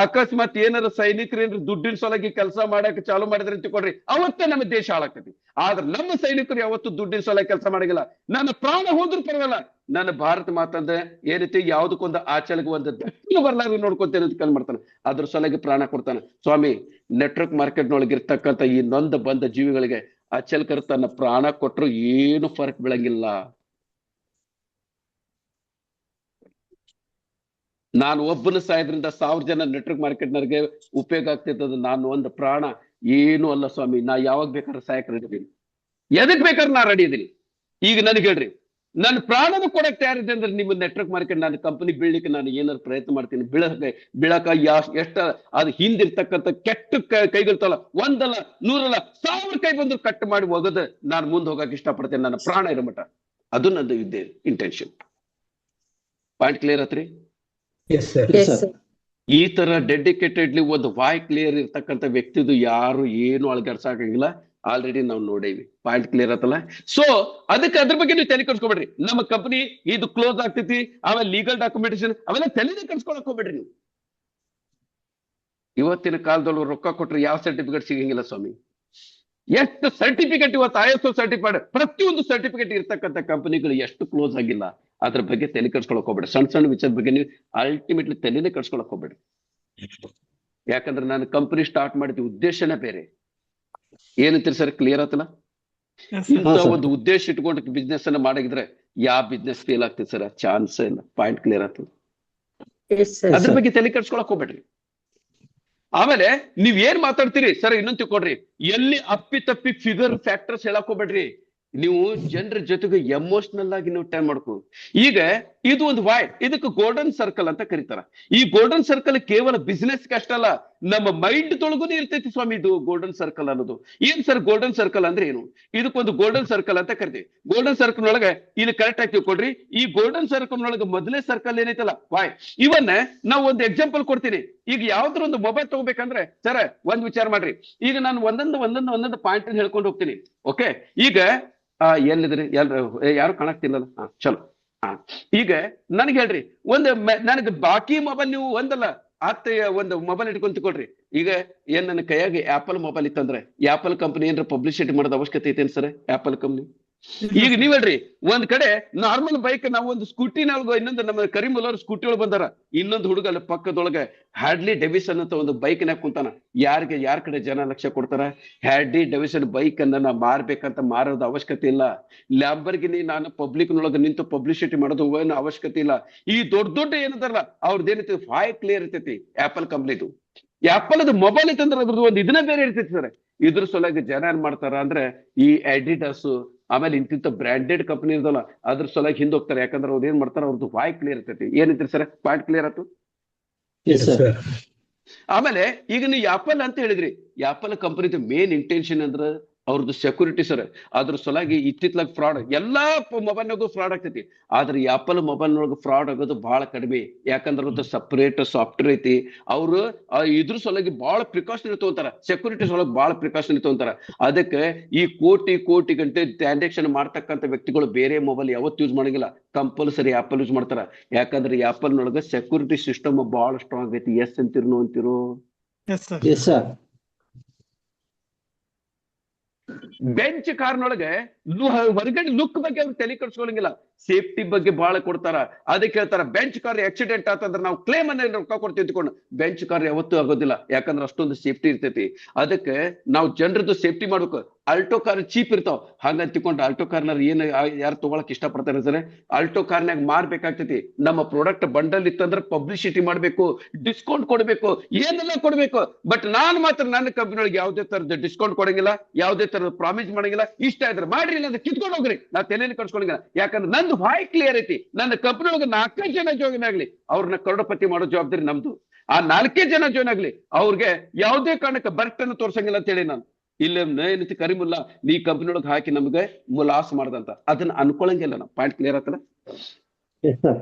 ಅಕಸ್ಮಾತ್ ಏನಾರ ಸೈನಿಕರು ಏನ್ರಿ ದುಡ್ಡಿನ ಸಲುವಾಗಿ ಕೆಲಸ ಮಾಡಕ್ ಚಾಲು ಮಾಡಿದ್ರೆ ತಿಳ್ಕೊಳ್ರಿ, ಅವತ್ತೇ ನಮ್ಮ ದೇಶ ಹಾಳಾಗ್ತೈತಿ. ಆದ್ರೆ ನಮ್ಮ ಸೈನಿಕರು ಯಾವತ್ತು ದುಡ್ಡಿನ ಸಲುವಾಗಿ ಕೆಲಸ ಮಾಡಂಗಿಲ್ಲ. ನನ್ನ ಪ್ರಾಣ ಹೋದ್ರು ಪರವಾಗಿಲ್ಲ, ನನ್ನ ಭಾರತ ಮಾತಂದ್ರೆ ಏನೈತಿ, ಯಾವ್ದಕ್ಕೊಂದು ಆಚೆಗೆ ಒಂದು ದಕ್ಷಿಣ ಬರ್ಲಾರ ನೋಡ್ಕೊಂತೇನೆ ಅಂತ ಕಲ್ ಮಾಡ್ತಾನೆ. ಅದ್ರ ಸಲುವಾಗಿ ಪ್ರಾಣ ಕೊಡ್ತಾನೆ. ಸ್ವಾಮಿ, ನೆಟ್ವರ್ಕ್ ಮಾರ್ಕೆಟ್ನೊಳಗೆ ಇರ್ತಕ್ಕಂಥ ಈ ನೊಂದ ಬಂದ ಜೀವಿಗಳಿಗೆ ಅಚಲ್ಕರ್ ತನ್ನ ಪ್ರಾಣ ಕೊಟ್ಟರು ಏನು ಫರ್ಕ್ ಬೀಳಂಗಿಲ್ಲ. ನಾನು ಒಬ್ಬನ ಸಾಯೋದ್ರಿಂದ 1000 ಜನ ನೆಟ್ವರ್ಕ್ ಮಾರ್ಕೆಟ್ನವ್ರಿಗೆ ಉಪಯೋಗ ಆಗ್ತಿರ್ತದ. ನಾನು ಒಂದು ಪ್ರಾಣ ಏನು ಅಲ್ಲ ಸ್ವಾಮಿ, ನಾ ಯಾವಾಗ ಬೇಕಾದ್ರೆ ಸಾಯಕ್ ರೆಡಿ ಇದೀನಿ, ಎದಕ್ ಬೇಕಾದ್ರೆ ನಾ ರೆಡಿ ಇದೀನಿ. ಈಗ ನನಗೆ ಹೇಳ್ರಿ, ನನ್ನ ಪ್ರಾಣನ ಕೊಡಕ್ ತಯಾರಿದೆ ಅಂದ್ರೆ ನಿಮ್ಮ ನೆಟ್ವರ್ಕ್ ಮಾರ್ಕೆಟ್ ನಾನು ಕಂಪನಿ ಬೀಳ್ಲಿಕ್ಕೆ ನಾನು ಏನಾದ್ರು ಪ್ರಯತ್ನ ಮಾಡ್ತೀನಿ. ಬೀಳಕ ಎಷ್ಟ ಅದು ಹಿಂದಿರ್ತಕ್ಕಂಥ ಕೆಟ್ಟ ಕೈಗಳಿರ್ತಲ್ಲ, ಒಂದಲ್ಲ 100 1,000 ಕೈ ಬಂದ್ರು ಕಟ್ ಮಾಡಿ ಹೋಗೋದು ನಾನು ಮುಂದೆ ಹೋಗಕ್ ಇಷ್ಟಪಡ್ತೇನೆ, ನನ್ನ ಪ್ರಾಣ ಇರೋ ಮಟ. ಅದು ನಂದು ಇದ್ದೇ ಇಂಟೆನ್ಷನ್. ಪಾಯಿಂಟ್ ಕ್ಲಿಯರ್ ಆತ್ರಿ? ಈ ತರ ಡೆಡಿಕೇಟೆಡ್ಲಿ ಒಂದು ವಾಯ್ ಕ್ಲಿಯರ್ ಇರ್ತಕ್ಕಂಥ ವ್ಯಕ್ತಿದು ಯಾರು ಏನು ಅಳಗಾಡ್ಸಾಕಂಗಿಲ್ಲ. ಆಲ್ರೆಡಿ ನಾವು ನೋಡೇವಿ. ಪಾಯಿಂಟ್ ಕ್ಲಿಯರ್ ಆತಲ್ಲ? ಸೊ ಅದಕ್ಕೆ ಅದ್ರ ಬಗ್ಗೆ ನೀವು ತಲೆ ಕಟ್ಸ್ಕೊಬೇಡ್ರಿ. ನಮ್ಮ ಕಂಪನಿ ಇದು ಕ್ಲೋಸ್ ಆಗ್ತೈತಿ, ಆಮೇಲೆ ಲೀಗಲ್ ಡಾಕ್ಯುಮೆಂಟೇಶನ್ ಅವೆಲ್ಲ ತಲೆನೇ ಕಟ್ಸ್ಕೊಳಕ್ ಹೋಗ್ಬೇಡ್ರಿ ನೀವು. ಇವತ್ತಿನ ಕಾಲದೊಳಗೆ ರೊಕ್ಕ ಕೊಟ್ರೆ ಯಾವ ಸರ್ಟಿಫಿಕೇಟ್ ಸಿಗಂಗಿಲ್ಲ ಸ್ವಾಮಿ. ಎಷ್ಟು ಸರ್ಟಿಫಿಕೇಟ್ ಇವತ್ತು ISO ಸರ್ಟಿಫೈಡ್, ಪ್ರತಿಯೊಂದು ಸರ್ಟಿಫಿಕೇಟ್ ಇರ್ತಕ್ಕಂಥ ಕಂಪನಿಗಳು ಎಷ್ಟು ಕ್ಲೋಸ್ ಆಗಿಲ್ಲ. ಅದ್ರ ಬಗ್ಗೆ ತಲೆ ಕಟ್ಸ್ಕೊಳಕ್ ಹೋಗ್ಬೇಡಿ. ಸಣ್ಣ ಸಣ್ಣ ವಿಚಾರದ ಬಗ್ಗೆ ನೀವು ಅಲ್ಟಿಮೇಟ್ಲಿ ತಲೆನೇ ಕಟ್ಸ್ಕೊಳಕ್ ಹೋಗ್ಬೇಡಿ. ಯಾಕಂದ್ರೆ ನಾನು ಕಂಪನಿ ಸ್ಟಾರ್ಟ್ ಮಾಡಿದ ಉದ್ದೇಶನೇ ಬೇರೆ. ಏನಂತೀರಿ ಸರ್? ಕ್ಲಿಯರ್ ಆತಲ್ಲ? ಇಂಥ ಒಂದು ಉದ್ದೇಶ ಇಟ್ಕೊಂಡು ಬಿಸ್ನೆಸ್ ಅನ್ನ ಮಾಡಿದ್ರೆ ಯಾವ ಬಿಸ್ನೆಸ್ ಫೇಲ್ ಆಗ್ತದೆ ಸರ್? ಚಾನ್ಸ್ ಇಲ್ಲ. ಪಾಯಿಂಟ್ ಕ್ಲಿಯರ್ ಆಗ್ತದೆ. ಅದ್ರ ಬಗ್ಗೆ ತಲೆ ಕಟ್ಸ್ಕೊಳಕ್ ಹೋಗ್ಬೇಡ್ರಿ. ಆಮೇಲೆ ನೀವ್ ಏನ್ ಮಾತಾಡ್ತೀರಿ ಸರ್ ಇನ್ನೊಂದು ತಿಳ್ಕೊಡ್ರಿ, ಎಲ್ಲಿ ಅಪ್ಪಿ ತಪ್ಪಿ ಫಿಗರ್ ಫ್ಯಾಕ್ಟರ್ಸ್ ಹೇಳಕ್ ಹೋಗ್ಬೇಡ್ರಿ. ನೀವು ಜನರ ಜೊತೆಗೆ ಎಮೋಷನಲ್ ಆಗಿ ನೀವು ಟೈಮ್ ಮಾಡ್ಕೊ. ಈಗ ಇದು ಒಂದು ವಾಯ್, ಇದಕ್ಕೆ ಗೋಲ್ಡನ್ ಸರ್ಕಲ್ ಅಂತ ಕರೀತಾರ. ಈ ಗೋಲ್ಡನ್ ಸರ್ಕಲ್ ಕೇವಲ ಬಿಸ್ನೆಸ್ ಅಷ್ಟಲ್ಲ, ನಮ್ಮ ಮೈಂಡ್ ತೊಳಗೂ ಇರ್ತೈತಿ ಸ್ವಾಮಿ ಇದು ಗೋಲ್ಡನ್ ಸರ್ಕಲ್ ಅನ್ನೋದು. ಏನ್ ಸರ್ ಗೋಲ್ಡನ್ ಸರ್ಕಲ್ ಅಂದ್ರೆ ಏನು? ಇದಕ್ಕೊಂದು ಗೋಲ್ಡನ್ ಸರ್ಕಲ್ ಅಂತ ಕರಿತೀವಿ. ಗೋಲ್ಡನ್ ಸರ್ಕಲ್ ಒಳಗೆ ಇಲ್ಲಿ ಕರೆಕ್ಟ್ ಆಗಿ ತಿಳ್ಕೊಡ್ರಿ. ಈ ಗೋಲ್ಡನ್ ಸರ್ಕಲ್ ಒಳಗೆ ಮೊದಲೇ ಸರ್ಕಲ್ ಏನೈತಲ್ಲ ವಾಯ್, ಇವನ್ನ ನಾವು ಒಂದು ಎಕ್ಸಾಂಪಲ್ ಕೊಡ್ತೀನಿ. ಈಗ ಯಾವ್ದ್ರ ಒಂದು ಮೊಬೈಲ್ ತಗೋಬೇಕಂದ್ರೆ ಸರ್ ಒಂದ್ ವಿಚಾರ ಮಾಡ್ರಿ. ಈಗ ನಾನು ಒಂದೊಂದು ಪಾಯಿಂಟ್ ಹೇಳ್ಕೊಂಡು ಹೋಗ್ತೀನಿ. ಓಕೆ, ಈಗ ಎಲ್ಲಿದ್ರಿ? ಯಾರು ಕಾಣಕ್ತಿಲ್ಲಲ್ಲ? ಚಲೋ. ಈಗ ನನಗೆ ಹೇಳ್ರಿ, ನನಗೆ ಬಾಕಿ ಮೊಬೈಲ್ ನೀವು ಒಂದಲ್ಲ ಒಂದು ಮೊಬೈಲ್ ಇಟ್ಕೊಂಡ್ ತಿಳ್ಕೊಳ್ರಿ. ಈಗ ಏನ್ ನನ್ನ ಕೈಯಾಗ ಆಪಲ್ ಮೊಬೈಲ್ ಇತ್ತಂದ್ರೆ ಆಪಲ್ ಕಂಪನಿ ಏನ್ರ ಪಬ್ಲಿಸಿಟಿ ಮಾಡೋದು ಅವಶ್ಯಕತೆ ಐತೇನ್ ಸರ್? ಆಪಲ್ ಕಂಪನಿ ಈಗ ನೀವ್ ಹೇಳ್ರಿ, ಒಂದ್ ಕಡೆ ನಾರ್ಮಲ್ ಬೈಕ್ ನಾವು ಒಂದು ಸ್ಕೂಟಿನಾಗ, ಇನ್ನೊಂದು ನಮ್ಮ ಕರಿಮುಲ್ಲವ್ರ ಸ್ಕೂಟಿ ಒಳಗೆ ಬಂದಾರ, ಇನ್ನೊಂದು ಹುಡುಗ ಅಲ್ಲಿ ಪಕ್ಕದೊಳಗೆ ಹ್ಯಾಡ್ಲಿ ಡೇವಿಸನ್ ಅಂತ ಒಂದು ಬೈಕ್ನಾಗ ಕುಂತಾನ. ಯಾರ ಕಡೆ ಜನ ಲಕ್ಷ್ಯ ಕೊಡ್ತಾರ? ಹ್ಯಾಡ್ಲಿ ಡೇವಿಸನ್ ಬೈಕ್ ಅನ್ನ ನಾ ಮಾರ್ಬೇಕಂತ ಮಾರೋದು ಅವಶ್ಯಕತೆ ಇಲ್ಲ. ಲ್ಯಾಂಬರ್ಗಿನಿ ನಾನು ಪಬ್ಲಿಕ್ನೊಳಗೆ ನಿಂತು ಪಬ್ಲಿಸಿಟಿ ಮಾಡೋದು ಏನು ಅವಶ್ಯಕತೆ ಇಲ್ಲ. ಈ ದೊಡ್ಡ ಏನದಾರಲ್ಲ ಅವ್ರದ್ದು ಏನೈತಿ ವಾಯ್ ಕ್ಲಿಯರ್ ಇರ್ತೈತಿ. ಆಪಲ್ ಕಂಪ್ನಿದು ಆಪಲ್ ಅದು ಮೊಬೈಲ್ ಐತಂದ್ರೆ ಅದ್ರದ್ದು ಒಂದು ಇದನ್ನ ಬೇರೆ ಇರ್ತೈತಿ ಸರ್. ಇದ್ರ ಸಲುವಾಗಿ ಜನ ಏನ್ ಮಾಡ್ತಾರ ಅಂದ್ರೆ ಈ ಅಡಿಡಾಸ್ ಆಮೇಲೆ ಇಂತಿಂತ ಬ್ರಾಂಡೆಡ್ ಕಂಪನಿ ಇರ್ದಲ್ಲ ಅದ್ರ ಸಲುವಾಗಿ ಹಿಂದೆ ಹೋಗ್ತಾರೆ. ಯಾಕಂದ್ರೆ ಅವ್ರು ಏನ್ ಮಾಡ್ತಾರ, ಅವ್ರದ್ದು ವಾಯ್ ಕ್ಲಿಯರ್ ಇರ್ತೈತಿ. ಏನೈತ್ರಿ ಸರ್? ಪಾಯಿಂಟ್ ಕ್ಲಿಯರ್ ಆಯ್ತು? ಆಮೇಲೆ ಈಗ ನೀವು ಆಪಲ್ ಅಂತ ಹೇಳಿದ್ರಿ, ಆಪಲ್ ಕಂಪನಿದು ಮೇನ್ ಇಂಟೆನ್ಷನ್ ಅಂದ್ರೆ ಅವ್ರದ್ದು ಸೆಕ್ಯೂರಿಟಿ ಸರ್. ಅದ್ರ ಸಲುವಾಗಿ ಇತ್ತಿತ್ಲಾಗ ಫ್ರಾಡ್, ಎಲ್ಲಾ ಮೊಬೈಲ್ನಾಗೂ ಫ್ರಾಡ್ ಆಗ್ತೈತಿ. ಆದ್ರೆ ಆಪಲ್ ಮೊಬೈಲ್ನೊಳಗೆ ಫ್ರಾಡ್ ಆಗೋದು ಬಹಳ ಕಡಿಮೆ. ಯಾಕಂದ್ರೆ ಅವ್ರದ್ದು ಸಪ್ರೇಟ್ ಸಾಫ್ಟ್ವೇರ್ ಐತಿ. ಅವ್ರು ಇದ್ರ ಸಲುವಾಗಿ ಬಹಳ ಪ್ರಿಕಾಷನರಿ ತಗೊಂತಾರ, ಸೆಕ್ಯೂರಿಟಿ ಸಲುವಾಗಿ ಬಹಳ ಪ್ರಿಕಾಷನರಿ ತಗೊಂತಾರ. ಅದಕ್ಕೆ ಈ ಕೋಟಿ ಗಂಟೆ ಟ್ರಾನ್ಸಾಕ್ಷನ್ ಮಾಡ್ತಕ್ಕಂಥ ವ್ಯಕ್ತಿಗಳು ಬೇರೆ ಮೊಬೈಲ್ ಯಾವತ್ತು ಯೂಸ್ ಮಾಡಂಗಿಲ್ಲ, ಕಂಪಲ್ಸರಿ ಆಪಲ್ ಯೂಸ್ ಮಾಡ್ತಾರ. ಯಾಕಂದ್ರೆ ಆಪಲ್ನೊಳಗೆ ಸೆಕ್ಯೂರಿಟಿ ಸಿಸ್ಟಮ್ ಬಹಳ ಸ್ಟ್ರಾಂಗ್ ಐತಿ. ಎಸ್ ಅಂತೀರಿ ನೋ ಅಂತೀರೋ? ಬೆಂಚ್ ಕಾರ್ನೊಳಗೆ ಹೊರಗಡೆ ಲುಕ್ ಬಗ್ಗೆ ಅವ್ರು ತಲೆ ಕಟ್ಸ್ಕೊಳಂಗಿಲ್ಲ, ಸೇಫ್ಟಿ ಬಗ್ಗೆ ಬಹಳ ಕೊಡ್ತಾರ. ಅದಕ್ಕೆ ಹೇಳ್ತಾರ ಬೆಂಚ್ ಕಾರ್ ಆಕ್ಸಿಡೆಂಟ್ ಆತಂದ್ರೆ ನಾವು ಕ್ಲೇಮ್ ಅನ್ನ ರೊಕ್ಕ ಕೊಡ್ತೀವಿ ತಿಳ್ಕೊಂಡು. ಬೆಂಚ್ ಕಾರ್ ಯಾವತ್ತೂ ಆಗೋದಿಲ್ಲ, ಯಾಕಂದ್ರೆ ಅಷ್ಟೊಂದು ಸೇಫ್ಟಿ ಇರ್ತೈತಿ. ಅದಕ್ಕೆ ನಾವು ಜನರದ್ದು ಸೇಫ್ಟಿ ಮಾಡ್ಬೇಕು. ಆಲ್ಟೋ ಕಾರ್ ಚೀಪ್ ಇರ್ತಾವ, ಹಂಗಂತ ತಿಳ್ಕೊಂಡು ಆಲ್ಟೋ ಕಾರ್ನಾರ ಏನ್ ಯಾರು ತಗೊಳಕ್ ಇಷ್ಟಪಡ್ತಾರೆ ಸರ್? ಆಲ್ಟೋ ಕಾರ್ನಾಗ ಮಾರ್ಬೇಕಾಗ್ತೈತಿ. ನಮ್ಮ ಪ್ರಾಡಕ್ಟ್ ಬಂಡಲ್ ಇತ್ತಂದ್ರೆ ಪಬ್ಲಿಸಿಟಿ ಮಾಡ್ಬೇಕು, ಡಿಸ್ಕೌಂಟ್ ಕೊಡ್ಬೇಕು, ಏನೆಲ್ಲ ಕೊಡ್ಬೇಕು. ಬಟ್ ನಾನು ಮಾತ್ರ ನನ್ನ ಕಂಪನಿ ಒಳಗೆ ಯಾವುದೇ ತರದ ಡಿಸ್ಕೌಂಟ್ ಕೊಡಂಗಿಲ್ಲ, ಯಾವುದೇ ತರದ ಪ್ರಾಮಿಸ್ ಮಾಡಂಗಿಲ್ಲ. ಇಷ್ಟ ಇದ್ರೆ ಮಾಡ್ರಿ, ಇಲ್ಲ ಅಂದ್ರೆ ಕಿತ್ಕೊಂಡು ಹೋಗ್ರಿ, ನಾ ತಲೆಯಲ್ಲಿ ಕಟ್ಸ್ಕೊಳಂಗಿಲ್ಲ. ಯಾಕಂದ್ರೆ ನಂದು ವಾಯ್ ಕ್ಲಿಯರ್ ಐತಿ. ನನ್ನ ಕಂಪನಿ ಒಳಗೆ 4 ಜನ ಜಾಯಿನ್ ಆಗ್ಲಿ, ಅವ್ರನ್ನ ಕರೋಡಪತಿ ಮಾಡೋ ಜವಾಬ್ದಾರಿ ನಮ್ದು. ಆ 4 ಜನ ಜಾಯಿನ್ ಆಗ್ಲಿ, ಅವ್ರಿಗೆ ಯಾವುದೇ ಕಾರಣಕ್ಕೆ ಬರ್ಟ್ ಅನ್ನು ತೋರ್ಸಂಗಿಲ್ಲ ಅಂತ ಹೇಳಿ ನಾನು ಇಲ್ಲ ಏನೈತಿ ಕರಿಮುಲ್ಲಾ ನೀ ಕಂಪನಿ ಒಳಗೆ ಹಾಕಿ ನಮ್ಗೆ ಲಾಸ್ ಮಾಡ್ದಂತ ಅದನ್ನ ಅನ್ಕೊಳಂಗಿಲ್ಲ ನಾವು. ಪಾಯಿಂಟ್ ಕ್ಲಿಯರ್ ಆಗ್ತದ?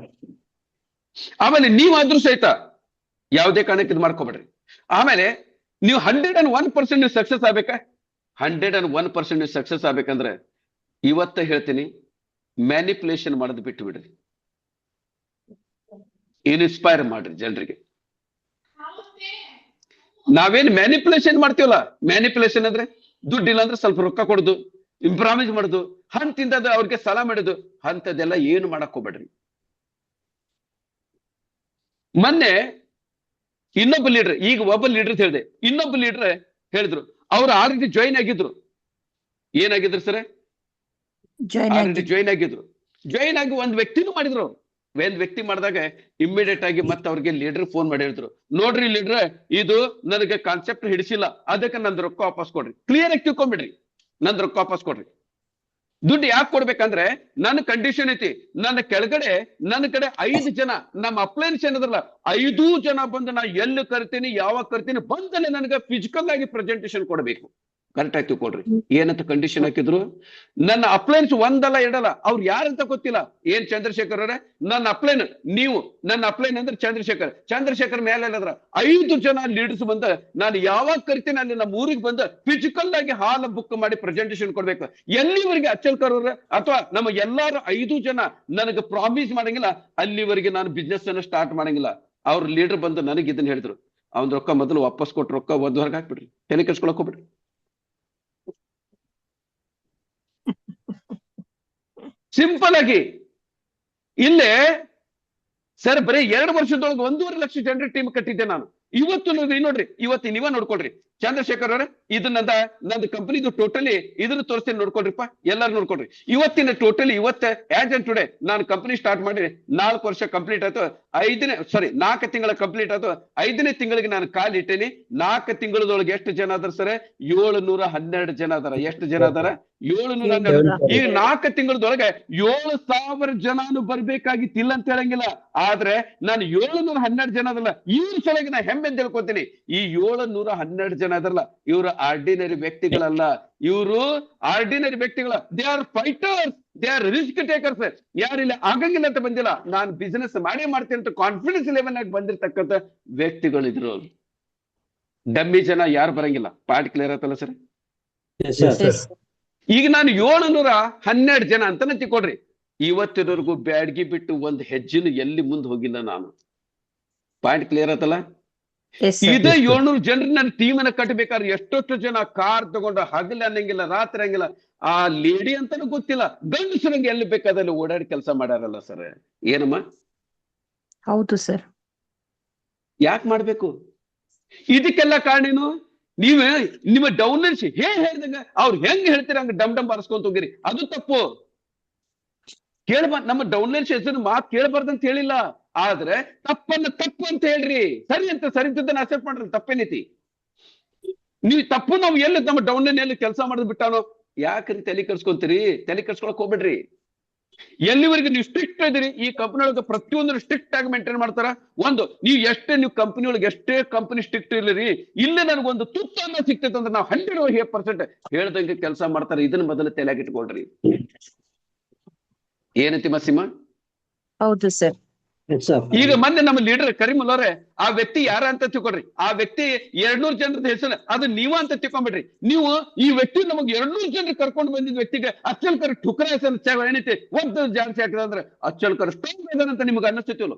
ಆಮೇಲೆ ನೀವಾದ್ರೂ ಸಹಿತ ಯಾವುದೇ ಕಾರಣಕ್ಕೆ ಇದು ಮಾಡ್ಕೊಬೇಡ್ರಿ. ಆಮೇಲೆ ನೀವು 101% ನೀವು ಸಕ್ಸಸ್ ಆಗ್ಬೇಕಾ? 101% ನೀವು ಸಕ್ಸಸ್ ಆಗ್ಬೇಕಂದ್ರೆ ಇವತ್ತ ಹೇಳ್ತೀನಿ, ಮ್ಯಾನಿಪುಲೇಷನ್ ಮಾಡೋದು ಬಿಟ್ಟು ಬಿಡ್ರಿ, ಇನ್ಸ್ಪೈರ್ ಮಾಡ್ರಿ ಜನರಿಗೆ. ನಾವೇನ್ ಮ್ಯಾನಿಪುಲೇಷನ್ ಮಾಡ್ತೀವಲ್ಲ, ಮ್ಯಾನಿಪುಲೇಷನ್ ಅಂದ್ರೆ ದುಡ್ಡಿಲ್ಲ ಅಂದ್ರೆ ಸ್ವಲ್ಪ ರೊಕ್ಕ ಕೊಡುದು, ಇಂಪ್ರಾಮಿಸ್ ಮಾಡುದು, ಹಂತಿಂದ ಅವ್ರಿಗೆ ಸಾಲ ಮಾಡುದು, ಅಂತದೆಲ್ಲ ಏನು ಮಾಡಕ್ ಹೋಗ್ಬೇಡ್ರಿ. ಮೊನ್ನೆ ಇನ್ನೊಬ್ಬ ಲೀಡರ್, ಈಗ ಒಬ್ಬ ಲೀಡರ್ ಹೇಳಿದೆ, ಇನ್ನೊಬ್ಬ ಲೀಡರ್ ಹೇಳಿದ್ರು, ಅವ್ರು ಆಲ್ರೆಡಿ ಜಾಯಿನ್ ಆಗಿದ್ರು. ಏನಾಗಿದ್ರು ಸರ್? ಆಲ್ರೆಡಿ ಜಾಯಿನ್ ಆಗಿದ್ರು. ಜಾಯಿನ್ ಆಗಿ ಒಂದ್ ವ್ಯಕ್ತಿನೂ ಮಾಡಿದ್ರು. ಒಂದ್ ವ್ಯಕ್ತಿ ಮಾಡಿದಾಗ ಇಮ್ಮಿಡಿಯೇಟ್ ಆಗಿ ಮತ್ತೆ ಅವ್ರಿಗೆ ಲೀಡರ್ ಫೋನ್ ಮಾಡಿ ಹೇಳಿದ್ರು, ನೋಡ್ರಿ ಲೀಡರ್, ಇದು ನನಗೆ ಕಾನ್ಸೆಪ್ಟ್ ಹಿಡಿಸಿಲ್ಲ, ಅದಕ್ಕೆ ನಂದು ರೊಕ್ಕ ವಾಪಸ್ ಕೊಡ್ರಿ. ಕ್ಲಿಯರ್ ಆಗಿ ತಿಳ್ಕೊಂಬಿಡ್ರಿ, ನಂದು ರೊಕ್ಕ ವಾಪಸ್ ಕೊಡ್ರಿ. ದುಡ್ಡು ಯಾಕೆ ಕೊಡ್ಬೇಕಂದ್ರೆ ನನ್ನ ಕಂಡೀಷನ್ ಐತಿ, ನನ್ನ ಕೆಳಗಡೆ ನನ್ನ ಕಡೆ 5 ಜನ ನಮ್ಮ ಅಪ್ಲೈನ್ಸ್ ಏನದ್ರಲ್ಲ 5 ಜನ ಬಂದು ನಾ ಎಲ್ಲಿ ಕರಿತೀನಿ ಯಾವಾಗ ಕರಿತೀನಿ ಬಂದಲ್ಲೇ ನನಗೆ ಫಿಸಿಕಲ್ ಆಗಿ ಪ್ರೆಸೆಂಟೇಶನ್ ಕೊಡಬೇಕು. ಕರೆಕ್ಟ್ ಆಗಿ ತಿಳ್ಕೊಡ್ರಿ. ಏನಂತ ಕಂಡೀಷನ್ ಹಾಕಿದ್ರು, ನನ್ನ ಅಪ್ಲೈನ್ಸ್ ಒಂದಲ್ಲ ಎರಡಲ್ಲ, ಅವ್ರು ಯಾರಂತ ಗೊತ್ತಿಲ್ಲ. ಏನ್ ಚಂದ್ರಶೇಖರ್ ಅವರೇ, ನನ್ನ ಅಪ್ಲೈನ್ ನೀವು, ನನ್ನ ಅಪ್ಲೈನ್ ಅಂದ್ರೆ ಚಂದ್ರಶೇಖರ್ ಮೇಲೆ ಅದ್ರ 5 ಜನ ಲೀಡರ್ಸ್ ಬಂದ ನಾನು ಯಾವಾಗ ಕರಿತೀನಿ ಅಲ್ಲಿ ನಮ್ಮ ಊರಿಗೆ ಬಂದ ಫಿಸಿಕಲ್ ಆಗಿ ಹಾಲ್ ಬುಕ್ ಮಾಡಿ ಪ್ರೆಸೆಂಟೇಶನ್ ಕೊಡ್ಬೇಕು. ಎಲ್ಲಿವರೆಗೆ ಅಚ್ಚಲ್ಕರ್ ಅವ್ರ ಅಥವಾ ನಮ್ಮ ಎಲ್ಲಾರು 5 ಜನ ನನಗೆ ಪ್ರಾಮಿಸ್ ಮಾಡಂಗಿಲ್ಲ ಅಲ್ಲಿವರೆಗೆ ನಾನು ಬಿಸ್ನೆಸ್ ಅನ್ನ ಸ್ಟಾರ್ಟ್ ಮಾಡಂಗಿಲ್ಲ. ಅವ್ರ ಲೀಡರ್ ಬಂದು ನನಗೆ ಇದನ್ನ ಹೇಳಿದ್ರು, ಅವ್ನ ರೊಕ್ಕ ಮೊದಲು ವಾಪಸ್ ಕೊಟ್ಟು ರೊಕ್ಕ ಒಂದ್ವರೆಗೆ ಹಾಕ್ಬಿಡ್ರಿ, ತಲೆ ಕೆಡ್ಸ್ಕೊಳಕ್ ಹೋಗ್ಬಿಡ್ರಿ. ಸಿಂಪಲ್ ಆಗಿ ಇಲ್ಲೇ ಸರ್ ಬರೀ 2 ವರ್ಷದೊಳಗೆ 1.5 ಲಕ್ಷ ಜನರ ಟೀಮ್ ಕಟ್ಟಿದ್ದೆ ನಾನು. ಇವತ್ತು ನೋಡ್ರಿ, ಇವತ್ತು ನೀವ ನೋಡ್ಕೊಳ್ರಿ ಚಂದ್ರಶೇಖರ್ ಅವರೇ, ಇದನ್ನ ನಂದು ಕಂಪನಿದು ಟೋಟಲಿ ಇದನ್ನ ತೋರಿಸ್ತೇನೆ, ನೋಡ್ಕೊಳ್ರಿಪ್ಪ, ಎಲ್ಲಾರು ನೋಡ್ಕೊಳ್ರಿ. ಇವತ್ತಿನ ಟೋಟಲಿ ಇವತ್ತು ಆಸ್ ಅಂಡ್ ಟುಡೇ ನಾನು ಕಂಪನಿ ಸ್ಟಾರ್ಟ್ ಮಾಡಿ 4 ವರ್ಷ ಕಂಪ್ಲೀಟ್ ಆಯ್ತು. 4 ತಿಂಗಳ ಕಂಪ್ಲೀಟ್ ಆಯ್ತು. 5ನೇ ತಿಂಗಳಿಗೆ ನಾನು ಕಾಲ್ ಇಟ್ಟೇನಿ. 4 ತಿಂಗಳದೊಳಗೆ ಎಷ್ಟು ಜನ ಅದಾರ ಸರ್? 712 ಜನ ಅದಾರ. ಎಷ್ಟು ಜನ ಅದಾರ? 712. ಈ 4 ತಿಂಗಳದೊಳಗೆ 7,000 ಜನಾನು ಬರ್ಬೇಕಾಗಿತ್ತಿಲ್ಲ ಅಂತ ಹೇಳಂಗಿಲ್ಲ. ಆದ್ರೆ ನಾನು 712 ಜನ ಅದಲ್ಲ, ಇವ್ರ ಸಲಗೆ ನಾ ಹೆಮ್ಮೆ ಅಂತ ಹೇಳ್ಕೊತೀನಿ. ಈ 712 ಜನ ಅದಲ್ಲ, ಇವರು ಆರ್ಡಿನರಿ ವ್ಯಕ್ತಿಗಳಲ್ಲ, ಇವರು ಆರ್ಡಿನರಿ ವ್ಯಕ್ತಿಗಳ. They are fighters, they are risk takers. ಯಾರಿಲ್ಲ ಆಗಂಗಿಲ್ಲ ಅಂತ ಬಂದಿಲ್ಲ, ನಾನು ಬಿಸಿನೆಸ್ ಮಾಡೇ ಮಾಡ್ತೀನಿ ಅಂತ ಕಾನ್ಫಿಡೆನ್ಸ್ ಲೆವೆಲ್ ಆಗಿ ಬಂದಿರ್ತಕ್ಕಂಥ ವ್ಯಕ್ತಿಗಳಿದ್ರು. ಡಮ್ಮಿ ಜನ ಯಾರು ಬರಂಗಿಲ್ಲ. ಪಾರ್ಟ್ ಕ್ಲಿಯರ್ ಆಯ್ತಲ್ಲ ಸರ್? ಈಗ ನಾನು 712 ಜನ ಅಂತಾನೆ ತಿಳ್ಕೊಡ್ರಿ. ಇವತ್ತಿನವರೆಗೂ ಬ್ಯಾಡ್ಗಿ ಬಿಟ್ಟು ಒಂದು ಹೆಜ್ಜೆನು ಎಲ್ಲಿ ಮುಂದೆ ಹೋಗಿಲ್ಲ ನಾನು. ಪಾಯಿಂಟ್ ಕ್ಲಿಯರ್ ಆಯ್ತಲ್ಲ? ಇದೇ 700 ಜನರು ನನ್ನ ಟೀಮ್ ಅನ್ನ ಕಟ್ಟಬೇಕಾದ್ರೆ ಎಷ್ಟೊಷ್ಟು ಜನ ಕಾರ್ ತಗೊಂಡು ಹಗಲ ಅನ್ನಂಗಿಲ್ಲ, ರಾತ್ರಿ ಹಂಗಿಲ್ಲ. ಆ ಲೇಡಿ ಅಂತಾನು ಗೊತ್ತಿಲ್ಲ, ಗಂಡಸರಂಗೆ ಎಲ್ಲಿ ಬೇಕಾದಲ್ಲಿ ಓಡಾಡಿ ಕೆಲಸ ಮಾಡ್ಯಾರಲ್ಲ ಸರ್. ಏನಮ್ಮ? ಹೌದು ಸರ್. ಯಾಕೆ ಮಾಡ್ಬೇಕು? ಇದಕ್ಕೆಲ್ಲ ಕಾರಣ ಏನು? ನೀವೇ ನಿಮ್ಮ ಡೌನ್ಲೈನ್ಸ್ ಹೇಳ್ದಂಗ ಅವ್ರು ಹೆಂಗ್ ಹೇಳ್ತೀರ ಹಂಗ ಡಮ್ ಬಾರಿಸ್ಕೊಂತ ಹೋಗಿರಿ, ಅದು ತಪ್ಪು. ನಮ್ಮ ಡೌನ್ಲೈನ್ಸ್ ಹೆಸರು ಮಾತು ಕೇಳಬಾರ್ದಂತ ಹೇಳಿಲ್ಲ, ಆದ್ರೆ ತಪ್ಪನ್ನ ತಪ್ಪು ಅಂತ ಹೇಳ್ರಿ, ಸರಿ ಅಂತ ಸರಿ ಅಂತದನ್ನ ಅಕ್ಸೆಪ್ಟ್ ಮಾಡ್ರಿ. ತಪ್ಪೇನೈತಿ? ನೀವು ತಪ್ಪು ನಾವು ಎಲ್ಲಿ ನಮ್ಮ ಡೌನ್ಲೈನ್ ಎಲ್ಲಿ ಕೆಲಸ ಮಾಡೋದು ಬಿಟ್ಟಾನೋ ಯಾಕ್ರಿ ತಲೆ ಕೆಡ್ಸ್ಕೊಂತೀರಿ? ತಲೆ ಕೆಡ್ಸ್ಕೊಳಕ್ ಹೋಗ್ಬೇಡ್ರಿ. ಎಲ್ಲಿವರೆಗೆ ನೀವು ಸ್ಟ್ರಿಕ್ಟ್ ಇದ್ದೀರಿ, ಈ ಕಂಪನಿ ಒಳಗೆ ಪ್ರತಿಯೊಂದು ಸ್ಟ್ರಿಕ್ಟ್ ಆಗಿ ಮೇಂಟೈನ್ ಮಾಡ್ತಾರ. ನೀವು ಕಂಪನಿ ಒಳಗೆ ಎಷ್ಟೇ ಕಂಪನಿ ಸ್ಟ್ರಿಕ್ಟ್ ಇರ್ಲಿರಿ, ಇಲ್ಲೇ ನನಗೊಂದು ತುತ್ತನ್ನ ಸಿಕ್ತೈತೆ ಅಂದ್ರೆ ನಾವು 100% ಹೇಳ್ದಂಗೆ ಕೆಲಸ ಮಾಡ್ತಾರೆ. ಇದನ್ನ ಮೊದಲು ತಲೆಯಾಗಿ ಇಟ್ಕೊಳ್ರಿ. ಏನೈತಿ ಮಸೀಮ? ಹೌದು ಸರ್. ಈಗ ಮೊನ್ನೆ ನಮ್ಮ ಲೀಡರ್ ಕರೀಮುಲ್ ಅವರೇ, ಆ ವ್ಯಕ್ತಿ ಯಾರ ಅಂತ ತಿಳ್ಕೊಡ್ರಿ. ಆ ವ್ಯಕ್ತಿ 200 ಜನರದ ಹೆಸರು ಅದು ನೀವ ಅಂತ ತಿಳ್ಕೊಂಡ್ಬಿಡ್ರಿ. ನೀವು ಈ ವ್ಯಕ್ತಿ ನಮಗೆ 200 ಜನರು ಕರ್ಕೊಂಡು ಬಂದಿದ್ದ ವ್ಯಕ್ತಿಗೆ ಅಚ್ಚಲ್ಕರ್ ಠುಕ್ರ ಹೆಸರು ಏನೈತಿ ಒಂದು ಜಾಸ್ತಿ ಹಾಕಿದ ಅಂದ್ರೆ ಅಚ್ಚಲ್ಕರ್ ಸ್ಟ್ರಾಂಗ್ ಇದಾನಂತ ನಿಮ್ಗೆ ಅನ್ನಿಸ್ತಿಲ್ಲ?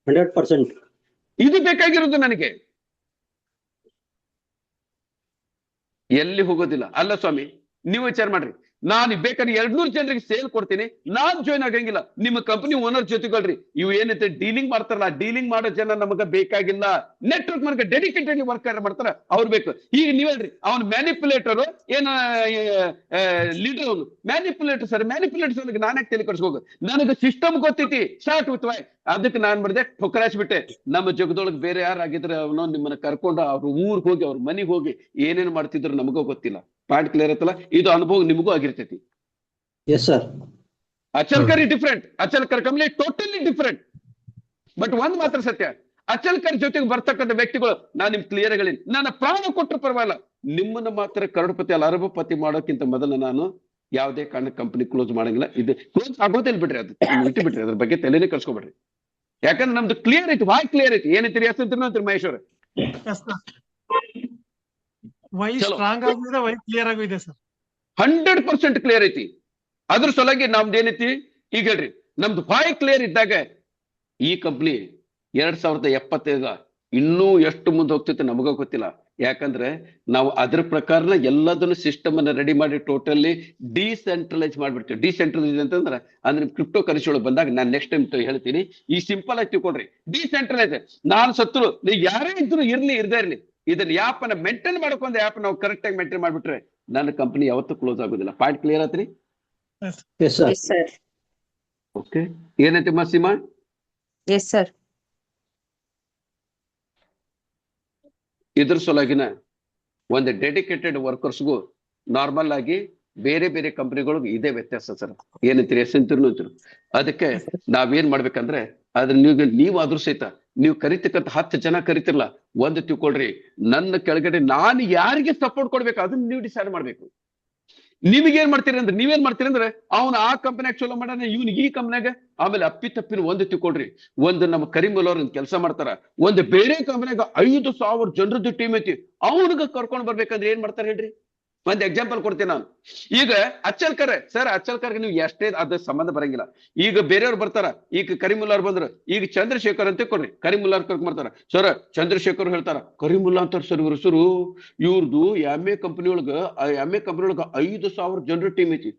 100%. ಇದು ಬೇಕಾಗಿರೋದು ನನಗೆ. ಎಲ್ಲಿ ಹೋಗೋದಿಲ್ಲ ಅಲ್ಲ ಸ್ವಾಮಿ. ನೀವು ವಿಚಾರ ಮಾಡ್ರಿ, ನಾನು ಬೇಕಾದ್ರೆ 200 ಜನರಿಗೆ ಸೇಲ್ ಕೊಡ್ತೀನಿ, ನಾನ್ ಜಾಯ್ನ್ ಆಗಂಗಿಲ್ಲ. ನಿಮ್ಮ ಕಂಪನಿ ಓನರ್ ಜೊತೆಗಳ್ರಿ, ಇವು ಏನೈತೆ ಡೀಲಿಂಗ್ ಮಾಡ್ತಾರಲ್ಲ, ಡೀಲಿಂಗ್ ಮಾಡೋ ಜನ ನಮಗ ಬೇಕಾಗಿಲ್ಲ. ನೆಟ್ವರ್ಕ್ ನನಗೆ ಡೆಡಿಕೇಟೆಡ್ ವರ್ಕ್ ಮಾಡ್ತಾರ, ಅವ್ರು ಬೇಕು. ಈಗ ನೀವ್ ಹೇಳ್ರಿ, ಅವ್ನು ಮ್ಯಾನಿಪುಲೇಟರ್ ಏನ ಲೀಡರ್, ಅವನು ಮ್ಯಾನಿಪುಲೇಟರ್ ಸರ್. ಮ್ಯಾನಿಪುಲೇಟರ್ ನನಗೆ ನಾನೇ ತಲೆ ಕಟ್ಸ್ಕೋಗ, ನನಗೆ ಸಿಸ್ಟಮ್ ಗೊತ್ತೈತಿ. Start with Y. ಅದಕ್ಕೆ ನಾನ್ ಮಾಡಿದೆ ಬಿಟ್ಟೆ. ನಮ್ಮ ಜಗದೊಳಗೆ ಬೇರೆ ಯಾರಾಗಿದ್ರೆ ಅವನು ನಿಮ್ಮನ್ನ ಕರ್ಕೊಂಡು ಅವ್ರ ಊರ್ಗ್ ಹೋಗಿ ಅವ್ರ ಮನೆಗೆ ಹೋಗಿ ಏನೇನ್ ಮಾಡ್ತಿದ್ರು ನಮಗೂ ಗೊತ್ತಿಲ್ಲ. ಪಾಯಿಂಟ್ ಕ್ಲಿಯರ್ ಆಯ್ತಲ್ಲ? ಇದು ಅನುಭವ ನಿಮಗೂ ಆಗಿರ್ತೈತಿ. ಅಚಲ್ಕರ್ ಡಿಫ್ರೆಂಟ್, ಅಚಲ್ಕರ್ ಕಂಪ್ನಿ ಟೋಟಲಿ ಡಿಫ್ರೆಂಟ್. ಬಟ್ ಒಂದ್ ಮಾತ್ರ ಸತ್ಯ, ಅಚಲ್ಕರ್ ಜೊತೆಗೆ ಬರ್ತಕ್ಕಂಥ ವ್ಯಕ್ತಿಗಳು, ನಾನು ನಿಮ್ ಕ್ಲಿಯರ್ ಹೇಳೀನಿ, ನನ್ನ ಪ್ರಾಣ ಕೊಟ್ಟರು ಪರವಾಗಿಲ್ಲ, ನಿಮ್ಮನ್ನ ಮಾತ್ರ ಕರೋಡ್ಪತಿ ಅಲ್ಲ ಅರಬಪತಿ ಮಾಡೋಕ್ಕಿಂತ ಮೊದಲು ನಾನು ಯಾವುದೇ ಕಾರಣ ಕಂಪನಿ ಕ್ಲೋಸ್ ಮಾಡಂಗಿಲ್ಲ. ಇದು ಕ್ಲೋಸ್ ಆಗೋದಿಲ್ಲ ಬಿಡ್ರಿ, ಅದು ಇಟ್ಟು ಬಿಟ್ರಿ, ಅದ್ರ ಬಗ್ಗೆ ತಲೆನೇ ಕಳ್ಸ್ಕೊಬೇಡ್ರಿ. ಯಾಕಂದ್ರೆ ನಮ್ದು ಕ್ಲಿಯರ್ ಐತಿ, ವಾಯ್ ಕ್ಲಿಯರ್ ಐತಿ. ಏನೈತಿ ಹೆಸರು ಮಹೇಶ್ ಅವ್ರೆ? ವೈ ಸ್ಟ್ರಾಂಗ್ ಆಗಿದೆ, ವೈ ಕ್ಲಿಯರ್ ಆಗಿದೆ ಸರ್. 100% ಕ್ಲಿಯರ್ ಐತಿ. ಅದ್ರ ಸಲುವಾಗಿ ನಮ್ದು ಏನೈತಿ ಈಗ ಹೇಳ್ರಿ, ನಮ್ದು ವಾಯ್ ಕ್ಲಿಯರ್ ಇದ್ದಾಗ ಈ ಕಂಪ್ನಿ 2075 ಇನ್ನೂ ಎಷ್ಟು ಮುಂದೆ ಹೋಗ್ತೈತೆ ನಮಗ ಗೊತ್ತಿಲ್ಲ. ಯಾಕಂದ್ರೆ ನಾವು ಅದ್ರ ಪ್ರಕಾರನ ಎಲ್ಲದನ್ನು ಸಿಸ್ಟಮ್ ಅನ್ನ ರೆಡಿ ಮಾಡಿ ಟೋಟಲಿ ಡಿಸೆಂಟ್ರಲೈಸ್ ಮಾಡ್ಬಿಡ್ತೀವಿ. ಡಿಸೆಂಟ್ರಲೈಸ್ ಅಂತಂದ್ರೆ ಅಂದ್ರೆ ಕ್ರಿಪ್ಟೋ ಕರೆನ್ಸಿ ಒಳಗೆ ಬಂದಾಗ ನಾನು ನೆಕ್ಸ್ಟ್ ಟೈಮ್ ಹೇಳ್ತೀನಿ. ಈ ಸಿಂಪಲ್ ಆಗಿ ತಿಳ್ಕೊಡ್ರಿ, ಡಿಸೆಂಟ್ರಲೈಸ್. ನಾನು ಸತ್ರು ನೀವು ಯಾರೇ ಇದ್ರು ಇರ್ಲಿ ಇರ್ದೇ ಇರ್ಲಿ, ಇದನ್ನ ಆ್ಯಪ್ ಅನ್ನ ಮೇಂಟೈನ್ ಮಾಡ್ಕೊಂಡ್ ಆ್ಯಪ್ ನಾವು ಕರೆಕ್ಟ್ ಆಗಿ ಮೇಂಟೈನ್ ಮಾಡ್ಬಿಟ್ರೆ ನನ್ನ ಕಂಪನಿ ಯಾವತ್ತೂ ಕ್ಲೋಸ್ ಆಗೋದಿಲ್ಲ. ಪಾಯಿಂಟ್ ಕ್ಲಿಯರ್ ಆತ್ರಿ? ಓಕೆ, ಏನೈತಿ ಸೀಮಾ? Yes sir. ಇದ್ರ ಸಲುವಾಗಿನ ಒಂದು ಡೆಡಿಕೇಟೆಡ್ ವರ್ಕರ್ಸ್ಗೂ ನಾರ್ಮಲ್ ಆಗಿ ಬೇರೆ ಬೇರೆ ಕಂಪನಿಗಳಿಗೂ ಇದೇ ವ್ಯತ್ಯಾಸ ಸರ್. ಏನಂತೀರಿ ಎಸ್ ಅಂತೀರಿ ಅಂತೀರಿ. ಅದಕ್ಕೆ ನಾವೇನ್ ಮಾಡ್ಬೇಕಂದ್ರೆ ಅದ್ರ ನೀವು ಅದ್ರ ಸಹಿತ ನೀವು ಕರಿತಕ್ಕಂತ 10 ಜನ ಕರಿತಿರ್ಲ, ಒಂದು ತಿಳ್ಕೊಳ್ರಿ, ನನ್ನ ಕೆಳಗಡೆ ನಾನು ಯಾರಿಗೆ ಸಪೋರ್ಟ್ ಕೊಡ್ಬೇಕು ಅದನ್ನ ನೀವು ಡಿಸೈಡ್ ಮಾಡ್ಬೇಕು. ನೀವೇನ್ ಮಾಡ್ತೀರಿ ಅಂದ್ರೆ ಅವ್ನು ಆ ಕಂಪನಿಯಾಗ ಚಲೋ ಮಾಡ್ಯಾನ, ಇವ್ನಿಗೆ ಈ ಕಂಪನಿಯಾಗ, ಆಮೇಲೆ ಅಪ್ಪಿತಪ್ಪಿನ ಒಂದು ತಿಳ್ಕೊಳ್ರಿ, ಒಂದು ನಮ್ಮ ಕರಿಮೂಲ್ ಅವ್ರ ಕೆಲಸ ಮಾಡ್ತಾರ, ಒಂದು ಬೇರೆ ಕಂಪನಿಯಾಗ 5,000 ಜನರದ್ದು ಟೀಮ್ ಐತಿ, ಅವ್ನಿಗೆ ಕರ್ಕೊಂಡ್ ಬರ್ಬೇಕಂದ್ರೆ ಏನ್ ಮಾಡ್ತಾರೆ ಹೇಳ್ರಿ? ಒಂದ್ ಎಕ್ಸಾಂಪಲ್ ಕೊಡ್ತೀನಿ ನಾನು. ಈಗ ಅಚ್ಚಲ್ಕರ್ ಸರ್, ಅಚ್ಚಲ್ಕರ್ಗೆ ನೀವು ಎಷ್ಟೇ ಅದ ಸಂಬಂಧ ಬರಂಗಿಲ್ಲ. ಈಗ ಬೇರೆಯವ್ರು ಬರ್ತಾರ, ಈಗ ಕರಿಮುಲ್ಲಾರ್ ಬಂದ್ರು, ಈಗ ಚಂದ್ರಶೇಖರ್ ಅಂತ ಕೊಡ್ರಿ, ಕರಿಮುಲ್ಲಾರ್ ಕರ್ಕೊಂಡ್ ಬರ್ತಾರ. ಸರ್ ಚಂದ್ರಶೇಖರ್ ಹೇಳ್ತಾರ, ಕರಿಮುಲ್ಲಾ ಅಂತಾರ ಸರ್ ಇವ್ರ ಹೆಸರು, ಇವ್ರದ್ದು MA ಕಂಪನಿ ಒಳಗ 5,000 ಜನರ ಟೀಮ್ ಐತಿ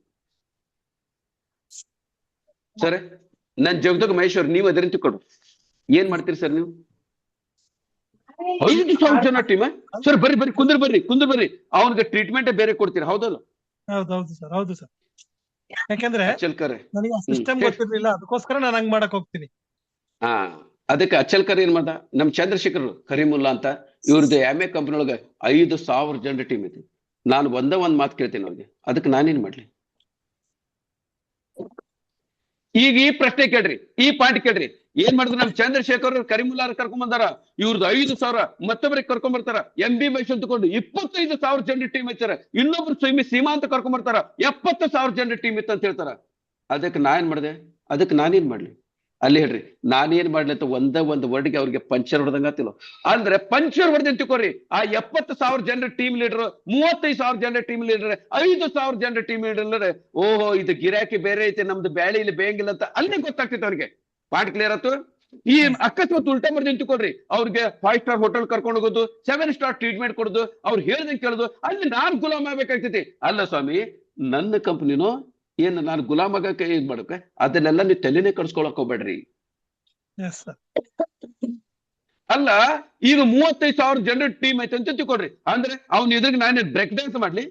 ಸರ್. ನನ್ ಜಗದಾಗ ಮಹೇಶ್ವರ್, ನೀವು ಅದರಿಂದ ಕೊಡು, ಏನ್ ಮಾಡ್ತೀರಿ ಸರ್ ನೀವು? 5,000 ಜನ ಟೀಮ್ ಸರ್. ಬರ್ರಿ ಕುಂದ್ರ ಬರ್ರಿ, ಅವನಿಗೆ ಟ್ರೀಟ್ಮೆಂಟ್ ಬೇರೆ ಕೊಡ್ತೀರಿ, ಹೌದಲ್ಲ? ಹೌದು ಸರ್. ಯಾಕಂದ್ರೆ ನನಗೆ ಸಿಸ್ಟಮ್ ಗೊತ್ತಿರ್ಲಿಲ್ಲ, ಅದಕ್ಕೋಸ್ಕರ ನಾನು ಹಂಗ್ ಮಾಡಕ್ ಹೋಗ್ತೀನಿ. ಅದಕ್ಕೆ ಅಚ್ಚಲ್ಕರ್ ಏನ್ ಮಾಡ್ದ, ನಮ್ ಚಂದ್ರಶೇಖರ್ ಕರಿಮುಲ್ಲಾ ಅಂತ, ಇವ್ರದ್ದು MA ಕಂಪನಿ ಒಳಗ 5,000 ಜನರ ಟೀಮ್ ಐತಿ. ನಾನು ಒಂದ್ ಮಾತು ಕೇಳ್ತೀನಿ ಅವ್ರಿಗೆ, ಅದಕ್ಕೆ ನಾನೇನ್ ಮಾಡ್ಲಿ? ಈಗ ಈ ಪ್ರಶ್ನೆ ಕೇಳ್ರಿ, ಈ ಪಾಯಿಂಟ್ ಕೇಳ್ರಿ. ಏನ್ ಮಾಡಿದ್ರು ನಮ್ ಚಂದ್ರಶೇಖರ್ ಕರಿಮುಲ್ಲಾರ್ ಕರ್ಕೊಂಡ್ ಬಂದಾರ, ಇವ್ರದ್ದು 5,000 ಮತ್ತೊಬ್ಬರಿಗೆ ಕರ್ಕೊಂಡ್ ಬರ್ತಾರ. MB ಮಹೇಶ್ ಅಂತ ತಗೊಂಡು 25,000 ಜನರ ಟೀಮ್ ಐತಾರ. ಇನ್ನೊಬ್ರು ಸೀಮಾ ಅಂತ ಕರ್ಕೊಂಡ್ ಬರ್ತಾರ, 70,000 ಜನರ ಟೀಮ್ ಇತ್ತು ಅಂತ ಹೇಳ್ತಾರ. ಅದಕ್ಕೆ ನಾನೇನ್ ಮಾಡ್ಲಿ? ಅಲ್ಲಿ ಹೇಳ್ರಿ, ನಾನೇನ್ ಮಾಡ್ಲಿ ಅಂತ ಒಂದು ವರ್ಡ್ಗೆ ಅವ್ರಿಗೆ ಪಂಚರ್ ಹೊಡೆದಂಗತ್ತಿಲ್ಲ. ಅಂದ್ರೆ ಪಂಚರ್ ಹೊಡೆದ ತಿಳ್ಕೊರಿ, ಆ 70,000 ಜನರ ಟೀಮ್ ಲೀಡರ್, 35,000 ಜನರ ಟೀಮ್ ಲೀಡರ್, 5,000 ಜನರ ಟೀಮ್ ಲೀಡರ್, ಓಹೋ ಇದು ಗಿರಾಕಿ ಬೇರೆ ಐತೆ, ನಮ್ದು ಬ್ಯಾಳಿ ಇಲ್ಲಿ ಬೇಯಂಗಿಲ್ಲ ಅಂತ ಅಲ್ಲೇ ಗೊತ್ತಾಗ್ತೈತೆ ಅವ್ರಿಗೆ. ಪಾಯಿಂಟ್ ಕ್ಲಿಯರ್ ಆಯ್ತು? ಈ ಅಕಸ್ಮಾತ್ ಉಲ್ಟಾ ಬರ್ದು ತಿಳ್ಕೊಳ್ರಿ, ಅವ್ರಿಗೆ 5 ಸ್ಟಾರ್ ಹೋಟೆಲ್ ಕರ್ಕೊಂಡು ಹೋಗೋದು, 7 ಸ್ಟಾರ್ ಟ್ರೀಟ್ಮೆಂಟ್ ಕೊಡೋದು, ಅವ್ರು ಹೇಳ್ದಂಗೆ ಕೇಳೋದು, ಅಲ್ಲಿ ನಾನ್ ಗುಲಾಮ್ ಆಗ್ಬೇಕಾಗ್ತೈತಿ. ಅಲ್ಲ ಸ್ವಾಮಿ, ನನ್ನ ಕಂಪನಿನೋ ಏನು ನಾನು ಗುಲಾಮಾಗಕ್ಕೆ ಇದ್ ಮಾಡಕ್ಕೆ, ಅದನ್ನೆಲ್ಲ ನೀವು ತಲೆನೇ ಕಡ್ಸ್ಕೊಳಕ್ ಹೋಗ್ಬೇಡ್ರಿ. ಅಲ್ಲ, ಈಗ 35,000 ಜನರ ಟೀಮ್ ಐತೆ ಅಂತ ತಿಳ್ಕೊಡ್ರಿ, ಅಂದ್ರೆ ಅವ್ನ ಎದುರಿಗೆ ನಾನು ಬ್ರೇಕ್ ಡ್ಯಾನ್ಸ್ ಮಾಡ್ಲಿ?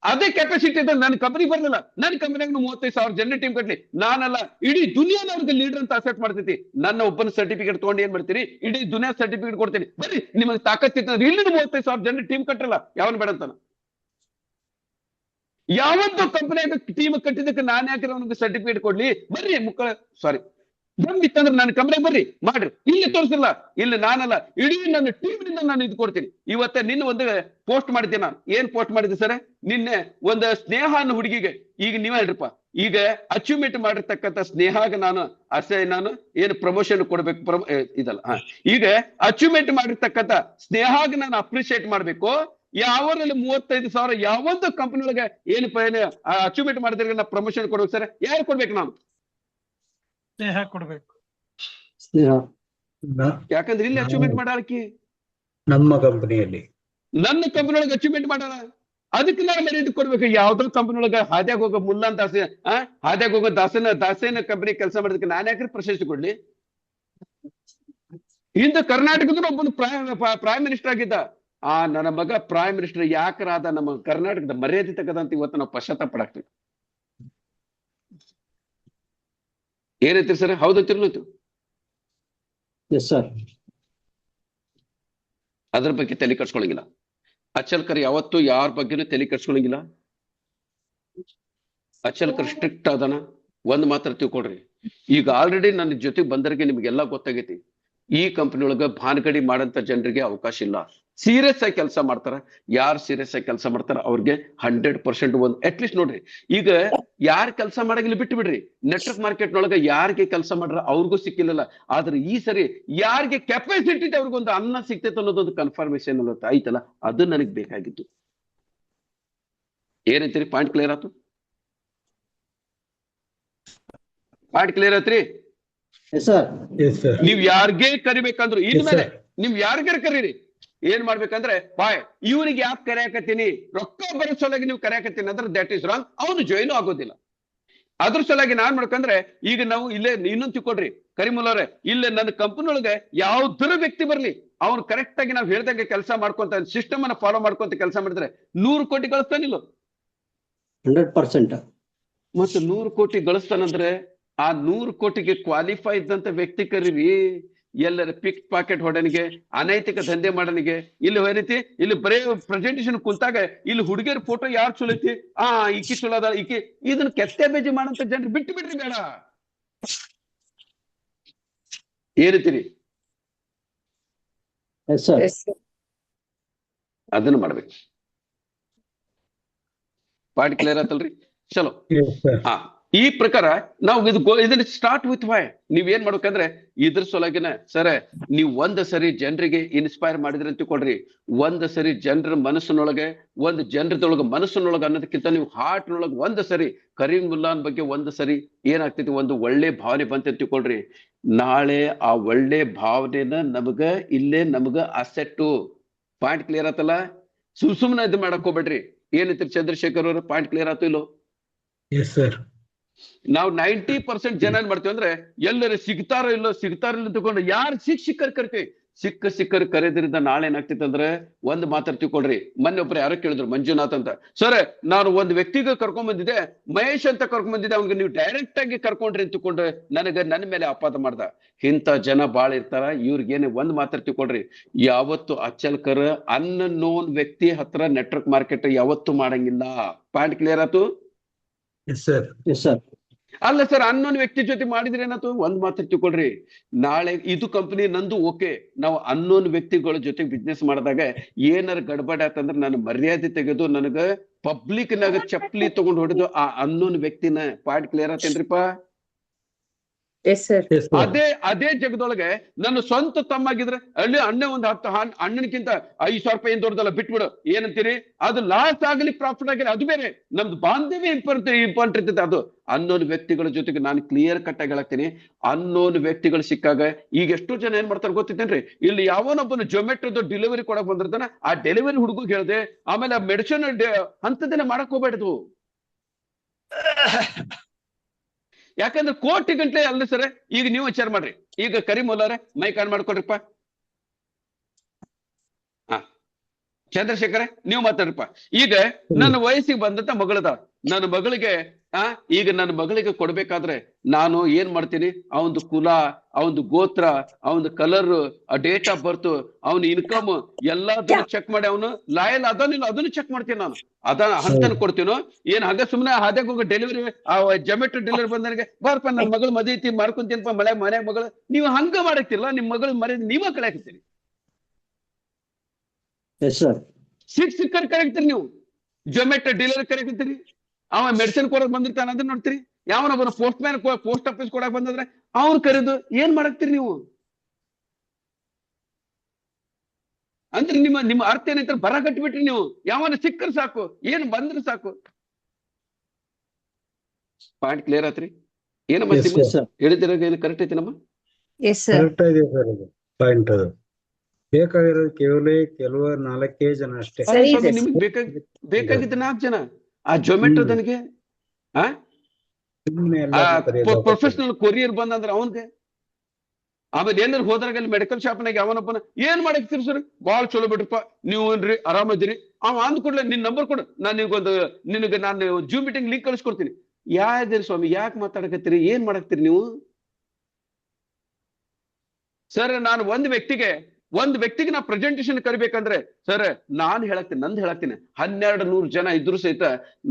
ಅದೇ ಕೆಪಾಸಿಟಿ ಇದೆ ನನ್ನ ಕಂಪನಿ ಬರ್ಲಿಲ್ಲ, ನನ್ನ ಕಂಪನಿಯಾಗ 35,000 ಜನರ ಟೀಮ್ ಕಟ್ಲಿ, ನಾನಲ್ಲ ಇಡೀ ದುನಿಯಾದವ್ರಿಗೆ ಲೀಡರ್ ಅಂತ ಅಸೆಪ್ಟ್ ಮಾಡ್ತೈತಿ. ನನ್ನ ಒಬ್ಬನ ಸರ್ಟಿಫಿಕೇಟ್ ತಗೊಂಡು ಏನ್ ಮಾಡ್ತೀರಿ, ಇಡೀ ದುನಿಯಾ ಸರ್ಟಿಫಿಕೇಟ್ ಕೊಡ್ತೀನಿ, ಬರ್ರಿ ನಿಮಗೆ ತಾಕತ್ತಿತ್ತು ಇಲ್ಲಿ 35,000 ಜನರ ಟೀಮ್ ಕಟ್ಟಲ್ಲ, ಯಾವನ್ ಬೇಡಂತಾನ? ಯಾವೊಂದು ಕಂಪನಿಯಾಗ ಟೀಮ್ ಕಟ್ಟಿದಕ್ಕೆ ನಾನು ಯಾಕೆ ಅವನಿಗೆ ಸರ್ಟಿಫಿಕೇಟ್ ಕೊಡ್ಲಿ? ಬರ್ರಿ ಬಂದಿತ್ತಂದ್ರೆ ನನ್ನ ಕಂಪನಿಯಾಗ ಬರ್ರಿ ಮಾಡ್ರಿ, ಇಲ್ಲಿ ತೋರಿಸಿಲ್ಲ, ಇಲ್ಲಿ ನಾನಲ್ಲ ಇಡೀ ನನ್ನ ಟೀಮ್ ನಿಂದ ನಾನು ಇದು ಕೊಡ್ತೀನಿ. ಇವತ್ತ ನಿನ್ನ ಒಂದು ಪೋಸ್ಟ್ ಮಾಡಿದ್ದೆ, ನಾನು ಏನ್ ಪೋಸ್ಟ್ ಮಾಡಿದ್ದೆ ಸರ್? ನಿನ್ನೆ ಒಂದು ಸ್ನೇಹ ಅನ್ನೋ ಹುಡುಗಿಗೆ, ಈಗ ನೀವೇ ಹೇಳ್ರಪ್ಪ, ಈಗ ಅಚೀವ್ಮೆಂಟ್ ಮಾಡಿರ್ತಕ್ಕಂಥ ಸ್ನೇಹಾಗ ನಾನು ಏನು ಪ್ರಮೋಷನ್ ಕೊಡ್ಬೇಕು, ಇದಲ್ಲ, ಈಗ ಅಚೀವ್ಮೆಂಟ್ ಮಾಡಿರ್ತಕ್ಕಂಥ ಸ್ನೇಹಾಗ ನಾನು ಅಪ್ರಿಶಿಯೇಟ್ ಮಾಡ್ಬೇಕು. ಯಾವರಲ್ಲಿ 35,000 ಯಾವೊಂದು ಕಂಪನಿ ಒಳಗೆ ಏನು ಅಚೀವ್ಮೆಂಟ್ ಮಾಡಿದ್ರೆ ನಾ ಪ್ರಮೋಷನ್ ಕೊಡ್ಬೇಕು ಸರ್? ಯಾರು ಕೊಡ್ಬೇಕು? ನಾನು ಸ್ನೇಹ ಕೊಡ್ಬೇಕು. ಯಾಕಂದ್ರೆ ಇಲ್ಲಿ ಅಚೀವ್ಮೆಂಟ್ ಮಾಡಾಕಿ ನಮ್ಮ ಕಂಪನಿಯಲ್ಲಿ, ನನ್ನ ಕಂಪನಿ ಒಳಗೆ ಅಚೀವ್ಮೆಂಟ್ ಮಾಡಾರ, ಅದಕ್ಕೆ ನಾನು ಮೆರಿಟ್ ಕೊಡ್ಬೇಕು. ಯಾವ್ದೋ ಕಂಪನಿ ಒಳಗೆ ಹಾದ್ಯಾಗ ಹೋಗೋ ಮುಲ್ಲಾ ಹಾದ್ಯಾಗ ಹೋಗೋ ದಾಸೇನ ಕಂಪನಿ ಕೆಲಸ ಮಾಡೋದಕ್ಕೆ ನಾನು ಯಾಕ್ರೆ ಪ್ರಶಸ್ತಿ ಕೊಡ್ಲಿ? ಹಿಂದೆ ಕರ್ನಾಟಕದ ಒಬ್ಬನು ಪ್ರೈಮ್ ಮಿನಿಸ್ಟರ್ ಆಗಿದ್ದ, ನನ್ನ ಮಗ ಪ್ರೈಮ್ ಮಿನಿಸ್ಟರ್ ಯಾಕರಾದ ನಮ್ಮ ಕರ್ನಾಟಕದ ಮರ್ಯಾದೆ ತೆಗೆದಂತ ಇವತ್ತು ನಾವು ಪಶ್ಚಾತ್ತಾಪ ಪಡಾಕ್ತೀವಿ. ಏನೈತಿರಿ ಸರ್? ಹೌದತ್ತಿರ್ಲತ್ತು ಅದ್ರ ಬಗ್ಗೆ ತಲೆ ಕಟ್ಸ್ಕೊಳಂಗಿಲ್ಲ. ಅಚಲ್ಕರ್ ಯಾವತ್ತೂ ಯಾರ ಬಗ್ಗೆನೂ ತಲೆ ಕಟ್ಸ್ಕೊಳಂಗಿಲ್ಲ. ಅಚಲ್ಕರ್ ಸ್ಟ್ರಿಕ್ಟ್ ಆದನ. ಒಂದ್ ಮಾತ್ರ ತಿಳ್ಕೊಡ್ರಿ, ಈಗ ಆಲ್ರೆಡಿ ನನ್ನ ಜೊತೆ ಬಂದರಿಗೆ ನಿಮ್ಗೆಲ್ಲಾ ಗೊತ್ತಾಗೈತಿ, ಈ ಕಂಪನಿ ಒಳಗ ಭಾನಗಡಿ ಮಾಡಂತ ಜನರಿಗೆ ಅವಕಾಶ ಇಲ್ಲ. ಸೀರಿಯಸ್ ಆಗಿ ಕೆಲಸ ಮಾಡ್ತಾರ. ಯಾರು ಸೀರಿಯಸ್ ಆಗಿ ಕೆಲಸ ಮಾಡ್ತಾರ ಅವ್ರಿಗೆ 100% ಒಂದು ಅಟ್ಲೀಸ್ಟ್ ನೋಡ್ರಿ, ಈಗ ಯಾರು ಕೆಲಸ ಮಾಡಂಗಿಲ್ಲ ಬಿಟ್ಟು ಬಿಡ್ರಿ, ನೆಟ್ವರ್ಕ್ ಮಾರ್ಕೆಟ್ ನೊಳಗ ಯಾರಿಗೆ ಕೆಲಸ ಮಾಡ್ರ ಅವ್ರಿಗೂ ಸಿಕ್ಕಿಲ್ಲ. ಆದ್ರೆ ಈ ಸರಿ ಯಾರಿಗೆ ಕೆಪಾಸಿಟಿ ಇದೆ ಅವ್ರಿಗೊಂದು ಅನ್ನ ಸಿಕ್ತೈತೆ ಅನ್ನೋದೊಂದು ಕನ್ಫರ್ಮೇಶನ್ ಆಯ್ತಲ್ಲ, ಅದು ನನಗ್ ಬೇಕಾಗಿತ್ತು. ಏನಂತೀರಿ? ಪಾಯಿಂಟ್ ಕ್ಲಿಯರ್ ಆಯ್ತು? ಪಾಯಿಂಟ್ ಕ್ಲಿಯರ್ ಆಯ್ತ್ರಿ? ನೀವ್ ಯಾರ್ಗೇ ಕರಿಬೇಕಂದ್ರು ಇನ್ಮೇಲೆ ನೀವ್ ಯಾರಿಗಾರ ಕರೀರಿ, ಏನ್ ಮಾಡ್ಬೇಕಂದ್ರೆ ಬಾಯ್ ಇವ್ರಿಗೆ ಯಾಕೆ ಕರೆಯಾಕತ್ತೀನಿ, ರೊಕ್ಕ ಬರೋ ಸಲುವಾಗಿ ನೀವು ಕರೆಯಾಕತ್ತೀನಿ ಅಂದ್ರೆ ದಟ್ ಈಸ್ ರಾಂಗ್. ಅವನು ಜಾಯಿನ್ ಆಗೋದಿಲ್ಲ. ಅದ್ರ ಸಲುವಾಗಿ ನಾನ್ ಮಾಡ್ಕಂದ್ರೆ, ಈಗ ನಾವು ಇಲ್ಲೇ ಇನ್ನೊಂದು ತಿಳ್ಕೊಡ್ರಿ ಕರಿಮುಲ್ಲವ್ರೆ, ಇಲ್ಲೇ ನನ್ನ ಕಂಪನಿ ಒಳಗೆ ಯಾವ್ದರ ವ್ಯಕ್ತಿ ಬರ್ಲಿ, ಅವ್ನು ಕರೆಕ್ಟ್ ಆಗಿ ನಾವ್ ಹೇಳ್ದಂಗೆ ಕೆಲಸ ಮಾಡ್ಕೊಂತ ಸಿಸ್ಟಮ್ ಅನ್ನ ಫಾಲೋ ಮಾಡ್ಕೊಂತ ಕೆಲಸ ಮಾಡಿದ್ರೆ 100 ಕೋಟಿ ಗಳಿಸ್ತಾನಿಲ್ಲ? 100%. ಮತ್ತೆ 100 ಕೋಟಿ ಗಳಿಸ್ತಾನಂದ್ರೆ ಆ 100 ಕೋಟಿಗೆ ಕ್ವಾಲಿಫೈ ಇದ್ದಂತ ವ್ಯಕ್ತಿ ಕರೀರಿ. ಎಲ್ಲರ ಪಿಕ್ ಪಾಕೆಟ್ ಹೊಡನಿಗೆ, ಅನೈತಿಕ ದಂಧೆ ಮಾಡನಿಗೆ, ಇಲ್ಲಿ ಏನೈತಿ, ಇಲ್ಲಿ ಬರೇ ಪ್ರೆಸೆಂಟೇಶನ್ ಕುಂತಾಗ ಇಲ್ಲಿ ಹುಡುಗಿಯರ್ ಫೋಟೋ ಯಾರು ಚಲೋ ಐತಿ, ಈಕಿ ಚಲೋ ಅದ, ಈಕಿ, ಇದನ್ನ ಕೆತ್ತೆ ಬೇಜಿ ಮಾಡಂತ ಜನರು ಬಿಟ್ಟು ಬಿಡ್ರಿ, ಬೇಡ. ಏನಂತೀರಿ? ಅದನ್ನ ಮಾಡ್ಬೇಕು. ಪಾಯಿಂಟ್ ಕ್ಲಿಯರ್ ಆತಲ್ರಿ? ಚಲೋ. ಈ ಪ್ರಕಾರ ನಾವು ಇದನ್ನ ಸ್ಟಾರ್ಟ್ ವಿತ್ ವೈ. ನೀವ್ ಏನ್ ಮಾಡ್ಬೇಕಂದ್ರೆ ಇದ್ರ ಸೊಲಗಿನ ಸರ ನೀವು ಒಂದ್ ಸರಿ ಜನರಿಗೆ ಇನ್ಸ್ಪೈರ್ ಮಾಡಿದ್ರಿ ಅಂತ ತಿಳ್ಕೊಳ್ರಿ. ಒಂದ್ ಸರಿ ಜನರ ಮನಸ್ಸಿನೊಳಗೆ, ಒಂದು ಜನರದೊಳಗ ಮನಸ್ಸಿನೊಳಗ ಅನ್ನೋದಕ್ಕಿಂತ ನೀವು ಹಾರ್ಟ್ ನೊಳಗ ಒಂದ್ ಸರಿ ಕರೀಮುಲ್ಲಾನ್ ಬಗ್ಗೆ ಒಂದ್ ಸರಿ ಏನಾಗ್ತೈತಿ, ಒಂದು ಒಳ್ಳೆ ಭಾವನೆ ಬಂತ ಅಂತ ತಿಳ್ಕೊಳ್ರಿ. ನಾಳೆ ಆ ಒಳ್ಳೆ ಭಾವನೆನ ನಮಗ ಅಸೆಟ್ಟು. ಪಾಯಿಂಟ್ ಕ್ಲಿಯರ್ ಆತಲ್ಲ? ಸುಮ್ನೆ ಇದು ಮಾಡಕ್ ಹೋಗ್ಬೇಡ್ರಿ. ಏನೈತಿ ಚಂದ್ರಶೇಖರ್ ಅವ್ರ? ಪಾಯಿಂಟ್ ಕ್ಲಿಯರ್ ಆಯ್ತು ಇಲ್ಲೋ? ನಾವು 90% ಜನ ಏನ್ ಮಾಡ್ತೀವಿ ಅಂದ್ರೆ ಎಲ್ಲರೂ ಸಿಗ್ತಾರೋ ಇಲ್ಲೋ ತಗೊಂಡು ಯಾರು ಶಿಕ್ಷಕರು ಕರಿತೀವಿ. ಸಿಕ್ಕರ್ ಕರೆದ್ರಿಂದ ನಾಳೆ ಏನಾಗ್ತಿತ್ತು ಅಂದ್ರೆ ಒಂದ್ ಮಾತಾಡ್ ತಿಳ್ಕೊಳ್ರಿ. ಮೊನ್ನೆ ಒಬ್ರು ಯಾರೋ ಕೇಳಿದ್ರು, ಮಂಜುನಾಥ್ ಅಂತ, ಸರ್ ನಾನು ಒಂದ್ ವ್ಯಕ್ತಿಗೆ ಕರ್ಕೊಂಡ್ ಬಂದಿದ್ದೆ, ಮಹೇಶ್ ಅಂತ ಕರ್ಕೊಂಡ್ ಬಂದಿದ್ದೆ, ಅವ್ನಿಗೆ ನೀವು ಡೈರೆಕ್ಟ್ ಆಗಿ ಕರ್ಕೊಂಡ್ರಿ ಅಂತ ತಿಳ್ಕೊಂಡ್ರೆ ನನ್ನ ಮೇಲೆ ಅಪಾದ ಮಾಡ್ದ. ಇಂಥ ಜನ ಬಾಳ ಇರ್ತಾರ. ಇವ್ರಿಗೇನೆ ಒಂದ್ ಮಾತಾಡ್ ತಿಳ್ಕೊಳ್ರಿ, ಯಾವತ್ತು ಅಚ್ಚಲ್ಕರ್ ಅನ್ನೋನ್ ವ್ಯಕ್ತಿ ಹತ್ರ ನೆಟ್ವರ್ಕ್ ಮಾರ್ಕೆಟ್ ಯಾವತ್ತು ಮಾಡಂಗಿಲ್ಲ. ಪಾಯಿಂಟ್ ಕ್ಲಿಯರ್ ಆಯ್ತು? ಅಲ್ಲ ಸರ್, ಅನ್ನೋನ್ ವ್ಯಕ್ತಿ ಜೊತೆ ಮಾಡಿದ್ರೆ ಏನಾಯ್ತು? ಒಂದ್ ಮಾತು ತಿಳ್ಕೊಳ್ರಿ, ನಾಳೆ ಇದು ಕಂಪನಿ ನಂದು, ಓಕೆ, ನಾವು ಅನ್ನೋನ್ ವ್ಯಕ್ತಿಗಳ ಜೊತೆ ಬಿಸ್ನೆಸ್ ಮಾಡಿದಾಗ ಏನಾರ ಗಡ್ಬಡ್ ಆಯ್ತಂದ್ರೆ ನನ್ನ ಮರ್ಯಾದೆ ತೆಗೆದು ನನಗ ಪಬ್ಲಿಕ್ ನಾಗ ಚಪ್ಪಲಿ ತಗೊಂಡ್ ಹೊಡೆದು ಆ ಅನ್ನೋನ್ ವ್ಯಕ್ತಿನ. ಪಾಯಿಂಟ್ ಕ್ಲಿಯರ್ ಆತೇನ್ರಿಪಾ? ಅದೇ ಜಗದೊಳಗೆ ನನ್ನ ಸ್ವಂತ ತಮ್ಮಾಗಿದ್ರೆ ಅಲ್ಲಿ ಅಣ್ಣಕ್ಕಿಂತ 5,000 ರೂಪಾಯಿ ಏನ್ ದೊಡ್ಡದಲ್ಲ, ಬಿಟ್ಬಿಡು. ಏನಂತೀರಿ? ಅದು ಲಾಸ್ ಆಗಲಿ ಪ್ರಾಫಿಟ್ ಆಗಲಿ ಅದು ಬೇರೆ, ನಮ್ದು ಬಾಂಧವ್ಯ ಇಂಪಾರ್ಟೆಂಟ್ ಇರ್ತೈತೆ. ಅದು ಅನ್ನೋನ್ ವ್ಯಕ್ತಿಗಳ ಜೊತೆಗೆ ನಾನು ಕ್ಲಿಯರ್ ಕಟ್ ಆಗಿ ಹೇಳ್ತೀನಿ. ಅನ್ನೋನ್ ವ್ಯಕ್ತಿಗಳು ಸಿಕ್ಕಾಗ ಈಗ ಎಷ್ಟೋ ಜನ ಏನ್ ಮಾಡ್ತಾರೆ ಗೊತ್ತಿತ್ತೇನ್ರಿ? ಇಲ್ಲಿ ಯಾವನೊಬ್ಬನು ಜೊಮೆಟೊದ ಡೆಲಿವರಿ ಕೊಡಕ್ ಬಂದಿರ್ತಾನ, ಆ ಡೆಲಿವರಿ ಹುಡುಗ ಹೇಳ್ದೆ, ಆಮೇಲೆ ಆ ಮೆಡಿಸಿನ್ ಅಂತದನ್ನ ಮಾಡಕ್ ಹೋಗ್ಬೇಡ್ದು. ಯಾಕಂದ್ರೆ ಕೋಟಿ ಗಂಟೆ ಅಲ್ಲ ಸರ್. ಈಗ ನೀವು ವಿಚಾರ ಮಾಡ್ರಿ, ಈಗ ಕರೀಮುಲ್ಲಾರೆ ಮೈಕ್ ಆನ್ ಮಾಡ್ಕೊಡ್ರಿಪ್ಪ. ಚಂದ್ರಶೇಖರ ನೀವು ಮಾತಾಡ್ರಿಪ್ಪ. ಈಗ ನನ್ನ ವಯಸ್ಸಿಗೆ ಬಂದಂತ ಮಗಳದ, ನನ್ನ ಮಗಳಿಗೆ ಈಗ ನನ್ನ ಮಗಳಿಗೆ ಕೊಡ್ಬೇಕಾದ್ರೆ ನಾನು ಏನ್ ಮಾಡ್ತೀನಿ, ಅವನದು ಕುಲ, ಅವನದು ಗೋತ್ರ, ಅವನ ಕಲರ್, ಡೇಟ್ ಆಫ್ ಬರ್ತ್, ಅವನ ಇನ್ಕಮ್ ಎಲ್ಲದನ್ನು ಚೆಕ್ ಮಾಡಿ, ಅವನು ಲಾಯಲ್ ಅದನ್ನಿಲ್ಲ ಅದನ್ನು ಚೆಕ್ ಮಾಡ್ತೀನಿ ನಾನು. ಹಂತನ ಕೊಡ್ತೀನೋ ಏನ್ ಹಂಗ ಸುಮ್ನೆ ಹಾದ್ಯಾಗ ಹೋಗ ಡೆಲಿವರಿ ಜೊಮೆಟೊ ಡೆಲಿವರಿ ಬಂದನಿಗೆ ಬಾರಪ್ಪ ನನ್ನ ಮಗಳು ಮದುವೆ ಐತಿ ಮಾಡ್ಕೊಂತೀನಪ್ಪ ಮನೆ ಮಗಳು. ನೀವು ಹಂಗ ಮಾಡಕ್ತಿಲ್ಲ, ನಿಮ್ ಮಗಳು ಮರ್ಯಾದೆ ನೀವ ಕಳೆಯಾಕತ್ತೀರಿ. ಸಿಕ್ಕರ್ ಕರೆಕ್ತೀರಿ ನೀವು, ಜೊಮೆಟೊ ಡೆಲಿವರಿ ಕರೆಕ್ತೀರಿ. ಅವ ಮೆಡಿಸಿನ್ ಕೊಡಕ್ ಬಂದಿರ್ತಾನ ಅದನ್ನ ನೋಡ್ತೀರಿ. ಯಾವನೊಬ್ಬನ ಪೋಸ್ಟ್ ಮ್ಯಾನ್ ಪೋಸ್ಟ್ ಆಫೀಸ್ ಕೊಡಕ್ ಬಂದಿದ್ರೆ ಅವ್ರು ಕರೆದು ಏನ್ ಮಾಡಕ್ತೀರಿ ನೀವು? ಅಂದ್ರೆ ನಿಮ್ಮ ಅರ್ಥ ಏನಂತ ಬರ ಕಟ್ಬಿಟ್ರಿ ನೀವು. ಯಾವನ ಸಿಕ್ಕರ್ ಸಾಕು, ಏನ್ ಬಂದ್ರೆ ಸಾಕು. ಪಾಯಿಂಟ್ ಕ್ಲಿಯರ್ ಆತ್ರಿ? ಏನಮ್ಮ ಹೇಳಿದಿರ ಏನು ಕರೆಕ್ಟ್ ಐತಿ ನಮ್ಮ? ಪಾಯಿಂಟ್ ಅದು ಬೇಕಾಗಿರೋದು ಕೇವಲ ಕೆಲವು 4 ಜನ ಅಷ್ಟೇ. ನಿಮ್ಗೆ ಬೇಕಾಗಿದ್ದ 4 ಜನ. ಆ ಜೊಮೆಟೊದನಿಗೆ ಪ್ರೊಫೆಷನಲ್ ಕೊರಿಯರ್ ಬಂದಂದ್ರೆ ಅವನ್ಗೆ, ಆಮೇಲೆ ಎಲ್ಲರೂ ಹೋದ್ರಾಗ ಅಲ್ಲಿ ಮೆಡಿಕಲ್ ಶಾಪ್ನಾಗ ಅವನೊಬ್ಬನ ಏನ್ ಮಾಡಕ್ತೀರಿ ಸರ್, ಬಾಳ ಚಲೋ ಬಿಡ್ರಪ್ಪ ನೀವು ಏನ್ರಿ ಆರಾಮದಿರಿ. ಅವ ಅಂದ್ ಕೂಡ್ಲೆ ನಿನ್ ನಂಬರ್ ಕೊಡು, ನಿನಗೆ ನಾನು ಜೂಮ್ ಮೀಟಿಂಗ್ ಲಿಂಕ್ ಕಳಿಸ್ಕೊಡ್ತೀನಿ. ಯಾವ್ದಿರಿ ಸ್ವಾಮಿ, ಯಾಕೆ ಮಾತಾಡಕತ್ತೀರಿ, ಏನ್ ಮಾಡಕ್ತೀರಿ ನೀವು? ಸರ್ ನಾನು ಒಂದ್ ವ್ಯಕ್ತಿಗೆ ನಾ ಪ್ರೆಸೆಂಟೇಶನ್ ಕರಿಬೇಕಂದ್ರೆ ಸರ್ ನಾನು ಹೇಳಕ್ತೀನಿ, 1200 ಜನ ಇದ್ರು ಸಹಿತ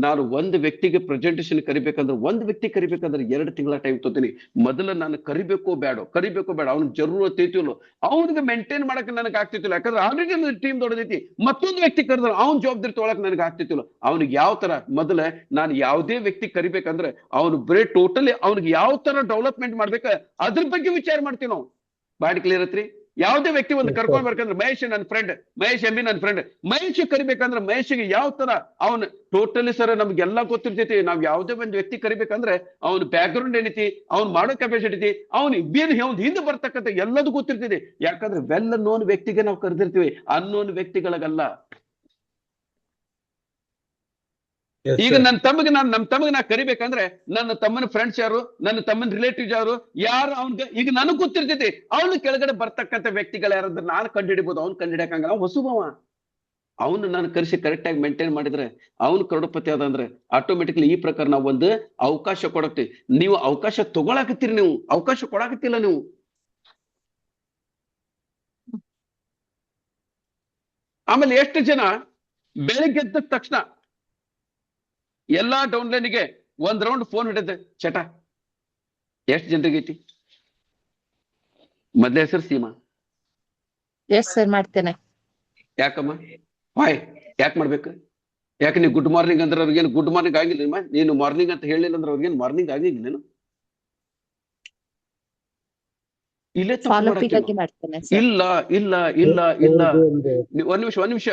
ನಾನು ಒಂದ್ ವ್ಯಕ್ತಿಗೆ ಪ್ರೆಸೆಂಟೇಶನ್ ಕರಿಬೇಕಂದ್ರೆ 2 ತಿಂಗಳ ಟೈಮ್ ತಗೋತೀನಿ. ಮೊದಲು ನಾನು ಕರಿಬೇಕೋ ಬೇಡ ಅವ್ನಿಗೆ ಜರೂರತ್ ಐತಿಲ್ಲ, ಅವ್ನಿಗೆ ಮೇಂಟೈನ್ ಮಾಡಕ್ ನನಗೆ ಆಗ್ತಿತ್ತಿಲ್ಲ. ಯಾಕಂದ್ರೆ ಆಲ್ರೆಡಿ ಟೀಮ್ ದೊಡ್ಡದೈತಿ, ಮತ್ತೊಂದು ವ್ಯಕ್ತಿ ಕರೆದ್ರೆ ಅವ್ನ ಜವಾಬ್ದಾರಿ ತೊಗೊಳಕ್ ನನಗೆ ಆಗ್ತಿತ್ತಿಲ್ಲ. ಅವ್ನಿಗೆ ಯಾವ ತರ ಮೊದಲ ನಾನು ಯಾವುದೇ ವ್ಯಕ್ತಿ ಕರಿಬೇಕಂದ್ರೆ ಅವ್ನು ಬರೀ ಟೋಟಲಿ ಅವ್ನಿಗೆ ಯಾವ ತರ ಡೆವಲಪ್ಮೆಂಟ್ ಮಾಡ್ಬೇಕ ಅದ್ರ ಬಗ್ಗೆ ವಿಚಾರ ಮಾಡ್ತೀವಿ ನಾವು. ಬಾಡಿ ಕ್ಲಿಯರ್ ಐತ್ರಿ? ಯಾವುದೇ ವ್ಯಕ್ತಿ ಒಂದು ಕರ್ಕೊಂಡ್ ಬರ್ಬೇಕಂದ್ರೆ ಮಹೇಶ್ ನನ್ನ ಫ್ರೆಂಡ್, ಮಹೇಶ್ ಎಂಬಿ ನನ್ನ ಫ್ರೆಂಡ್, ಮಹೇಶ್ ಕರಿಬೇಕಂದ್ರೆ ಮಹೇಶ್ಗೆ ಯಾವ ತರ ಅವ್ನು ಟೋಟಲಿ ಸರ್ ನಮ್ಗೆಲ್ಲಾ ಗೊತ್ತಿರ್ತೈತಿ. ನಾವ್ ಯಾವುದೇ ಒಂದು ವ್ಯಕ್ತಿ ಕರಿಬೇಕಂದ್ರೆ ಅವ್ನ ಬ್ಯಾಕ್ ಗ್ರೌಂಡ್ ಏನೈತಿ, ಅವ್ನು ಮಾಡೋ ಕೆಪಾಸಿಟಿ, ಅವ್ನು ಹಿಂದೆ ಬರ್ತಕ್ಕಂಥ ಎಲ್ಲದೂ ಗೊತ್ತಿರ್ತೈತಿ. ಯಾಕಂದ್ರೆ ವೆಲ್ ನೋನ್ ವ್ಯಕ್ತಿಗೆ ನಾವು ಕರೆದಿರ್ತೀವಿ, ಅನ್ನೋನ್ ವ್ಯಕ್ತಿಗಳಿಗಲ್ಲ. ಈಗ ನನ್ನ ತಮ್ಮಗೆ ನಾ ಕರಿಬೇಕಂದ್ರೆ ನನ್ನ ತಮ್ಮನ ಫ್ರೆಂಡ್ಸ್ ಯಾರು, ನನ್ನ ತಮ್ಮನ ರಿಲೇಟಿವ್ಸ್ ಯಾರು ಅವ್ನ್ಗೆ ಈಗ ನನಗ್ ಗೊತ್ತಿರ್ತೈತಿ. ಅವ್ನು ಕೆಳಗಡೆ ಬರ್ತಕ್ಕಂಥ ವ್ಯಕ್ತಿಗಳು ಯಾರಂದ್ರೆ ನಾನು ಕಂಡು ಹಿಡಿಬಹುದು, ಅವ್ನು ಕಂಡು ಹಿಡಿಯಕಂಗಲ್ಲ, ಹೊಸಬವ. ಅವನು ನಾನು ಕರೆಸಿ ಕರೆಕ್ಟ್ ಆಗಿ ಮೇಂಟೈನ್ ಮಾಡಿದ್ರೆ ಅವನು ಕರೋಡಪತಿ ಆದ ಅಂದ್ರೆ ಆಟೋಮೆಟಿಕ್ಲಿ ಈ ಪ್ರಕಾರ ನಾವು ಒಂದು ಅವಕಾಶ ಕೊಡಕ್ತೀವಿ. ನೀವು ಅವಕಾಶ ತಗೊಳಕತ್ತೀರಿ, ನೀವು ಅವಕಾಶ ಕೊಡಾಕತ್ತಿಲ್ಲ ನೀವು. ಆಮೇಲೆ ಎಷ್ಟು ಜನ ಬೆಳಿಗ್ಗೆ ಎದ್ದ ತಕ್ಷಣ ಎಲ್ಲಾ ಡೌನ್ಲೈನ್ಗೆ ಒಂದ್ ರೌಂಡ್ ಫೋನ್ ಹಿಡಿದ ಚಟ. ಎಷ್ಟು ಜನರಿಗೆ ಐತಿ? ಮೊದ್ಲ ಹೆಸರು ಸೀಮಾ. ಎಸ್ ಸರ್ ಮಾಡ್ತೇನೆ. ಯಾಕಮ್ಮ ವಾಯ್ ಯಾಕೆ ಮಾಡ್ಬೇಕು? ಯಾಕೆ ನೀವು ಗುಡ್ ಮಾರ್ನಿಂಗ್ ಅಂದ್ರೆ ಅವ್ರಿಗೇನು ಗುಡ್ ಮಾರ್ನಿಂಗ್ ಆಗಿಲ್ಲ? ನೀನು ಮಾರ್ನಿಂಗ್ ಅಂತ ಹೇಳಿಲ್ಲ ಅಂದ್ರೆ ಅವ್ರಿಗೇನು ಮಾರ್ನಿಂಗ್ ಆಗಿಲ್ಲ? ನೀನು ಇಲ್ಲೇ ಮಾಡ್ತೇನೆ. ಇಲ್ಲ ಇಲ್ಲ ಇಲ್ಲ ಇಲ್ಲ, ಒಂದ್ ನಿಮಿಷ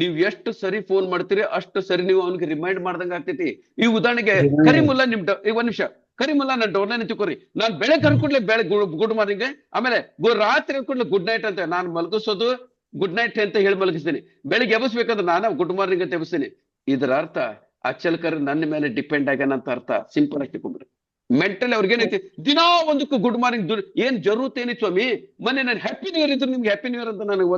ನೀವ್ ಎಷ್ಟು ಸರಿ ಫೋನ್ ಮಾಡ್ತೀರಿ ಅಷ್ಟು ಸರಿ ನೀವು ಅವ್ನಿಗೆ ರಿಮೈಂಡ್ ಮಾಡ್ದಂಗ ಆಗ್ತೈತಿ. ಈ ಉದಾಹರಣೆಗೆ ಕರಿಮುಲ್ಲಾ ಒಂದ್ ನಿಮಿಷ, ಕರಿಮುಲ್ಲಾ ನಾನು ಡೌನ್ಲೈನ್ ತಿಳ್ಕೊರಿ, ನಾನ್ ಬೆಳಗ್ಗೆ ಅನ್ಕೊಡ್ಲೆ ಗುಡ್ ಮಾರ್ನಿಂಗ್, ಆಮೇಲೆ ರಾತ್ರಿ ಅನ್ಕೊಡ್ಲೆ ಗುಡ್ ನೈಟ್ ಅಂತ. ನಾನು ಮಲಗಿಸೋದು ಗುಡ್ ನೈಟ್ ಅಂತ ಹೇಳಿ ಮಲಗಿಸ್ತೀನಿ, ಬೆಳಿಗ್ಗೆ ಎಬ್ಬಿಸ್ಬೇಕಂದ್ರೆ ನಾನು ಗುಡ್ ಮಾರ್ನಿಂಗ್ ಅಂತ ಎಬ್ಬಿಸ್ತೀನಿ. ಇದರ ಅರ್ಥ ಅಚ್ಚಲ್ಕರ್ ನನ್ನ ಮೇಲೆ ಡಿಪೆಂಡ್ ಆಗ್ಯಾನಂತ ಅರ್ಥ. ಸಿಂಪಲ್ ಆಗಿ ತಿಳ್ಕೊಂಡ್ರಿ. ಮೆಂಟಲಿ ಅವ್ರಿಗೇನೈತಿ ದಿನಾ ಒಂದಕ್ಕೂ ಗುಡ್ ಮಾರ್ನಿಂಗ್ ಏನ್ ಜರೂರತ್ ಏನಿತ್ತು ಸ್ವಾಮಿ? ಮೊನ್ನೆ ನಾನು ಹ್ಯಾಪಿ ನ್ಯೂ ಇಯರ್ ಇದ್ರು ನಿಮ್ಗೆ ಹ್ಯಾಪಿ ನ್ಯೂ ಇಯರ್ ಅಂತ ನನಗೆ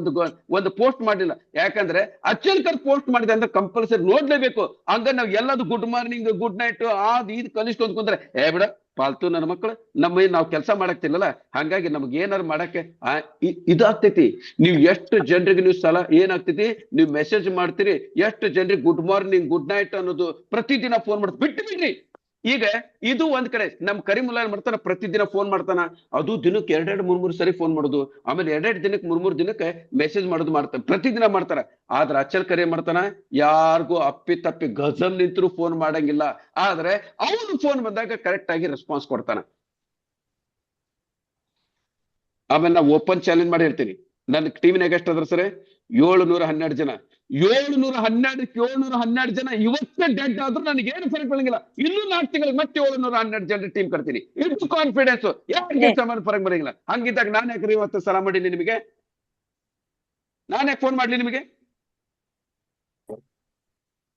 ಒಂದು ಪೋಸ್ಟ್ ಮಾಡಿಲ್ಲ. ಯಾಕಂದ್ರೆ ಅಚ್ಚಲ್ಕರ್ ಪೋಸ್ಟ್ ಮಾಡಿದೆ ಅಂದ್ರೆ ಕಂಪಲ್ಸರಿ ನೋಡ್ಲೇಬೇಕು. ಹಂಗ ನಾವ್ ಎಲ್ಲದು ಗುಡ್ ಮಾರ್ನಿಂಗ್ ಗುಡ್ ನೈಟ್ ಇದು ಕಲಿಸ್ಕೊಂಡ್ ಕುಂದ್ರೆ ಬಿಡ ಪಾಲ್ತು ನನ್ನ ಮಕ್ಕಳು ನಮ್ಮ ನಾವು ಕೆಲಸ ಮಾಡಕ್ತಿಲ್ಲಲ್ಲ, ಹಂಗಾಗಿ ನಮ್ಗೆ ಏನಾರು ಮಾಡಕ್ಕೆ ಇದಾಗ್ತೈತಿ. ನೀವು ಎಷ್ಟು ಜನರಿಗೆ ನೀವು ಏನಾಗ್ತೈತಿ ನೀವು ಮೆಸೇಜ್ ಮಾಡ್ತೀರಿ, ಎಷ್ಟು ಜನರಿಗೆ ಗುಡ್ ಮಾರ್ನಿಂಗ್ ಗುಡ್ ನೈಟ್ ಅನ್ನೋದು ಪ್ರತಿದಿನ ಫೋನ್ ಮಾಡ್ತೀವಿ. ಬಿಟ್ಟು ಬಿಡ್ರಿ. ಈಗ ಇದು ಒಂದ್ ಕಡೆ ನಮ್ ಕರಿಮುಲ್ಲಾ ಮಾಡ್ತಾನ, ಪ್ರತಿದಿನ ಫೋನ್ ಮಾಡ್ತಾನ. ಅದು ದಿನಕ್ಕೆ 2-3 ಸರಿ ಫೋನ್ ಮಾಡೋದು, ಆಮೇಲೆ 2 ದಿನಕ್ಕೆ 3 ದಿನಕ್ಕೆ ಮೆಸೇಜ್ ಮಾಡೋದು ಮಾಡ್ತಾನೆ, ಪ್ರತಿದಿನ ಮಾಡ್ತಾರ. ಆದ್ರೆ ಅಚ್ಚಲ್ಕರ್ ಏನ್ ಮಾಡ್ತಾನ? ಯಾರಿಗೂ ಅಪ್ಪಿ ತಪ್ಪಿ ಗಜಲ್ ನಿಂತರೂ ಫೋನ್ ಮಾಡಂಗಿಲ್ಲ. ಆದ್ರೆ ಅವನು ಫೋನ್ ಬಂದಾಗ ಕರೆಕ್ಟ್ ಆಗಿ ರೆಸ್ಪಾನ್ಸ್ ಕೊಡ್ತಾನ. ಆಮೇಲೆ ನಾವು ಓಪನ್ ಚಾಲೆಂಜ್ ಮಾಡಿ ಹೇಳ್ತೀನಿ, ನನ್ನ ಟೀಮಿನಾಗ ಎಷ್ಟು ಅದ್ರ ಸರ್? 712 ಜನ. 712 ಜನ ಇವತ್ತೇ ಡೆಡ್ ಆದ್ರೂ ನನಗೆ ಏನು ಫರಕ್ ಬರಂಗಿಲ್ಲ. ಇನ್ನೂ 4 ತಿಂಗಳಿಗೆ ಮತ್ತೆ 712 ಜನರ ಟೀಮ್ ಕರ್ತೀನಿ. ಇಷ್ಟು ಕಾನ್ಫಿಡೆನ್ಸ್ ಯಾರಿಗೆ ಸಮಾನ ಫರಕ್ ಬರಂಗಿಲ್ಲ. ಹಂಗಿದ್ದಾಗ ನಾನು ಯಾಕ್ರಿ ಇವತ್ತು ಸಲ ಮಾಡೀನಿ ನಿಮಗೆ? ನಾನು ಯಾಕೆ ಫೋನ್ ಮಾಡ್ಲಿ ನಿಮಗೆ?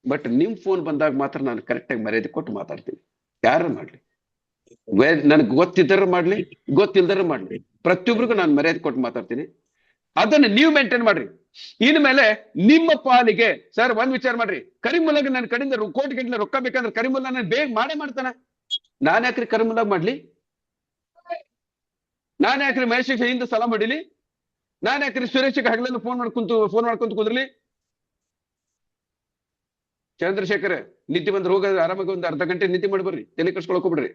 ಬಟ್ ನಿಮ್ ಫೋನ್ ಬಂದಾಗ ಮಾತ್ರ ನಾನು ಕರೆಕ್ಟ್ ಆಗಿ ಮರ್ಯಾದೆ ಕೊಟ್ಟು ಮಾತಾಡ್ತೀನಿ. ಯಾರು ಮಾಡ್ಲಿ, ನನ್ಗೆ ಗೊತ್ತಿದ್ದಾರ ಮಾಡ್ಲಿ ಗೊತ್ತಿಲ್ದಾರ ಮಾಡ್ಲಿ, ಪ್ರತಿಯೊಬ್ಬರಿಗೂ ನಾನು ಮರ್ಯಾದೆ ಕೊಟ್ಟು ಮಾತಾಡ್ತೀನಿ. ಅದನ್ನ ನೀವು ಮೇಂಟೈನ್ ಮಾಡ್ರಿ. ಇನ್ಮೇಲೆ ನಿಮ್ಮ ಪಾಲಿಗೆ ಸರ್ ಒಂದ್ ವಿಚಾರ ಮಾಡ್ರಿ, ಕರಿಮುಲ್ಲಾಗ ನನ್ನ ಕಡೆಯಿಂದ ಕೋಟಿ ಗಂಟಲೆ ರೊಕ್ಕ ಬೇಕಂದ್ರೆ ಕರಿಮುಲ್ಲಾ ನಾನು ಬೇಗ ಮಾಡ್ತಾನ. ನಾನ್ ಯಾಕ್ರಿ ಕರಿಮುಲ್ಲಾಗ ಮಾಡ್ಲಿ? ನಾನ್ ಯಾಕ್ರಿ ಮಹೇಶ್ ಹಿಂದೆ ಸಲ ಮಾಡಿಲಿ? ನಾನ್ ಯಾಕ್ರಿ ಸುರೇಶ್ ಹಗಲೆಲ್ಲ ಫೋನ್ ಮಾಡ್ಕೊಂತ ಕುದ್ರಲಿ? ಚಂದ್ರಶೇಖರ್ ನಿದ್ದೆ ಬಂದ್ರೆ ಹೋಗ ಆರಾಮಾಗಿ ಒಂದು ಅರ್ಧ ಗಂಟೆ ನಿದ್ದೆ ಮಾಡಿ ಬರ್ರಿ, ತಲೆ ಕಟ್ಸ್ಕೊಳಕ್ ಹೋಗ್ಬಿಡ್ರಿ.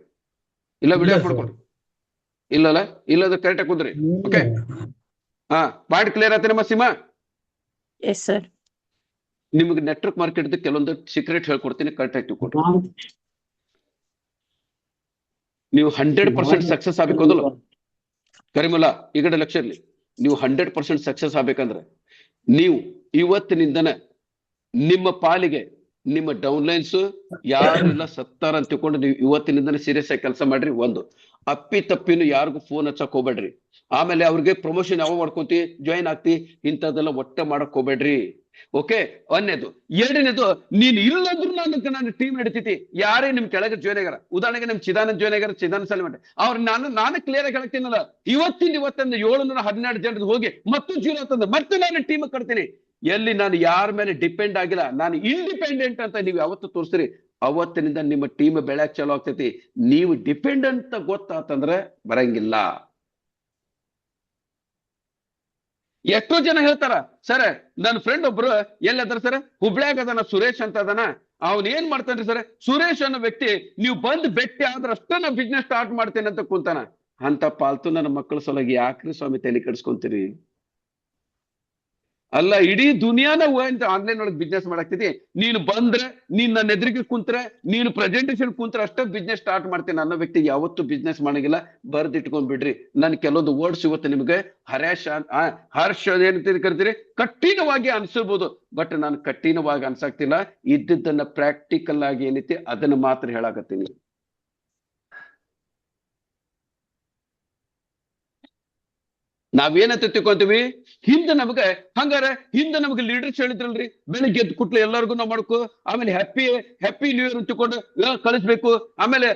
ಇಲ್ಲ ವಿಡಿಯೋ ಮಾಡ್ಕೊಡ್ರಿ. ಇಲ್ಲಲ್ಲ ಇಲ್ಲದ ಕರೆಕ್ಟ್ ಆಗಿ ಕುದ್ರಿ. ಓಕೆ ಪಾಯಿಂಟ್ ಕ್ಲಿಯರ್ ಆಯ್ತು ನಮ್ಮ ಸೀಮಾ? Yes sir. ನಿಮ್ಗೆ ನೆಟ್ವರ್ಕ್ ಮಾರ್ಕೆಟ್ ಕೆಲವೊಂದು ಸೀಕ್ರೆಟ್ ಹೇಳ್ಕೊಡ್ತೀನಿ, ಕರೆಕ್ಟ್ ಆಗಿ ತಿಳ್ಕೊಡ್ರಿ. ನೀವು 100% ಸಕ್ಸಸ್ ಆಗ್ಬೇಕಲ್ಲ ಕರಿಮುಲ್ಲಾ, ಈ ಕಡೆ ಲಕ್ಷ ಇರ್ಲಿ. ನೀವು 100% ಸಕ್ಸಸ್ ಆಗ್ಬೇಕಂದ್ರೆ ನೀವು ಇವತ್ತಿನಿಂದನ ನಿಮ್ಮ ಪಾಲಿಗೆ ನಿಮ್ಮ ಡೌನ್ಲೈನ್ಸ್ ಯಾರೆಲ್ಲ ಸತ್ತಾರ ಅಂತ ತಿಳ್ಕೊಂಡು ನೀವು ಇವತ್ತಿನಿಂದನೇ ಸೀರಿಯಸ್ ಆಗಿ ಕೆಲಸ ಮಾಡ್ರಿ. ಒಂದು ಅಪ್ಪಿ ತಪ್ಪಿನ ಯಾರಿಗೂ ಫೋನ್ ಹಚ್ಚಕ್ ಹೋಗ್ಬೇಡ್ರಿ. ಆಮೇಲೆ ಅವ್ರಿಗೆ ಪ್ರಮೋಷನ್ ಯಾವ ಮಾಡ್ಕೊಂತಿ ಜಾಯಿನ್ ಆಗ್ತಿ ಇಂಥದ್ದೆಲ್ಲ ಒಟ್ಟೆ ಮಾಡಕ್ ಹೋಗ್ಬೇಡ್ರಿ. ಓಕೆ, ಒಂದೇದು. ಎರಡನೇದು, ನೀನ್ ಇಲ್ಲಂದ್ರು ನಾನು ಟೀಮ್ ನಡೀತೈತಿ. ಯಾರೇ ನಿಮ್ ಕೆಳಗೆ ಜಾಯ್ನ್ ಆಗ್ಯಾರ, ಉದಾಹರಣೆಗೆ ನಿಮ್ ಚಿದಾನಂದ್ ಜಾಯ್ನ್ ಆಗ್ಯಾರ, ಚಿದಾನಂದ್ ಸಲ್ಮಾನ್ ಅವ್ರು ನಾನು ಕ್ಲಿಯರ್ ಆಗಿ ಹೇಳ್ತೀನಲ್ಲ, ಇವತ್ತೊಂದು 712 ಜನರದ್ದು ಹೋಗಿ ಮತ್ತು 0 ತಂದು ಮತ್ತೆ ನಾನು ಟೀಮ್ ಕಟ್ತೀನಿ. ಎಲ್ಲಿ ನಾನು ಯಾರ ಮೇಲೆ ಡಿಪೆಂಡ್ ಆಗಿಲ್ಲ, ನಾನು ಇಂಡಿಪೆಂಡೆಂಟ್ ಅಂತ ನೀವು ಯಾವತ್ತು ತೋರಿಸ್ತೀರಿ, ಅವತ್ತಿನಿಂದ ನಿಮ್ಮ ಟೀಮ್ ಬೆಳೆಯಕ್ ಚಲೋ ಆಗ್ತೈತಿ. ನೀವು ಡಿಪೆಂಡೆಂಟ್ ಗೊತ್ತಾತಂದ್ರೆ ಬರಂಗಿಲ್ಲ. ಎಷ್ಟೋ ಜನ ಹೇಳ್ತಾರ, ಸರ್ ನನ್ನ ಫ್ರೆಂಡ್ ಒಬ್ರು ಎಲ್ಲದಾರ ಸರ್, ಹುಬ್ಳ್ಯಾಗ ಅದನ ಸುರೇಶ್ ಅಂತ ಅದನ, ಅವನ್ ಏನ್ ಮಾಡ್ತಾನ್ರಿ ಸರ್, ಸುರೇಶ್ ಅನ್ನೋ ವ್ಯಕ್ತಿ ನೀವು ಬಂದ್ ಭೇಟಿ ಆದ್ರಷ್ಟೇ ನಾ ಬಿಸ್ನೆಸ್ ಸ್ಟಾರ್ಟ್ ಮಾಡ್ತೇನೆ ಅಂತ ಕುಂತಾನ. ಅಂತ ಪಾಲ್ತು ನನ್ನ ಮಕ್ಕಳ ಸಲುವಾಗಿ ಯಾಕ್ರಿ ಸ್ವಾಮಿ ತಲೆ ಕೆಡಿಸ್ಕೊಂತೀರಿ? ಅಲ್ಲ, ಇಡೀ ದುನಿಯಾನ ಆನ್ಲೈನ್ ಒಳಗೆ ಬಿಸ್ನೆಸ್ ಮಾಡಾಕ್ತಿದಿ. ನೀನು ಬಂದ್ರೆ, ನೀನ್ ನನ್ನ ಎದುರಿಗೆ ಕುಂತ್ರೆ, ನೀನು ಪ್ರೆಸೆಂಟೇಶನ್ ಕುಂತ್ರೆ ಅಷ್ಟೇ ಬಿಸ್ನೆಸ್ ಸ್ಟಾರ್ಟ್ ಮಾಡ್ತೀನಿ ಅನ್ನೋ ವ್ಯಕ್ತಿ ಯಾವತ್ತೂ ಬಿಸ್ನೆಸ್ ಮಾಡಂಗಿಲ್ಲ. ಬರ್ದಿಟ್ಕೊಂಡ್ ಬಿಡ್ರಿ. ನನ್ ಕೆಲವೊಂದು ವರ್ಡ್ಸ್ ಇವತ್ತು ನಿಮ್ಗೆ ಹರ್ಷ ಏನಂತ ಕರಿತೀರಿ, ಕಠಿಣವಾಗಿ ಅನ್ಸಿರ್ಬೋದು. ಬಟ್ ನಾನು ಕಠಿಣವಾಗಿ ಅನ್ಸಾಕ್ತಿಲ್ಲ. ಇದ್ದದ್ದನ್ನ ಪ್ರಾಕ್ಟಿಕಲ್ ಆಗಿ ಏನೈತಿ ಅದನ್ನ ಮಾತ್ರ ಹೇಳಾಕತ್ತೀನಿ. ನಾವೇನಂತ ತಿಳ್ಕೊಂತೀವಿ, ಹಿಂದೆ ನಮ್ಗೆ ಲೀಡರ್ಸ್ ಹೇಳಿದ್ರಲ್ರಿ, ಬೆಳಿಗ್ಗೆ ಎದ್ದು ಕುಟ್ಲೆ ಎಲ್ಲರಿಗೂ ನಾವು ಮಾಡ್ಕೋ, ಆಮೇಲೆ ಹ್ಯಾಪಿ ನ್ಯೂ ಇಯರ್ ತಿಳ್ಕೊಂಡು ಕಳಿಸ್ಬೇಕು, ಆಮೇಲೆ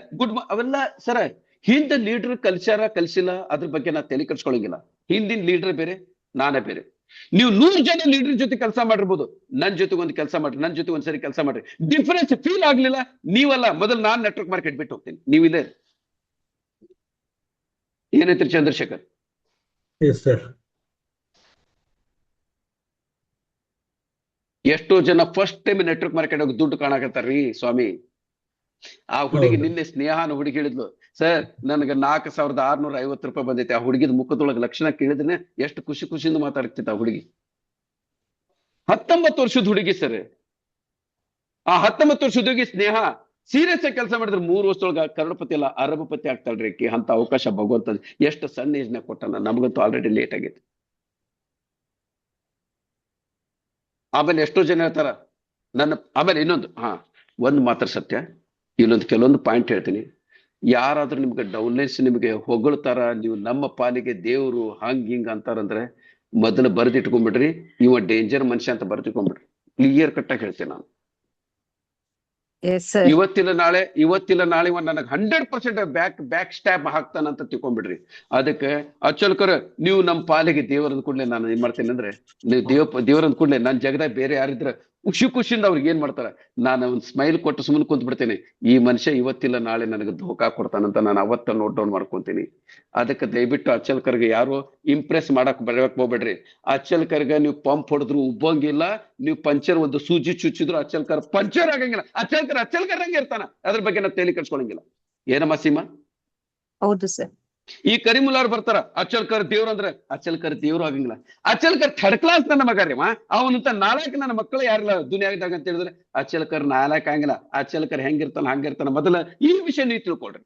ಅವೆಲ್ಲ ಸರ ಹಿಂದೆ ಲೀಡರ್ ಕಲ್ಸಿಲ್ಲ, ಅದ್ರ ಬಗ್ಗೆ ನಾ ತಲೆ ಕೆಡ್ಸ್ಕೊಳಂಗಿಲ್ಲ. ಹಿಂದಿನ ಲೀಡರ್ ಬೇರೆ, ನಾನೇ ಬೇರೆ. ನೀವು 100 ಜನ ಲೀಡರ್ ಜೊತೆ ಕೆಲಸ ಮಾಡಿರ್ಬೋದು, ನನ್ ಜೊತೆಗೆ ಒಂದು ಕೆಲಸ ಮಾಡ್ರಿ, ನನ್ ಜೊತೆ ಒಂದ್ಸರಿ ಕೆಲಸ ಮಾಡ್ರಿ, ಡಿಫರೆನ್ಸ್ ಫೀಲ್ ಆಗ್ಲಿಲ್ಲ, ನೀವಲ್ಲ, ಮೊದಲು ನಾನ್ ನೆಟ್ವರ್ಕ್ ಮಾರ್ಕೆಟ್ ಬಿಟ್ಟು ಹೋಗ್ತೀನಿ, ನೀವಿದೆ. ಏನೈತ್ರಿ ಚಂದ್ರಶೇಖರ್? Yes sir. ಎಷ್ಟೋ ಜನ ಫಸ್ಟ್ ಟೈಮ್ ನೆಟ್ವರ್ಕ್ ಮಾರ್ಕೆಟ್ ಹೋಗಿ ದುಡ್ಡು ಕಾಣಕತ್ತಾರ್ರಿ ಸ್ವಾಮಿ. ಆ ಹುಡುಗಿ ನಿನ್ನೆ ಸ್ನೇಹಾನ ಹುಡುಗಿ ಹೇಳಿದ್ಲು, ಸರ್ ನನಗೆ 4,650 ರೂಪಾಯಿ ಬಂದೈತೆ. ಆ ಹುಡುಗಿದ ಮುಖದೊಳಗೆ ಲಕ್ಷಣ ಕೇಳಿದ್ರೆ ಎಷ್ಟು ಖುಷಿಯಿಂದ ಮಾತಾಡ್ತಿತ್ತು ಆ ಹುಡುಗಿ. 19 ವರ್ಷದ ಹುಡುಗಿ ಸರ್. ಆ 19 ವರ್ಷದ ಹುಡುಗಿ ಸ್ನೇಹ ಸೀರಿಯಸ್ ಆಗಿ ಕೆಲಸ ಮಾಡಿದ್ರೆ 3 ವರ್ಷದೊಳಗ ಕರೋಡಪತಿ ಅಲ್ಲ ಅರಬಪತಿ ಆಗ್ತಾಳ್ರಿ ಆಕಿ. ಅಂತ ಅವಕಾಶ ಭಗವಂತ ಎಷ್ಟು ಸಣ್ಣ ಏಜ್ನಾಗ ಕೊಟ್ಟಾನ, ನಮಗಂತೂ ಆಲ್ರೆಡಿ ಲೇಟ್ ಆಗೈತಿ. ಆಮೇಲೆ ಎಷ್ಟೋ ಜನ ಹೇಳ್ತಾರ ಆಮೇಲೆ ಇನ್ನೊಂದು ಒಂದು ಮಾತ್ರ ಸತ್ಯ, ಕೆಲವೊಂದು ಪಾಯಿಂಟ್ ಹೇಳ್ತೀನಿ. ಯಾರಾದ್ರೂ ನಿಮ್ಗೆ ಡೌನ್ಲೆಸ್ ನಿಮ್ಗೆ ಹೊಗಳ್ತಾರ, ನೀವು ನಮ್ಮ ಪಾಲಿಗೆ ದೇವ್ರು ಹಿಂಗ ಅಂತಾರಂದ್ರೆ ಮೊದಲು ಬರೆದಿಟ್ಕೊಂಡ್ಬಿಡ್ರಿ, ಇವ ಡೇಂಜರ್ ಮನುಷ್ಯ ಅಂತ ಬರೆದಿಟ್ಕೊಂಡ್ಬಿಡ್ರಿ. ಕ್ಲಿಯರ್ ಕಟ್ಟಾಗಿ ಹೇಳ್ತೇನೆ ನಾನು. ಇವತ್ತಿಲ್ಲ ನಾಳೆ ಇವ ನನಗೆ 100% ಬ್ಯಾಕ್ ಸ್ಟ್ಯಾಪ್ ಹಾಕ್ತಾನಂತ ತಿಳ್ಕೊಂಡ್ಬಿಡ್ರಿ. ಅದಕ್ಕೆ ಅಚ್ಚಲ್ಕರ್ ನೀವು ನಮ್ಮ ಪಾಲಿಗೆ ದೇವರಂದ್ ಕೂಡಲೇ ನಾನು ಏನ್ ಮಾಡ್ತೇನೆ ಅಂದ್ರೆ, ನೀವು ದೇವರಂದ್ ಕೂಡಲೇ ನನ್ನ ಜಗದಾಗ ಬೇರೆ ಯಾರಿದ್ರ ಖುಷಿಯಿಂದ ಅವ್ರಿಗೆ ಏನ್ ಮಾಡ್ತಾರ, ನಾನು ಒಂದು ಸ್ಮೈಲ್ ಕೊಟ್ಟು ಸುಮ್ಮನೆ ಕುಂತ್ ಬಿಡ್ತೇನೆ. ಈ ಮನುಷ್ಯ ಇವತ್ತಿಲ್ಲ ನಾಳೆ ನನಗೆ ಧೋಕಾ ಕೊಡ್ತಾನಂತ ನಾನು ಅವತ್ತ ನೋಟ್ ಡೌನ್ ಮಾಡ್ಕೊಂತೀನಿ. ಅದಕ್ಕೆ ದಯವಿಟ್ಟು ಅಚ್ಚಲ್ಕರ್ಗೆ ಯಾರು ಇಂಪ್ರೆಸ್ ಮಾಡಕ್ ಹೋಗ್ಬೇಡ್ರಿ. ಅಚ್ಚಲ್ಕರ್ಗೆ ನೀವು ಪಂಪ್ ಹೊಡೆದ್ರು ಉಬ್ಬಂಗಿಲ್ಲ, ನೀವು ಪಂಚರ್ ಒಂದು ಸೂಜಿ ಚುಚ್ಚಿದ್ರು ಅಚ್ಚಲ್ಕರ್ ಪಂಚರ್ ಆಗಂಗಿಲ್ಲ. ಅಚ್ಚಲ್ಕರ್ ಹಂಗೆ ಇರ್ತಾನ, ಅದ್ರ ಬಗ್ಗೆ ನಾವು ತಲೆ ಕೆಡ್ಸ್ಕೊಳಂಗಿಲ್ಲ. ಏನಮ್ಮ ಸೀಮಾ? ಹೌದು ಸರ್. ಈ ಕರಿಮುಲ್ಲಾರ್ ಬರ್ತಾರ, ಅಚ್ಚಲ್ಕರ್ ದೇವ್ರು ಅಂದ್ರೆ ಅಚ್ಚಲ್ಕರ್ ದೇವ್ರು ಆಗಂಗಿಲ್ಲ. ಅಚ್ಚಲ್ಕರ್ ಥರ್ಡ್ ಕ್ಲಾಸ್ ನನ್ನ ಮಗ ರೀ. ಅವನಂತ ನಾಲ್ಕು ನನ್ನ ಮಕ್ಕಳು ಯಾರಿಲ್ಲ ದುನಿಯಾದಾಗ ಅಂತ ಹೇಳಿದ್ರೆ ಅಚ್ಚಲ್ಕರ್ ನಾಲ್ಕು ಆಗಿಲ್ಲ. ಅಚ್ಚಲ್ಕರ್ ಹೆಂಗಿರ್ತಾನ ಹಂಗಿರ್ತಾನ. ಮೊದಲ ಈ ವಿಷಯ ನೀವು ತಿಳ್ಕೊಳ್ರಿ.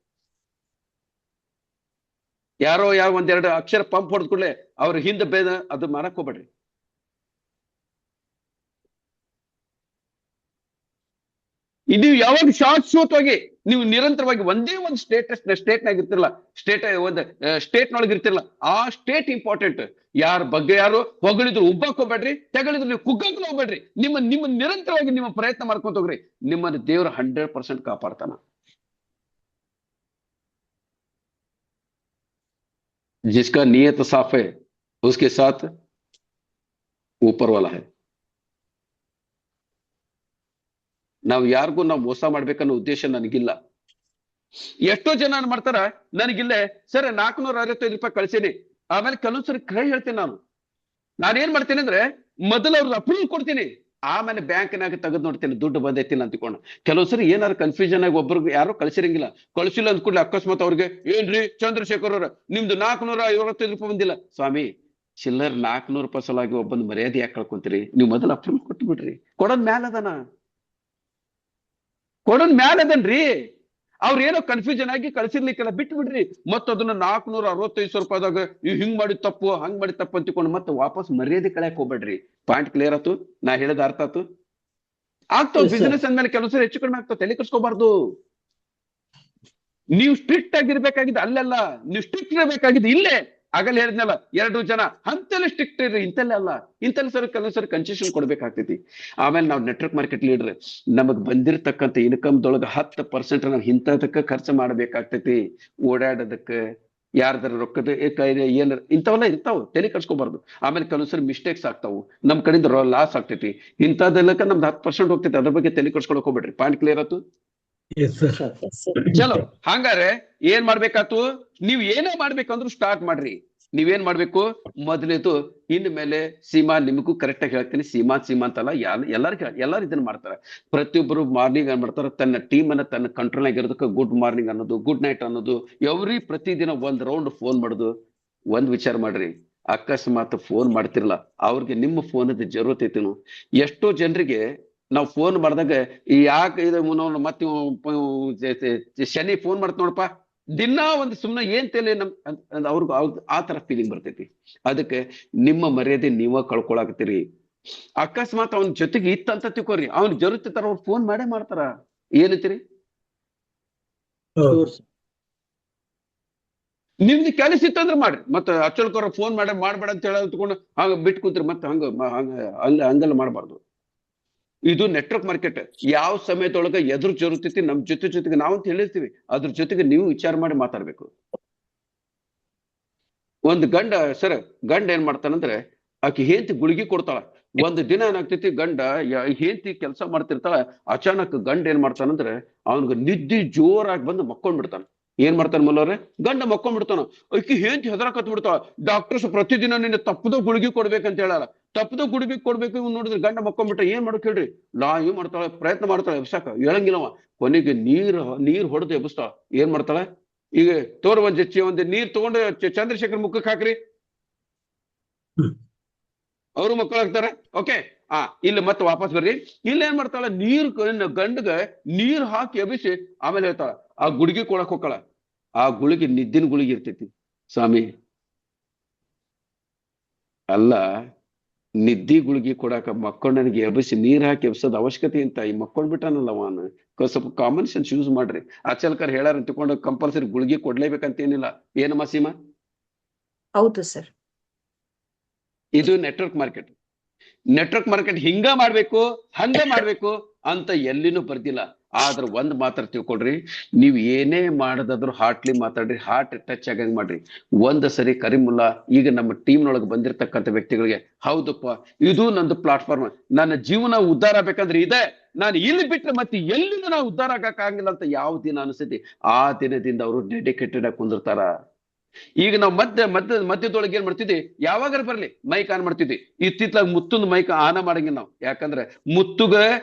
ಯಾರೋ ಒಂದೆರಡು ಅಕ್ಷರ ಪಂಪ್ ಹೊಡೆದ್ ಕೂಡಲೇ ಅವ್ರ ಹಿಂದೆ ಬೇದ ಅದು ಮಾಡಕ್ ಹೋಗ್ಬೇಡ್ರಿ. ಇದು ಯಾವಾಗ ಶಾಶ್ವತವಾಗಿ ನೀವು ನಿರಂತರವಾಗಿ ಒಂದೇ ಒಂದು ಸ್ಟೇಟ್ನಾಗ ಇರ್ತಿರಲ್ಲ, ಸ್ಟೇಟ್ನೊಳಗೆ ಇರ್ತಿರಲ್ಲ, ಆ ಸ್ಟೇಟ್ ಇಂಪಾರ್ಟೆಂಟ್. ಯಾರ ಬಗ್ಗೆ ಯಾರು ಹೊಗಳಿದ್ರು ಉಬ್ಬಕ್ ಹೋಗ್ಬೇಡ್ರಿ, ತೆಗಳಿದ್ರು ನೀವು ಕುಗ್ಗಕ್ ಹೋಗ್ಬೇಡ್ರಿ. ನಿಮ್ಮ ನಿರಂತರವಾಗಿ ನಿಮ್ಮ ಪ್ರಯತ್ನ ಮಾಡ್ಕೊಂತ ಹೋಗ್ರಿ. ನಿಮ್ಮನ್ನ ದೇವ್ರ 100% ಕಾಪಾಡ್ತಾನ. जिसका नियत साफ है उसके साथ ऊपर वाला है. ನಾವು ಯಾರಿಗೂ ನಾವು ಮೋಸ ಮಾಡ್ಬೇಕನ್ನೋ ಉದ್ದೇಶ ನನಗಿಲ್ಲ. ಎಷ್ಟೋ ಜನ ಮಾಡ್ತಾರ, ನನಗಿಲ್ಲೇ ಸರ್ 465 ರೂಪಾಯಿ ಕಳ್ಸೀನಿ, ಆಮೇಲೆ ಕೆಲವೊಂದ್ಸರಿ ಕೈ ಹೇಳ್ತೀನಿ. ನಾನೇನ್ ಮಾಡ್ತೀನಿ ಅಂದ್ರೆ ಮೊದಲು ಅವ್ರದ್ದು ಅಪ್ರೂವಲ್ ಕೊಡ್ತೀನಿ, ಆಮೇಲೆ ಬ್ಯಾಂಕ್ನಾಗ ತೆಗೆದು ನೋಡ್ತೀನಿ ದುಡ್ಡು ಬಂದೈತಿಲ್ಲ ಅಂತಿಕೊಂಡು. ಕೆಲವೊಂದ್ಸರಿ ಏನಾರು ಕನ್ಫ್ಯೂಷನ್ ಆಗಿ ಒಬ್ರಿಗೆ ಯಾರೋ ಕಳ್ಸಿರಂಗಿಲ್ಲ, ಕಳ್ಸಿಲ್ಲ ಅಂದ್ಕೂಡ್ಲೆ ಅಕಸ್ಮಾತ್ ಅವ್ರಿಗೆ ಏನ್ರಿ ಚಂದ್ರಶೇಖರ್ ಅವ್ರ ನಿಮ್ದು 455 ರೂಪಾಯಿ ಬಂದಿಲ್ಲ. ಸ್ವಾಮಿ ಚಿಲ್ಲರ್ 400 ರೂಪಾಯಿ ಸಲುವಾಗಿ ಒಬ್ಬಂದು ಮರ್ಯಾದೆ ಯಾಕೆ ಕಳ್ಕೊಂತೀರಿ? ನೀವು ಮೊದಲು ಅಪ್ರೂವಲ್ ಕೊಟ್ಟು ಬಿಡ್ರಿ. ಕೊಡೋದ್ ಮ್ಯಾಲ ಅದನ್ರಿ. ಅವ್ರ ಏನೋ ಕನ್ಫ್ಯೂಷನ್ ಆಗಿ ಕಳ್ಸಿರ್ಲಿಕ್ಕೆಲ್ಲ ಬಿಟ್ಟು ಬಿಡ್ರಿ. ಅದನ್ನ 465 ರೂಪಾಯಿದಾಗ ನೀವು ಹಿಂಗ್ ಮಾಡಿ ತಪ್ಪು ಹಂಗ್ ಮಾಡಿ ತಪ್ಪು ಅಂತಿಕೊಂಡು ಮತ್ತೆ ವಾಪಸ್ ಮರ್ಯಾದೆ ಕಳ್ಯಾಕ್ ಹೋಗ್ಬೇಡ್ರಿ. ಪಾಯಿಂಟ್ ಕ್ಲಿಯರ್ ಆತು? ನಾ ಹೇಳದ ಅರ್ಥ ಆತು? ಆಗ್ತಾವ್. ಬಿಸಿನೆಸ್ ಅಂದ್ಮೇಲೆ ಕೆಲವೊಂದ್ಸರಿ ಹೆಚ್ಚು ಕಡಿಮೆ ಆಗ್ತಾವ, ತಲೆ ಕೆಡ್ಸ್ಕೋಬಾರ್ದು. ನೀವು ಸ್ಟ್ರಿಕ್ಟ್ ಆಗಿರ್ಬೇಕಾಗಿದ್ದು ಅಲ್ಲೆಲ್ಲ, ನೀವು ಸ್ಟ್ರಿಕ್ಟ್ ಇರಬೇಕಾಗಿದ್ದು ಇಲ್ಲೇ. ಆಗಲ್ಲ ಹೇಳಿದ್ನಲ್ಲ, 2 ಜನ ಅಂತಲ್ಲಿ ಸ್ಟ್ರಿಕ್ಟ್ ಇರ್ರಿ, ಇಂತಲ್ಲೇ ಅಲ್ಲ. ಇಂತಲ್ಲಿ ಕೆಲವೊಂದ್ಸರಿ ಕನ್ಸೆಷನ್ ಕೊಡ್ಬೇಕಾಗ್ತೈತಿ. ಆಮೇಲೆ ನಾವು ನೆಟ್ವರ್ಕ್ ಮಾರ್ಕೆಟ್ ಲೀಡರ್, ನಮಗ್ ಬಂದಿರತಕ್ಕಂಥ ಇನ್ಕಮ್ದೊಳಗೆ 10% ನಾವು ಇಂಥದಕ್ಕೆ ಖರ್ಚು ಮಾಡ್ಬೇಕಾಗ್ತೈತಿ. ಓಡಾಡೋದಕ್ಕೆ, ಯಾರ್ದಾರ ರೊಕ್ಕದ ಏನಾರ ಇಂಥವೆಲ್ಲ ಇರ್ತಾವ, ತಲೆ ಕಟ್ಸ್ಕೋಬಾರ್ದು. ಆಮೇಲೆ ಕೆಲವೊಂದ್ಸರಿ ಮಿಸ್ಟೇಕ್ಸ್ ಆಗ್ತಾವು, ನಮ್ ಕಡೆಯಿಂದ ಲಾಸ್ ಆಗ್ತೈತಿ. ಇಂಥದ್ದೆಲ್ಲಕ್ಕ ನಮ್ದು 10% ಹೋಗ್ತೈತಿ. ಅದ್ರ ಬಗ್ಗೆ ತಲೆ ಕಟ್ಸ್ಕೊಳಕ್ ಹೋಗ್ಬೇಡ್ರಿ. ಪಾಯಿಂಟ್ ಕ್ಲಿಯರ್ ಆತು? ಚಲೋ. ಹಂಗಾರೆ ಏನ್ ಮಾಡ್ಬೇಕಾತು? ನೀವ್ ಏನೇ ಮಾಡ್ಬೇಕಂದ್ರು ಸ್ಟಾರ್ಟ್ ಮಾಡ್ರಿ. ನೀವೇನ್ ಮಾಡ್ಬೇಕು? ಮೊದಲೇದು ಇನ್ ಮೇಲೆ ಸೀಮಾ ನಿಮಗೂ ಕರೆಕ್ಟ್ ಆಗಿ ಹೇಳ್ತೀನಿ. ಸೀಮಾ ಅಂತಲ್ಲ, ಎಲ್ಲಾರು ಇದನ್ನ ಮಾಡ್ತಾರೆ. ಪ್ರತಿಯೊಬ್ಬರು ಮಾರ್ನಿಂಗ್ ಏನ್ ಮಾಡ್ತಾರೆ, ತನ್ನ ಟೀಮ್ ಅನ್ನ ತನ್ನ ಕಂಟ್ರೋಲ್ ಆಗಿರೋದಕ್ಕೆ ಗುಡ್ ಮಾರ್ನಿಂಗ್ ಅನ್ನೋದು, ಗುಡ್ ನೈಟ್ ಅನ್ನೋದು, ಪ್ರತಿದಿನ ಒಂದ್ ರೌಂಡ್ ಫೋನ್ ಮಾಡುದು. ಒಂದ್ ವಿಚಾರ ಮಾಡ್ರಿ, ಅಕಸ್ಮಾತ್ ಫೋನ್ ಮಾಡ್ತಿರಲ್ಲ, ಅವ್ರಿಗೆ ನಿಮ್ಮ ಫೋನದ ಜರೂರತ್ ಐತಿನು. ಎಷ್ಟೋ ಜನರಿಗೆ ನಾವು ಫೋನ್ ಮಾಡಿದಾಗ ಯಾಕೆ ಇದು ಮತ್ತೆ ಶನಿ ಫೋನ್ ಮಾಡ್ತ ನೋಡಪ್ಪ, ದಿನ ಒಂದು ಸುಮ್ಮನೆ ಏನ್ ತಲೆ ಅವ್ರಿಗೂ ಆ ತರ ಫೀಲಿಂಗ್ ಬರ್ತೈತಿ. ಅದಕ್ಕೆ ನಿಮ್ಮ ಮರ್ಯಾದೆ ನೀವ ಕಳ್ಕೊಳಕತ್ತೀರಿ. ಅಕಸ್ಮಾತ್ ಅವನ ಜೊತೆಗೆ ಇತ್ತಂತ ತಿಳ್ಕೊರಿ, ಅವ್ನ ಜರುತ್ತ ತರ ಅವ್ರು ಫೋನ್ ಮಾಡೇ ಮಾಡ್ತಾರ. ಏನಂತೀರಿ? ನಿಮ್ದು ಕೆಲಸ ಇತ್ತಂದ್ರೆ ಮಾಡ್ರಿ. ಮತ್ತೆ ಅಚ್ಚಲ್ಕೋರ ಫೋನ್ ಮಾಡ್ಬೇಡ ಅಂತ ಹೇಳತ್ಕೊಂಡು ಹಂಗ ಬಿಟ್ಟು ಕೂತ್ರಿ. ಮತ್ತೆ ಹಂಗೆಲ್ಲ ಮಾಡಬಾರ್ದು. ಇದು ನೆಟ್ವರ್ಕ್ ಮಾರ್ಕೆಟ್. ಯಾವ ಸಮಯದೊಳಗ ಎದುರು ಜರುತ್ತೈತಿ ನಮ್ ಜೊತೆಗೆ ನಾವಂತ ಹೇಳಿರ್ತೀವಿ, ಅದ್ರ ಜೊತೆಗೆ ನೀವು ವಿಚಾರ ಮಾಡಿ ಮಾತಾಡ್ಬೇಕು. ಒಂದು ಗಂಡ ಏನ್ ಮಾಡ್ತಾನಂದ್ರೆ, ಆಕಿ ಹೆಂಡತಿ ಗುಳಿಗೆ ಕೊಡ್ತಾಳ. ಒಂದ್ ದಿನ ಏನಾಗ್ತೈತಿ, ಗಂಡ ಹೆಂಡತಿ ಕೆಲಸ ಮಾಡ್ತಿರ್ತಾಳ, ಅಚಾನಕ್ ಗಂಡ ಏನ್ ಮಾಡ್ತಾನಂದ್ರೆ ಅವನ್ಗ ನಿದ್ದೆ ಜೋರಾಗಿ ಬಂದು ಮಕ್ಕೊಂಡ್ಬಿಡ್ತಾನ. ಏನ್ ಮಾಡ್ತಾನ ಮಲ್ಲವ್ರೆ, ಗಂಡ ಮಕ್ಕೊಂಡ್ಬಿಡ್ತಾನ. ಆಕಿ ಹೆಂಡತಿ ಹೆದರಕತ್ ಬಿಡ್ತಾಳ. ಡಾಕ್ಟರ್ಸ್ ಪ್ರತಿದಿನ ನಿನ್ನ ತಪ್ಪದ ಗುಳಿಗೆ ಕೊಡ್ಬೇಕಂತ ಹೇಳಾರ. ತಪ್ಪದ ಗುಳಿಗೆ ಕೊಡ್ಬೇಕು. ಇವ್ ನೋಡಿದ್ರೆ ಗಂಡ ಮಕ್ಕೊಂಡ್ಬಿಟ್ಟ. ಏನ್ ಮಾಡಕ್ ಹೇಳ್ರಿ, ಏನ್ ಮಾಡ್ತಾಳೆ, ಪ್ರಯತ್ನ ಮಾಡ್ತಾಳೆ ಎಬ್ಸಾಕ, ಹೇಳಂಗಿಲ್ಲವ. ಕೊನೆಗೆ ನೀರ್ ಹೊಡೆದು ಎಬ್ಸ್ತಾಳ. ಏನ್ ಮಾಡ್ತಾಳ, ಈಗ ಒಂದ್ ನೀರ್ ತಗೊಂಡು ಚಂದ್ರಶೇಖರ್ ಮುಖಕ್ಕೆ ಹಾಕ್ರಿ, ಅವರು ಮಕ್ಕಳಾಗ್ತಾರೆ. ಓಕೆ, ಇಲ್ಲಿ ಮತ್ತೆ ವಾಪಸ್ ಬರ್ರಿ. ಇಲ್ಲಿ ಏನ್ ಮಾಡ್ತಾಳ, ಗಂಡಗ ನೀರ್ ಹಾಕಿ ಎಬ್ಬಿಸಿ ಆಮೇಲೆ ಹೇಳ್ತಾಳ, ಆ ಗುಳಿಗೆ ಕೊಡಕ್ ಹೋಗ್ತಾಳ. ಆ ಗುಳಿಗೆ ನಿದ್ದಿನ ಗುಳಿಗೆ ಇರ್ತೈತಿ ಸ್ವಾಮಿ. ಅಲ್ಲ, ನಿದ್ದಿ ಗುಳಿಗೆ ಕೊಡಾಕ ಮಕ್ಕೊಂಡನಿಗೆ ಎಬ್ಬಿಸಿ ನೀರ್ ಹಾಕಿ ಎಬ್ಸೋದ್ ಅವಶ್ಯಕತೆ ಅಂತ ಈ ಮಕ್ಕೊಂಡ್ಬಿಟ್ಟಾನಲ್ಲ ಅವನು. ಸ್ವಲ್ಪ ಕಾಮನ್ ಸೆನ್ಸ್ ಯೂಸ್ ಮಾಡ್ರಿ. ಅಚಲ್ಕರ್ ಹೇಳಾರ ತಿಳ್ಕೊಂಡು ಕಂಪಲ್ಸರಿ ಗುಳಿಗೆ ಕೊಡ್ಲೇಬೇಕಂತ ಏನಿಲ್ಲ. ಏನಮ್ಮ ಸೀಮಾ? ಹೌದು ಸರ್. ಇದು ನೆಟ್ವರ್ಕ್ ಮಾರ್ಕೆಟ್ ಹಿಂಗ ಮಾಡ್ಬೇಕು, ಹಂಗ ಮಾಡ್ಬೇಕು ಅಂತ ಎಲ್ಲಿನೂ ಬರ್ದಿಲ್ಲ. ಆದ್ರ ಒಂದ್ ಮಾತ್ರ ತಿಳ್ಕೊಳ್ರಿ, ನೀವ್ ಏನೇ ಮಾಡದಾದ್ರು ಹಾರ್ಟ್ಲಿ ಮಾತಾಡ್ರಿ, ಹಾರ್ಟ್ ಟಚ್ ಆಗಂಗ್ ಮಾಡ್ರಿ. ಒಂದ್ ಸರಿ ಕರೀಮುಲ್ಲಾ ಈಗ ನಮ್ಮ ಟೀಮ್ನೊಳಗೆ ಬಂದಿರತಕ್ಕಂಥ ವ್ಯಕ್ತಿಗಳಿಗೆ, ಹೌದಪ್ಪ ಇದು ನಂದು ಪ್ಲಾಟ್ಫಾರ್ಮ್, ನನ್ನ ಜೀವನ ಉದ್ಧಾರ ಆಗ್ಬೇಕಂದ್ರೆ ಇದೆ, ನಾನು ಇಲ್ಲಿ ಬಿಟ್ರೆ ಮತ್ತೆ ಎಲ್ಲಿಂದ ನಾವು ಉದ್ಧಾರ ಆಗಕ್ಕಾಗಿಲ್ಲ ಅಂತ ಯಾವ ದಿನ ಅನಿಸ್ತೈತಿ ಆ ದಿನದಿಂದ ಅವರು ಡೆಡಿಕೇಟೆಡ್ ಆಗಿ ಕುಂದಿರ್ತಾರ. ಈಗ ನಾವು ಮಧ್ಯದೊಳಗೆ ಏನ್ ಮಾಡ್ತಿದ್ವಿ, ಯಾವಾಗಾರ ಬರ್ಲಿ ಮೈಕ್ ಆನ್ ಮಾಡ್ತಿದ್ವಿ. ಇತ್ತಿತ್ಲಾಗ ಮುತ್ತುಂದ್ ಮೈಕ್ ಆನ ಮಾಡಂಗಿಲ್ಲ ನಾವು. ಯಾಕಂದ್ರೆ ಮುತ್ತುಗ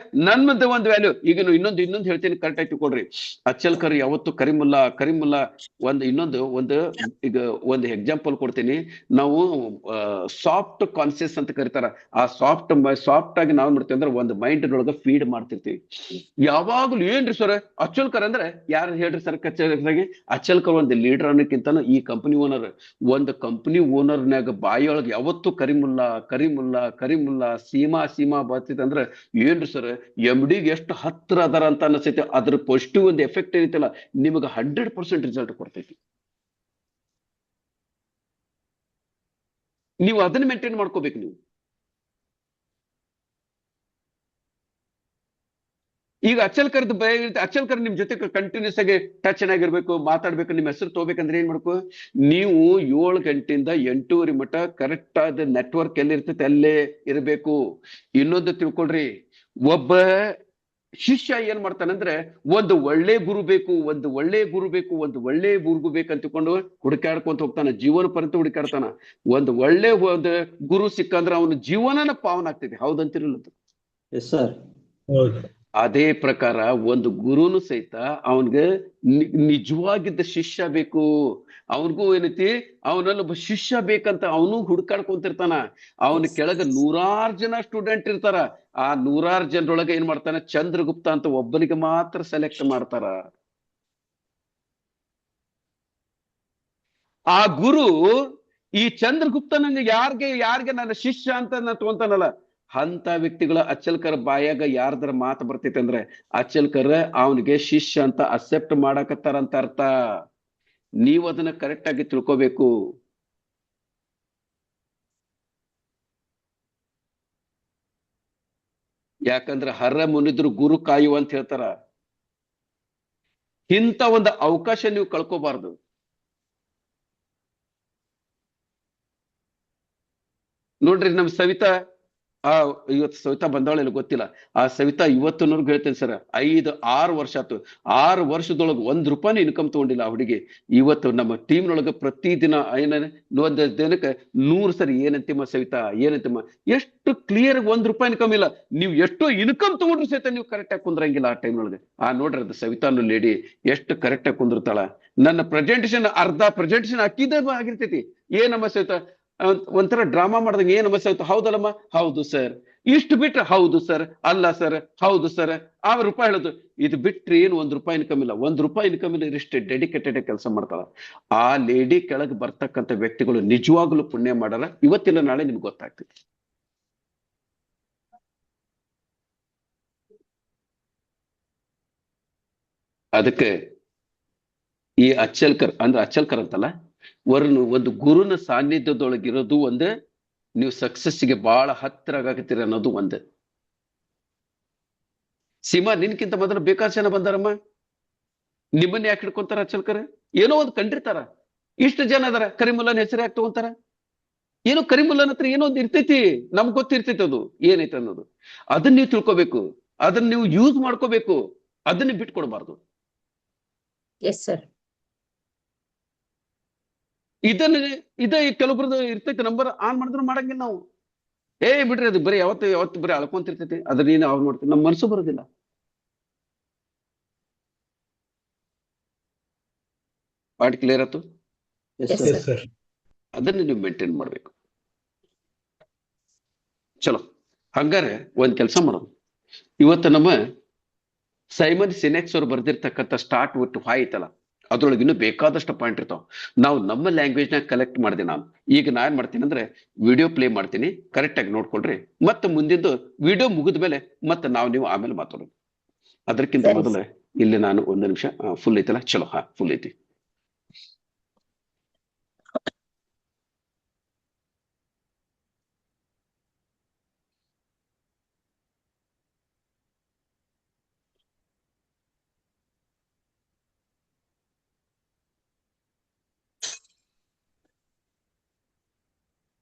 ನನ್ನದೇ ಒಂದು ವ್ಯಾಲ್ಯೂ. ಈಗ ಇನ್ನೊಂದು ಹೇಳ್ತೀನಿ, ಕರೆಕ್ಟ್ ಆಗಿ ತಿಳ್ಕೊಡ್ರಿ. ಅಚ್ಚಲ್ಕರ್ ಯಾವತ್ತು ಕರೀಮುಲ್ಲಾ ಈಗ ಒಂದು ಎಕ್ಸಾಂಪಲ್ ಕೊಡ್ತೀನಿ. ನಾವು ಸಾಫ್ಟ್ ಕಾನ್ಸಿಯಸ್ ಅಂತ ಕರೀತಾರ. ಆ ಸಾಫ್ಟ್ ಆಗಿ ನಾವ್ ಮಾಡ್ತೀವಿ ಅಂದ್ರೆ ಒಂದು ಮೈಂಡ್ ಒಳಗ ಫೀಡ್ ಮಾಡ್ತಿರ್ತೀವಿ. ಯಾವಾಗ್ಲೂ ಏನ್ರಿ ಸರ್ ಅಚ್ಚಲ್ಕರ್ ಅಂದ್ರೆ ಯಾರು ಹೇಳ್ರಿ ಸರ್? ಅಚ್ಚಲ್ಕರ್ ಒಂದು ಲೀಡರ್ ಅನ್ನೋಕ್ಕಿಂತ ಈ ಕಂಪನಿ ಓನರ್. ಒಂದು ಕಂಪನಿ ಓನರ್ನಾಗ ಬಾಯಿಯೊಳಗೆ ಯಾವತ್ತು ಕರೀಮುಲ್ಲಾ ಸೀಮಾ ಬರ್ತಿದೆ ಅಂದ್ರೆ ಏನ್ರಿ ಸರ್ MD ಎಷ್ಟು ಹತ್ರ ಅದಾರ ಅಂತ ಅನಿಸ್ತೈತಿ. ಅದ್ರ ಪಾಸಿಟಿವ್ ಒಂದು ಎಫೆಕ್ಟ್ ಏನೈತಲ್ಲ, ನಿಮಗೆ 100% ರಿಸಲ್ಟ್ ಕೊಡ್ತೈತಿ. ನೀವು ಅದನ್ನ ಮೇಂಟೈನ್ ಮಾಡ್ಕೋಬೇಕು. ನೀವು ಈಗ ಅಚ್ಚಲ್ಕರ್ ನಿಮ್ ಜೊತೆ ಕಂಟಿನ್ಯೂಸ್ ಆಗಿ ಟಚ್ ಆಗಿರ್ಬೇಕು, ಮಾತಾಡ್ಬೇಕು, ನಿಮ್ ಹೆಸರು ತಗೋಬೇಕಂದ್ರೆ ಏನ್ ಮಾಡ್ಬೇಕು, ನೀವು 7 ಗಂಟೆಯಿಂದ 8:30 ಮಟ ಕರೆಕ್ಟ್ ಆದ ನೆಟ್ವರ್ಕ್ ಎಲ್ಲಿ ಇರ್ತೈತೆ ಅಲ್ಲೇ ಇರಬೇಕು. ಇನ್ನೊಂದು ತಿಳ್ಕೊಳ್ರಿ, ಒಬ್ಬ ಶಿಷ್ಯ ಏನ್ ಮಾಡ್ತಾನಂದ್ರೆ ಒಂದು ಒಳ್ಳೆ ಗುರು ಬೇಕು ಅಂತ ತಿಳ್ಕೊಂಡು ಹುಡುಕಾಡ್ಕೊಂತ ಹೋಗ್ತಾನ, ಜೀವನ ಪರ್ಯಂತ ಹುಡುಕಾಡ್ತಾನ. ಒಂದು ಒಳ್ಳೆ ಗುರು ಸಿಕ್ಕಂದ್ರೆ ಅವನ ಜೀವನನ ಪಾವನ ಆಗ್ತೈತಿ. ಹೌದಂತಿರಲ್ಲ? ಎಸ್ ಸರ್, ಹೌದು. ಅದೇ ಪ್ರಕಾರ ಒಂದು ಗುರುನು ಸಹಿತ ಅವನ್ಗೆ ನಿಜವಾಗಿದ್ದ ಶಿಷ್ಯ ಬೇಕು. ಅವನಿಗೂ ಏನೈತಿ, ಅವನಲ್ಲೊಬ್ಬ ಶಿಷ್ಯ ಬೇಕಂತ ಅವನು ಹುಡ್ಕಾಡ್ಕೊಂತಿರ್ತಾನ. ಅವನ ಕೆಳಗ 100 ಜನ ಸ್ಟೂಡೆಂಟ್ ಇರ್ತಾರ. ಆ 100 ಜನರೊಳಗೆ ಏನ್ ಮಾಡ್ತಾನ, ಚಂದ್ರಗುಪ್ತ ಅಂತ ಒಬ್ಬನಿಗೆ ಮಾತ್ರ ಸೆಲೆಕ್ಟ್ ಮಾಡ್ತಾರ. ಆ ಗುರು ಈ ಚಂದ್ರಗುಪ್ತನಿಗೆ ಯಾರಿಗೆ ನನ್ನ ಶಿಷ್ಯ ಅಂತ ನಾನು ತಗೊಂತಾನಲ್ಲ, ಅಂತ ವ್ಯಕ್ತಿಗಳ ಅಚ್ಚಲ್ಕರ್ ಬಾಯಾಗ ಯಾರ್ದರ ಮಾತು ಬರ್ತೈತೆ ಅಂದ್ರೆ ಅಚ್ಚಲ್ಕರ್ ಅವನಿಗೆ ಶಿಷ್ಯ ಅಂತ ಅಕ್ಸೆಪ್ಟ್ ಮಾಡಕತ್ತಾರಂತ ಅರ್ಥ. ನೀವು ಅದನ್ನ ಕರೆಕ್ಟ್ ಆಗಿ ತಿಳ್ಕೋಬೇಕು. ಯಾಕಂದ್ರೆ ಹರ್ರ ಮುನಿದ್ರು ಗುರು ಕಾಯು ಅಂತ ಹೇಳ್ತಾರ. ಇಂಥ ಒಂದು ಅವಕಾಶ ನೀವು ಕಳ್ಕೋಬಾರ್ದು. ನೋಡ್ರಿ, ನಮ್ ಸವಿತಾ ಇವತ್ತು ಸವಿತಾ ಬಂದಾಳೆಲ್ಲ ಗೊತ್ತಿಲ್ಲ. ಆ ಸವಿತಾ ಇವತ್ತಿನವರೆಗೂ ಹೇಳ್ತೇನೆ ಸರ್, 5-6 ವರ್ಷ ಆಯ್ತು. 6 ವರ್ಷದೊಳಗೆ ₹1 ಇನ್ಕಮ್ ತಗೊಂಡಿಲ್ಲ ಆ ಹುಡುಗಿ. ಇವತ್ತು ನಮ್ಮ ಟೀಮ್ನೊಳಗೆ ಪ್ರತಿದಿನ ಒಂದು ದಿನಕ್ಕೆ 100 ಸರಿ ಏನಂತಿಮ್ಮ ಸವಿತಾ, ಏನಂತಿಮ್ಮ, ಎಷ್ಟು ಕ್ಲಿಯರ್ ₹1 ಇನ್ಕಮ್ ಇಲ್ಲ. ನೀವು ಎಷ್ಟು ಇನ್ಕಮ್ ತಗೊಂಡ್ರು ಸಹಿತ ನೀವು ಕರೆಕ್ಟ್ ಆಗಿ ಕುಂದ್ರಂಗಿಲ್ಲ ಆ ಟೈಮ್ನೊಳಗೆ. ನೋಡ್ರಿ, ಅದು ಸವಿತಾನು ಲೇಡಿ ಎಷ್ಟು ಕರೆಕ್ಟ್ ಆಗಿ ಕುಂದಿರ್ತಾಳ. ನನ್ನ ಅರ್ಧ ಪ್ರೆಸೆಂಟೇಶನ್ ಅಕ್ಕಿದ ಆಗಿರ್ತೈತಿ. ಏನಮ್ಮ ಸವಿತಾ ಒಂಥರ ಡ್ರಾಮಾ ಮಾಡ್ದಂಗೆ, ಏನಮ್ಮ ಸವಿತಾ ಹೌದಲ್ಲಮ್ಮ, ಹೌದು ಸರ್, ಇಷ್ಟು ಬಿಟ್ರೆ ಹೌದು ಸರ್, ಅಲ್ಲ ಸರ್, ಹೌದು ಸರ್, ₹1 ಹೇಳೋದು. ಇದು ಬಿಟ್ರೆ ಏನು ₹1 ಇನ್ಕಮ್ ಇಲ್ಲ. ₹1 ಇನ್ಕಮ್ ಇಲ್ಲ, ಇಷ್ಟೇ ಡೆಡಿಕೇಟೆಡ್ ಕೆಲಸ ಮಾಡ್ತಾಳ. ಆ ಲೇಡಿ ಕೆಳಗೆ ಬರ್ತಕ್ಕಂಥ ವ್ಯಕ್ತಿಗಳು ನಿಜವಾಗ್ಲೂ ಪುಣ್ಯ ಮಾಡಲ್ಲ. ಇವತ್ತಿಲ್ಲ ನಾಳೆ ನಿಮ್ಗೆ ಗೊತ್ತಾಗ್ತದೆ. ಅದಕ್ಕೆ ಈ ಅಚ್ಚಲ್ಕರ್ ಅಂತಲ್ಲ, ಒಂದು ಗುರುನ ಸಾನ್ನಿಧ್ಯದೊಳಗಿರೋದು ಒಂದೇ, ನೀವು ಸಕ್ಸಸ್ಸಿಗೆ ಬಹಳ ಹತ್ತಿರ ಆಗತ್ತೀರ ಅನ್ನೋದು ಒಂದೇ. ಸೀಮಾ, ನಿನ್ಕಿಂತ ಮೊದಲು ಬೇಕಾದ ಜನ ಬಂದಾರಮ್ಮ. ನಿಮ್ಮನ್ನ ಯಾಕೆ ಹಿಡ್ಕೊಂತಾರ ಅಚ್ಚಲ್ಕರ್? ಏನೋ ಒಂದು ಕಂಡಿರ್ತಾರ. ಇಷ್ಟು ಜನ ಅದಾರ, ಕರೀಮುಲ್ಲಾನ ಹೆಸರು ಯಾಕೆ ತಗೊಂತಾರ? ಏನೋ ಕರಿಮುಲ್ಲನ ಹತ್ರ ಏನೋ ಒಂದು ಇರ್ತೈತಿ, ನಮ್ಗೆ ಗೊತ್ತಿರ್ತೈತಿ ಅದು ಏನೈತೆ ಅನ್ನೋದು. ಅದನ್ನ ನೀವು ತಿಳ್ಕೊಬೇಕು, ಅದನ್ನ ನೀವು ಯೂಸ್ ಮಾಡ್ಕೋಬೇಕು, ಅದನ್ನ ಬಿಟ್ಕೊಡ್ಬಾರ್ದು. Yes sir. ಇದ ಕೆಲವೊಬ್ರದ್ದು ಇರ್ತೈತಿ, ನಂಬರ್ ಆನ್ ಮಾಡಿದ್ರು ಮಾಡಂಗಿಲ್ಲ ನಾವು. ಬಿಡ್ರಿ ಅದು ಬರೀ ಯಾವತ್ತು ಬರೀ ಅಳ್ಕೊಂತಿರ್ತೈತಿ, ಅದ್ರ ನೀನು ಆನ್ ಮಾಡ್ತೀವಿ, ನಮ್ಮ ಮನಸ್ಸು ಬರೋದಿಲ್ಲ. ಪಾಯಿಂಟ್ ಕ್ಲಿಯರ್ ಆಯ್ತು? Yes sir. ಅದನ್ನ ನೀವು ಮೇಂಟೈನ್ ಮಾಡ್ಬೇಕು. ಚಲೋ, ಹಂಗಾರೆ ಒಂದ್ ಕೆಲಸ ಮಾಡೋದು. ಇವತ್ತು ನಮ್ಮ ಸೈಮನ್ ಸಿನೆಕ್ಸ್ ಅವ್ರು ಬರ್ದಿರ್ತಕ್ಕಂಥ ಸ್ಟಾರ್ಟ್ ವಿತ್ ವೈ ಐತಲ್ಲ, ಅದ್ರೊಳಗೆ ಇನ್ನೂ ಬೇಕಾದಷ್ಟು ಪಾಯಿಂಟ್ ಇರ್ತಾವ. ನಾವು ನಮ್ಮ ಲ್ಯಾಂಗ್ವೇಜ್ ನಾಗ ಕಲೆಕ್ಟ್ ಮಾಡಿದೆ. ಈಗ ನಾ ಏನ್ ಮಾಡ್ತೀನಿ ಅಂದ್ರೆ ವಿಡಿಯೋ ಪ್ಲೇ ಮಾಡ್ತೀನಿ, ಕರೆಕ್ಟ್ ಆಗಿ ನೋಡ್ಕೊಳ್ರಿ. ಮತ್ತೆ ಮುಂದಿದ್ದು ವಿಡಿಯೋ ಮುಗಿದ ಮೇಲೆ ಮತ್ತೆ ನೀವು ಆಮೇಲೆ ಮಾತಾಡೋದು. ಅದಕ್ಕಿಂತ ಮೊದಲು ಇಲ್ಲಿ ನಾನು ಒಂದು ನಿಮಿಷ, ಫುಲ್ ಐತಲ್ಲ? ಚಲೋ, ಫುಲ್ ಐತಿ.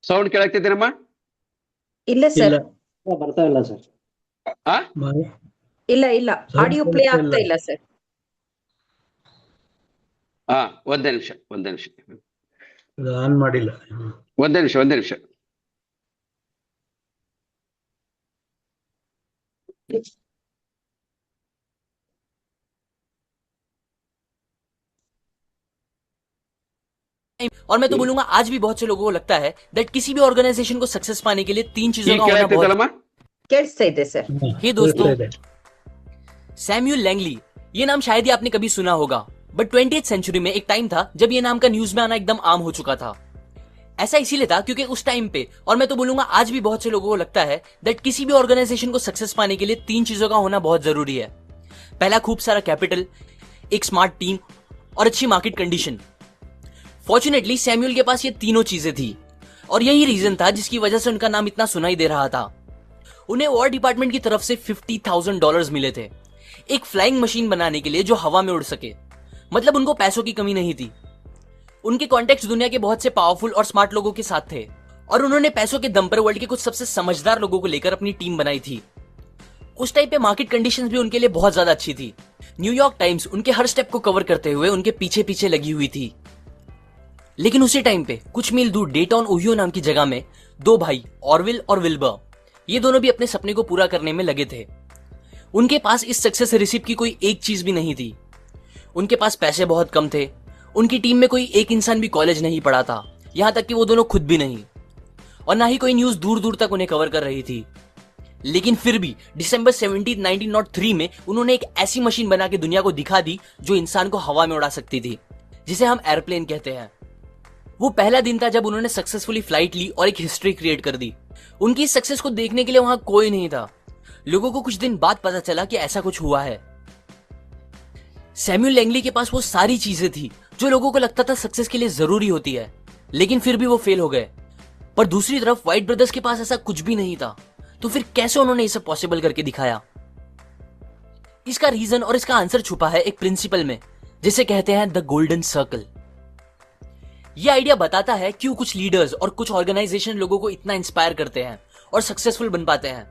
ಸೌಂಡ್ ಕೇಳಾಕ್ತಿದ್ದೀನಮ್ಮ? ಇಲ್ಲ ಸರ್. ಬರ್ತಾ ಇಲ್ಲ ಸರ್. ಇಲ್ಲ ಆಡಿಯೋ ಪ್ಲೇ ಆಗ್ತಾ ಇಲ್ಲ ಸರ್. ಒಂದೇ ನಿಮಿಷ ಆನ್ ಮಾಡಿಲ್ಲ. ಒಂದೇ ನಿಮಿಷ. और मैं तो बोलूंगा आज भी बहुत से लोगों को लगता है दैट किसी भी ऑर्गेनाइजेशन को सक्सेस पाने के लिए 3 चीजों का होना बहुत। ಕೇಳಿಸ್ತಾ ಇದೆ ಸರ್. हे दोस्तों, सैम्यूल लैंगली, ये नाम शायद ही आपने कभी सुना होगा, बट 20th सेंचुरी में एक टाइम था जब ये नाम का न्यूज में आना एकदम आम हो चुका था। ऐसा इसीलिए था क्योंकि उस टाइम पे, और मैं तो बोलूंगा आज भी बहुत से लोगों को लगता है दैट किसी भी ऑर्गेनाइजेशन को सक्सेस पाने के लिए 3 चीजों का होना बहुत जरूरी है। पहला, खूब सारा कैपिटल, एक स्मार्ट टीम और अच्छी मार्केट कंडीशन। फॉर्चुनेटली सैम्यूल के पास ये तीनों चीजें थी, और यही रीजन था जिसकी वजह से उनका नाम इतना सुनाई दे रहा था। उन्हें वॉर डिपार्टमेंट की तरफ से $50,000 मिले थे एक फ्लाइंग मशीन बनाने के लिए जो हवा में उड़ सके। मतलब उनको पैसों की कमी नहीं थी। उनके कॉन्टेक्ट्स दुनिया के बहुत से पावरफुल और स्मार्ट लोगों के साथ थे, और उन्होंने पैसों के दम पर वर्ल्ड के कुछ सबसे समझदार लोगों को लेकर अपनी टीम बनाई थी। उस टाइम पे मार्केट कंडीशंस भी उनके लिए बहुत ज्यादा अच्छी थी। न्यूयॉर्क टाइम्स उनके हर स्टेप को कवर करते हुए उनके पीछे पीछे लगी हुई थी। लेकिन उसी टाइम पे कुछ मील दूर डेटॉन ओहियो नाम की जगह में 2 भाई ऑरविल और विल्बर, ये दोनों भी अपने सपने को पूरा करने में लगे थे। उनके पास इस सक्सेस रिसिप्ट की कोई एक चीज भी नहीं थी। उनके पास पैसे बहुत कम थे। उनकी टीम में कोई एक इंसान भी कॉलेज नहीं पढ़ा था, यहां तक कि वो दोनों खुद भी नहीं, और ना ही कोई न्यूज दूर दूर तक उन्हें कवर कर रही थी। लेकिन फिर भी दिसंबर 17, 1903 में उन्होंने एक ऐसी मशीन बना के दुनिया को दिखा दी जो इंसान को हवा में उड़ा सकती थी, जिसे हम एयरप्लेन कहते हैं। वो पहला दिन था जब उन्होंने सक्सेसफुली फ्लाइट ली और एक हिस्ट्री क्रिएट कर दी। उनकी इस सक्सेस को देखने के लिए वहां कोई नहीं था। लोगों को कुछ दिन बाद पता चला कि ऐसा कुछ हुआ है। सैम्यूल लैंगली के पास वो सारी चीजें थी जो लोगों को लगता था सक्सेस के लिए जरूरी होती है, लेकिन फिर भी वो फेल हो गए। पर दूसरी तरफ वाइट ब्रदर्स के पास ऐसा कुछ भी नहीं था, तो फिर कैसे उन्होंने इसे पॉसिबल करके दिखाया? इसका रीजन और इसका आंसर छुपा है एक प्रिंसिपल में, जिसे कहते हैं द गोल्डन सर्कल। यह आइडिया बताता है क्यों कुछ लीडर्स और कुछ ऑर्गेनाइजेशन लोगों को इतना इंस्पायर करते हैं और सक्सेसफुल बन पाते हैं,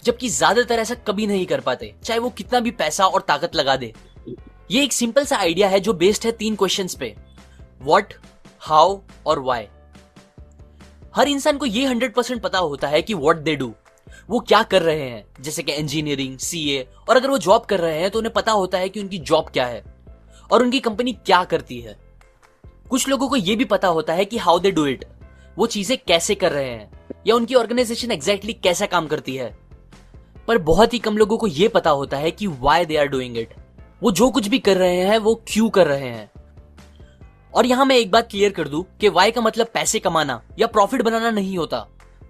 जबकि ज्यादातर ऐसा कभी नहीं कर पाते, चाहे वो कितना भी पैसा और ताकत लगा दे। ये एक सिंपल सा आइडिया है जो बेस्ड है 3 क्वेश्चंस पे, व्हाट, हाउ और व्हाई। हर इंसान को ये 100% पता होता है कि व्हाट दे डू, वो क्या कर रहे हैं, जैसे कि इंजीनियरिंग, सीए, और अगर वो जॉब कर रहे हैं तो उन्हें पता होता है कि उनकी जॉब क्या है और उनकी कंपनी क्या करती है। कुछ लोगों को यह भी पता होता है कि हाउ दे डू इट, वो चीजें कैसे कर रहे हैं या उनकी ऑर्गेनाइजेशन एग्जैक्टली कैसा काम करती है। पर बहुत ही कम लोगों को यह पता होता है कि why they are doing it, वो जो कुछ भी कर रहे हैं वो क्यों कर रहे हैं। और यहां मैं एक बात क्लियर कर दूं कि व्हाई का मतलब पैसे कमाना या प्रॉफिट बनाना नहीं होता।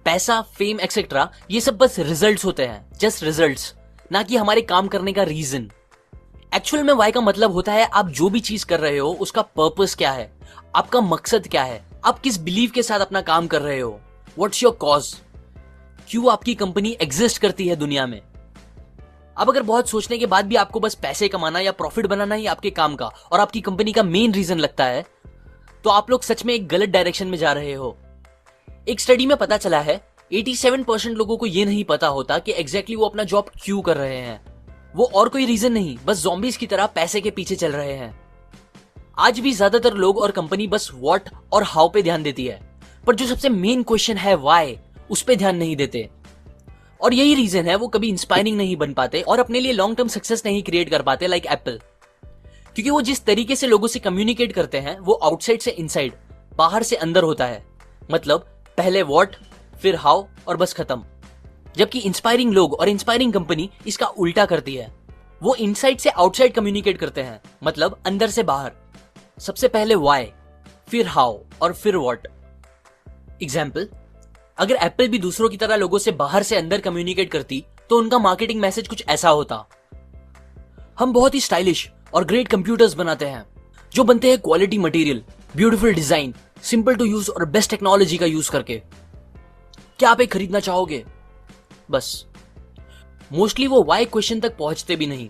पैसा, फेम एक्सेट्रा, ये सब बस रिजल्ट्स होते हैं, जस्ट रिजल्ट्स, ना कि हमारे काम करने का रीजन। एक्चुअल में व्हाई का मतलब होता है आप जो भी चीज कर रहे हो उसका पर्पस क्या है, आपका मकसद क्या है, आप किस बिलीव के साथ अपना काम कर रहे हो, व्हाट्स योर कॉज, क्यों आपकी कंपनी एग्जिस्ट करती है दुनिया में। अब अगर बहुत सोचने के बाद भी आपको बस पैसे कमाना या प्रॉफिट बनाना ही आपके काम का और आपकी कंपनी का मेन रीजन लगता है, तो आप लोग सच में एक गलत डायरेक्शन में जा रहे हो। एक स्टडी में पता चला है 87% लोगों को ये नहीं पता होता कि एग्जैक्टली वो अपना जॉब क्यों कर रहे हैं। वो और कोई रीजन नहीं, बस ज़ॉम्बीज की तरह पैसे के पीछे चल रहे हैं। आज भी ज्यादातर लोग और कंपनी बस व्हाट और हाउ पे ध्यान देती है, पर जो सबसे मेन क्वेश्चन है व्हाई, उस पे ध्यान नहीं देते। और यही रीजन है वो कभी इंस्पायरिंग नहीं बन पाते और अपने लिए लॉन्ग टर्म सक्सेस नहीं क्रिएट कर पाते लाइक एप्पल। क्योंकि वो जिस तरीके से लोगों से कम्युनिकेट करते हैं वो आउटसाइड से इनसाइड, बाहर से अंदर होता है। मतलब पहले व्हाट, फिर हाउ और बस खत्म। जबकि इंस्पायरिंग लोग और इंस्पायरिंग कंपनी इसका उल्टा करती है। वो इनसाइड से आउटसाइड कम्युनिकेट करते हैं, मतलब अंदर से बाहर। सबसे पहले व्हाई, फिर हाउ और फिर व्हाट। एग्जाम्पल, अगर एप्पल भी दूसरों की तरह लोगों से बाहर से अंदर कम्युनिकेट करती तो उनका मार्केटिंग मैसेज कुछ ऐसा होता। हम बहुत ही स्टाइलिश और ग्रेट कंप्यूटर्स बनाते हैं जो बनते हैं quality material, beautiful design, simple to use और बेस्ट टेक्नोलॉजी का यूज करके। क्या आप एक खरीदना चाहोगे? बस मोस्टली वो वाई क्वेश्चन तक पहुंचते भी नहीं।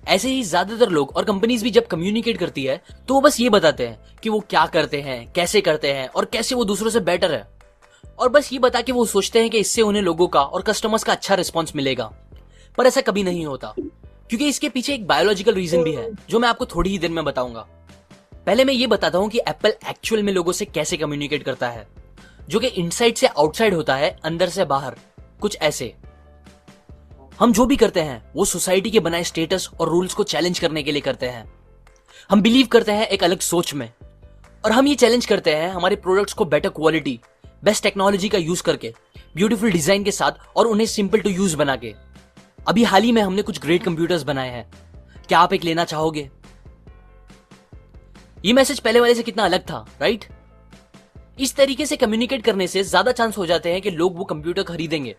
ऐसे ही ज्यादातर लोग और कंपनीज भी जब कम्युनिकेट करती है तो वो बस ये बताते हैं कि वो क्या करते हैं, कैसे करते हैं और कैसे वो दूसरों से बेटर है। और बस ये बता के वो सोचते हैं कि इससे उन्हें लोगों का और कस्टमर्स का अच्छा रिस्पॉन्स मिलेगा। पर ऐसा कभी नहीं होता, क्योंकि इसके पीछे एक बायोलॉजिकल रीजन भी है जो मैं आपको थोड़ी ही देर में बताऊंगा। पहले मैं ये बताता हूं कि एप्पल एक्चुअल में लोगों से कैसे कम्युनिकेट करता है, जो कि इनसाइड से आउटसाइड होता है, अंदर से बाहर। कुछ ऐसे, हम जो भी करते हैं वो सोसाइटी के बनाए स्टेटस और रूल्स को चैलेंज करने के लिए करते हैं। हम बिलीव करते हैं एक अलग सोच में, और हम ये चैलेंज करते हैं हमारे प्रोडक्ट्स को बेटर क्वालिटी, बेस्ट टेक्नोलॉजी का यूज करके, ब्यूटीफुल डिजाइन के साथ और उन्हें सिंपल टू यूज बना के। अभी हाल ही में हमने कुछ ग्रेट कंप्यूटर्स बनाए हैं। क्या आप एक लेना चाहोगे? ये मैसेज पहले वाले से कितना अलग था, राइट? इस तरीके से कम्युनिकेट करने से ज्यादा चांस हो जाते हैं कि लोग वो कंप्यूटर खरीदेंगे।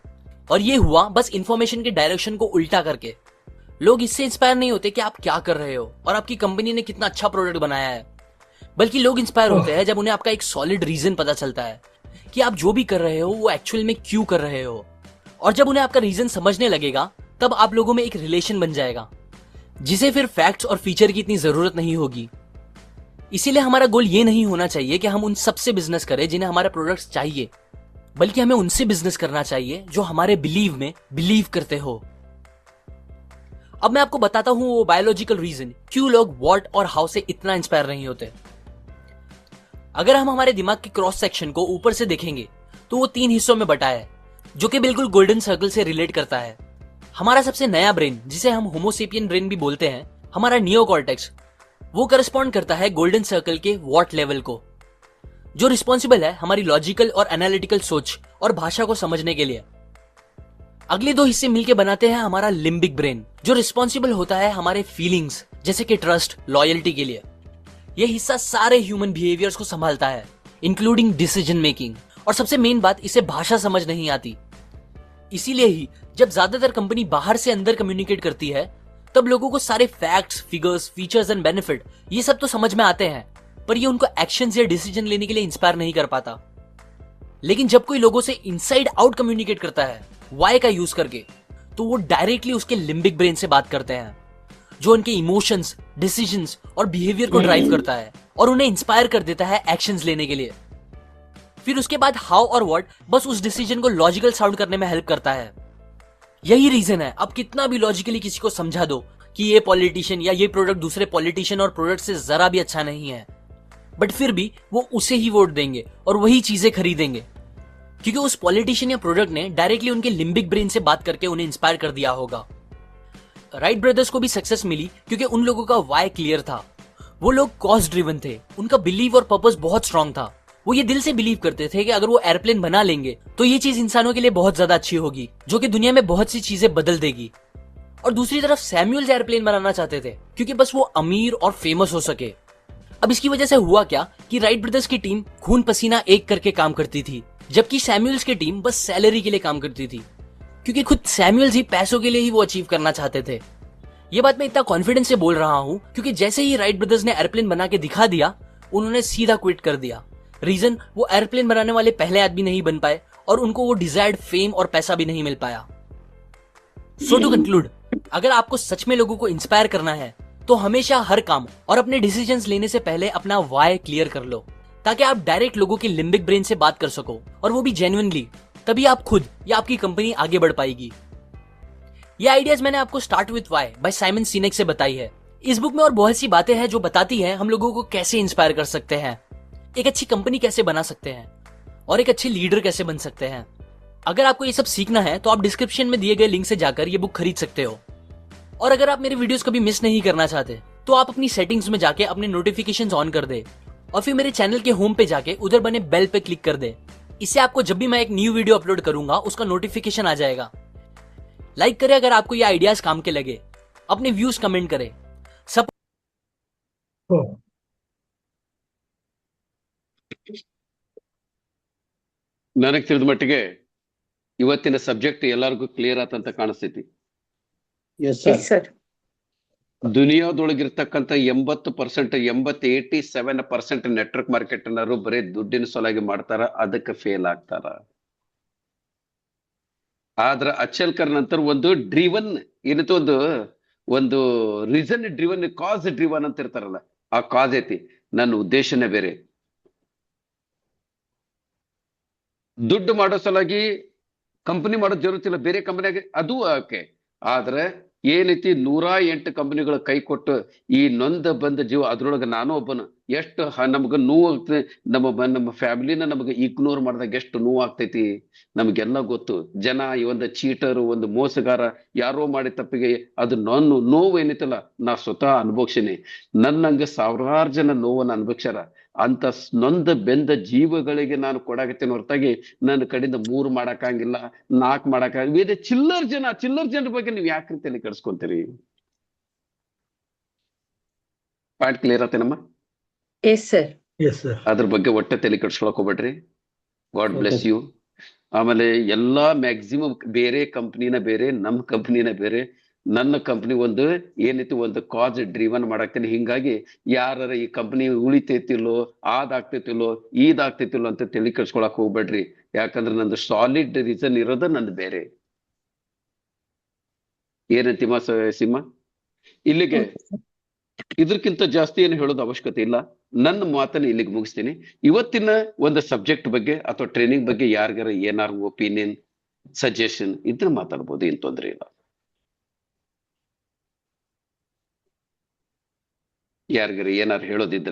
और ये हुआ बस इंफॉर्मेशन के डायरेक्शन को उल्टा करके। लोग इससे इंस्पायर नहीं होते कि आप क्या कर रहे हो और आपकी कंपनी ने कितना अच्छा प्रोडक्ट बनाया है, बल्कि लोग इंस्पायर होते हैं जब उन्हें आपका एक सॉलिड रीजन पता चलता है कि आप जो भी कर रहे हो वो एक्चुअल में क्यों कर रहे हो। और जब उन्हें आपका रीजन समझने लगेगा तब आप लोगों में एक रिलेशन बन जाएगा, जिसे फिर फैक्ट्स और फीचर की इतनी जरूरत नहीं होगी। इसीलिए हमारा गोल ये नहीं होना चाहिए कि हम उन सबसे बिजनेस करें जिन्हें हमारे प्रोडक्ट्स चाहिए, बल्कि हमें उनसे बिजनेस करना चाहिए जो हमारे बिलीव में बिलीव करते हो। अब मैं आपको बताता हूं वो बायोलॉजिकल रीजन क्यों लोग व्हाट और हाउ से इतना इंस्पायर नहीं होते। अगर हम हमारे दिमाग के क्रॉस सेक्शन को ऊपर से देखेंगे तो वो 3 हिस्सों में बटा है, जो कि बिल्कुल गोल्डन सर्कल से रिलेट करता है। हमारा सबसे नया ब्रेन, जिसे हम होमोसेपियन ब्रेन भी बोलते हैं, हमारा नियोकॉर्टेक्स, वो करस्पॉन्ड करता है गोल्डन सर्कल के व्हाट लेवल को, जो रिस्पॉन्सिबल है हमारी लॉजिकल और एनालिटिकल सोच और भाषा को समझने के लिए। अगले 2 हिस्से मिलकर बनाते हैं हमारा लिम्बिक ब्रेन, जो रिस्पॉन्सिबल होता है हमारे फीलिंग्स जैसे कि ट्रस्ट, लॉयल्टी के लिए। यह हिस्सा सारे ह्यूमन बिहेवियर्स को संभालता है, इंक्लूडिंग डिसीजन मेकिंग। और सबसे मेन बात, इसे भाषा समझ नहीं आती। इसीलिए ही जब ज्यादातर कंपनी बाहर से अंदर कम्युनिकेट करती है तब लोगों को सारे facts, figures, features and benefit ये सब तो समझ में आते हैं, पर ये उनको एक्शंस या डिसीजन लेने के लिए इंस्पायर नहीं कर पाता। लेकिन जब कोई लोगों से इनसाइड आउट कम्युनिकेट करता है वाई का यूज करके, तो वो डायरेक्टली उसके लिम्बिक ब्रेन से बात करते हैं, जो उनके इमोशंस, डिसीजंस और बिहेवियर को ड्राइव करता है और उन्हें इंस्पायर कर देता है एक्शंस लेने के लिए। फिर उसके बाद हाउ और व्हाट बस उस डिसीजन को लॉजिकल साउंड करने में हेल्प करता है। यही रीजन है आप कितना भी लॉजिकली किसी को समझा दो कि ये पॉलिटिशियन या ये प्रोडक्ट दूसरे पॉलिटिशियन और प्रोडक्ट से जरा भी अच्छा नहीं है, बट फिर भी वो उसे ही वोट देंगे और वही चीजें खरीदेंगे, क्योंकि उस पॉलिटिशियन या प्रोडक्ट ने डायरेक्टली उनके लिम्बिक ब्रेन से बात करके उन्हें इंस्पायर कर दिया होगा। राइट ब्रदर्स को भी सक्सेस मिली क्योंकि उन लोगों का वाई क्लियर था। वो लोग कॉज ड्रिवन थे, उनका बिलीव और पर्पस बहुत स्ट्रांग था। वो ये दिल से बिलीव करते थे कि अगर वो एयरप्लेन बना लेंगे तो ये चीज इंसानों के लिए बहुत ज्यादा अच्छी होगी, जो कि दुनिया में बहुत सी चीजें बदल देगी। और दूसरी तरफ सैमुअल एयरप्लेन बनाना चाहते थे क्योंकि बस वो अमीर और फेमस हो सके। अब इसकी वजह से हुआ क्या कि राइट ब्रदर्स की टीम खून पसीना एक करके काम करती थी, जबकि सैमुअल्स की टीम बस सैलरी के लिए काम करती थी, क्योंकि खुद सैमुअल्स ही पैसों के लिए ही वो अचीव करना चाहते थे। ये बात मैं इतना कॉन्फिडेंस से बोल रहा हूं क्योंकि जैसे ही राइट ब्रदर्स ने एयरप्लेन बना के दिखा दिया, उन्होंने सीधा क्विट कर दिया। रीजन, वो एयरप्लेन बनाने वाले पहले आदमी नहीं बन पाए और उनको वो डिजायर्ड फेम और पैसा भी नहीं मिल पाया। सो टू कंक्लूड, अगर आपको सच में लोगों को इंस्पायर करना है तो हमेशा हर काम और अपने डिसीजंस लेने से पहले अपना वाई क्लियर कर लो, ताकि आप डायरेक्ट लोगों के लिम्बिक ब्रेन से बात कर सको, और वो भी जेन्युइनली। तभी आप खुद या आपकी कंपनी आगे बढ़ पाएगी। ये आइडियाज मैंने आपको start with why by Simon Sinek से बताई है। इस बुक में और बहुत सी बातें हैं जो बताती है हम लोगों को कैसे इंस्पायर कर सकते हैं, एक अच्छी कंपनी कैसे बना सकते हैं, और एक अच्छे लीडर कैसे बन सकते हैं। अगर आपको ये सब सीखना है तो आप डिस्क्रिप्शन में दिए गए लिंक से जाकर ये बुक खरीद सकते हो। और अगर आप मेरे वीडियोस कभी मिस नहीं करना चाहते तो आप अपनी सेटिंग्स में जाके अपने नोटिफिकेशंस ऑन कर दे, और फिर मेरे चैनल के होम पे जाके उधर बने बेल पे क्लिक कर दे। इससे आपको जब भी मैं एक न्यू वीडियो अपलोड करूंगा उसका नोटिफिकेशन आ जाएगा। लाइक करें अगर आपको ये आइडियाज काम के लगे, अपने व्यूज कमेंट करें। सब ನನಗೆ ತಿಳಿದ ಮಟ್ಟಿಗೆ ಇವತ್ತಿನ ಸಬ್ಜೆಕ್ಟ್ ಎಲ್ಲರಿಗೂ ಕ್ಲಿಯರ್ ಆತಂತ ಕಾಣಿಸ್ತೈತಿ. Yes, sir. ದುನಿಯಾದೊಳಗಿರ್ತಕ್ಕಂಥ 87% ನೆಟ್ವರ್ಕ್ ಮಾರ್ಕೆಟ್ ಅನ್ನೋರು ಬರೀ ದುಡ್ಡಿನ ಸಲುವಾಗಿ ಮಾಡ್ತಾರ, ಅದಕ್ಕೆ ಫೇಲ್ ಆಗ್ತಾರ. ಆದ್ರ ಅಚಲ್ಕರ್ ನಂತರ ಒಂದು ಡ್ರಿವನ್ ಏನಂತ ಒಂದು ರೀಸನ್ ಡ್ರಿವನ್, ಕಾಸ್ ಡ್ರಿವನ್ ಅಂತ ಇರ್ತಾರಲ್ಲ, ಆ ಕಾಸ್ ಐತಿ. ನನ್ನ ಉದ್ದೇಶನೇ ಬೇರೆ. ದುಡ್ಡು ಮಾಡೋ ಸಲುವಾಗಿ ಕಂಪನಿ ಮಾಡೋದ್ ಜರುತ್ತಿಲ್ಲ, ಬೇರೆ ಕಂಪನಿಯಾಗ ಅದು ಓಕೆ. ಆದ್ರೆ ಏನೈತಿ 108 ಕಂಪನಿಗಳ ಕೈ ಕೊಟ್ಟು ಈ ನೊಂದ ಬಂದ ಜೀವ, ಅದ್ರೊಳಗೆ ನಾನು ಒಬ್ಬನು. ಎಷ್ಟು ನಮ್ಗ ನೋವು ಆಗ್ತದೆ, ನಮ್ಮ ಫ್ಯಾಮಿಲಿನ ನಮ್ಗೆ ಇಗ್ನೋರ್ ಮಾಡಿದಾಗ ಎಷ್ಟು ನೋವು ಆಗ್ತೈತಿ ನಮ್ಗೆಲ್ಲ ಗೊತ್ತು. ಜನ ಈ ಒಂದು ಚೀಟರು, ಒಂದು ಮೋಸಗಾರ, ಯಾರೋ ಮಾಡಿ ತಪ್ಪಿಗೆ ಅದು ನೋವು ಏನೈತಲ್ಲ, ನಾ ಸ್ವತಃ ಅನುಭವಿಸಿನಿ. ನನ್ನಂಗೆ ಸಾವಿರಾರು ಜನ ನೋವನ್ನು ಅನುಭವಿಸ್ಯಾರ. ಅಂತ ನೊಂದ ಬೆಂದ ಜೀವಗಳಿಗೆ ನಾನು ಕೊಡಾಕತ್ತೇನೆ ಹೊರತಾಗಿ ನನ್ನ ಕಡೆಯಿಂದ 3 ಮಾಡಕ್ಕಾಗಿಲ್ಲ, 4 ಮಾಡಕ್ಕಾಗಿಲ್ಲ. ಬೇರೆ ಚಿಲ್ಲರ್ ಜನರ ಬಗ್ಗೆ ನೀವು ಯಾಕೆ ರೀತಿಯಲ್ಲಿ ಕೆಡಿಸ್ಕೊಂತೀರಿ? ಪಾಯಿಂಟ್ ಕ್ಲಿಯರ್ ಆತೇನಮ್ಮ? Yes, sir. ಅದ್ರ ಬಗ್ಗೆ ಒಟ್ಟೆ ತಲೆ ಕೆಡಿಸ್ಕೊಳಕ್ ಹೋಗ್ಬೇಡ್ರಿ. God bless you. ಆಮೇಲೆ ಎಲ್ಲಾ ಮ್ಯಾಕ್ಸಿಮಮ್ ಬೇರೆ ಕಂಪ್ನಿನ ಬೇರೆ, ನಮ್ಮ ಕಂಪ್ನಿನ ಬೇರೆ. ನನ್ನ ಕಂಪ್ನಿ ಒಂದು ಏನೈತಿ, ಒಂದು ಕಾಸ್ ಡ್ರಿವನ್ ಮಾಡಾಕ್ತೇನೆ. ಹಿಂಗಾಗಿ ಯಾರ ಈ ಕಂಪ್ನಿ ಉಳಿತೈತಿಲ್ಲೋ, ಅದಾಗ್ತೈತಿಲ್ಲೋ, ಇದಾಗ್ತೈತಿಲ್ಲೋ ಅಂತ ತಲೆ ಕೆಡಿಸ್ಕೊಳಕ್ ಹೋಗ್ಬೇಡ್ರಿ. ಯಾಕಂದ್ರೆ ನಂದು ಸಾಲಿಡ್ ರೀಸನ್ ಇರೋದು ನಂದು ಬೇರೆ. ಏನಂತಿಮ್ಮ ಸಿಂಹ? ಇಲ್ಲಿಗೆ ಇದಕ್ಕಿಂತ ಜಾಸ್ತಿ ಏನು ಹೇಳೋದು ಅವಶ್ಯಕತೆ ಇಲ್ಲ. ನನ್ನ ಮಾತನ್ನ ಇಲ್ಲಿಗೆ ಮುಗಿಸ್ತೀನಿ. ಇವತ್ತಿನ ಒಂದು ಸಬ್ಜೆಕ್ಟ್ ಬಗ್ಗೆ ಅಥವಾ ಟ್ರೈನಿಂಗ್ ಬಗ್ಗೆ ಯಾರಿಗಾರ ಏನಾರು ಒಪಿನಿಯನ್, ಸಜೆಷನ್ ಇದ್ರೆ ಮಾತಾಡ್ಬೋದು, ಏನ್ ತೊಂದ್ರೆ ಇಲ್ಲ. ಯಾರಿಗಾರ ಏನಾರು ಹೇಳೋದಿದ್ರೆ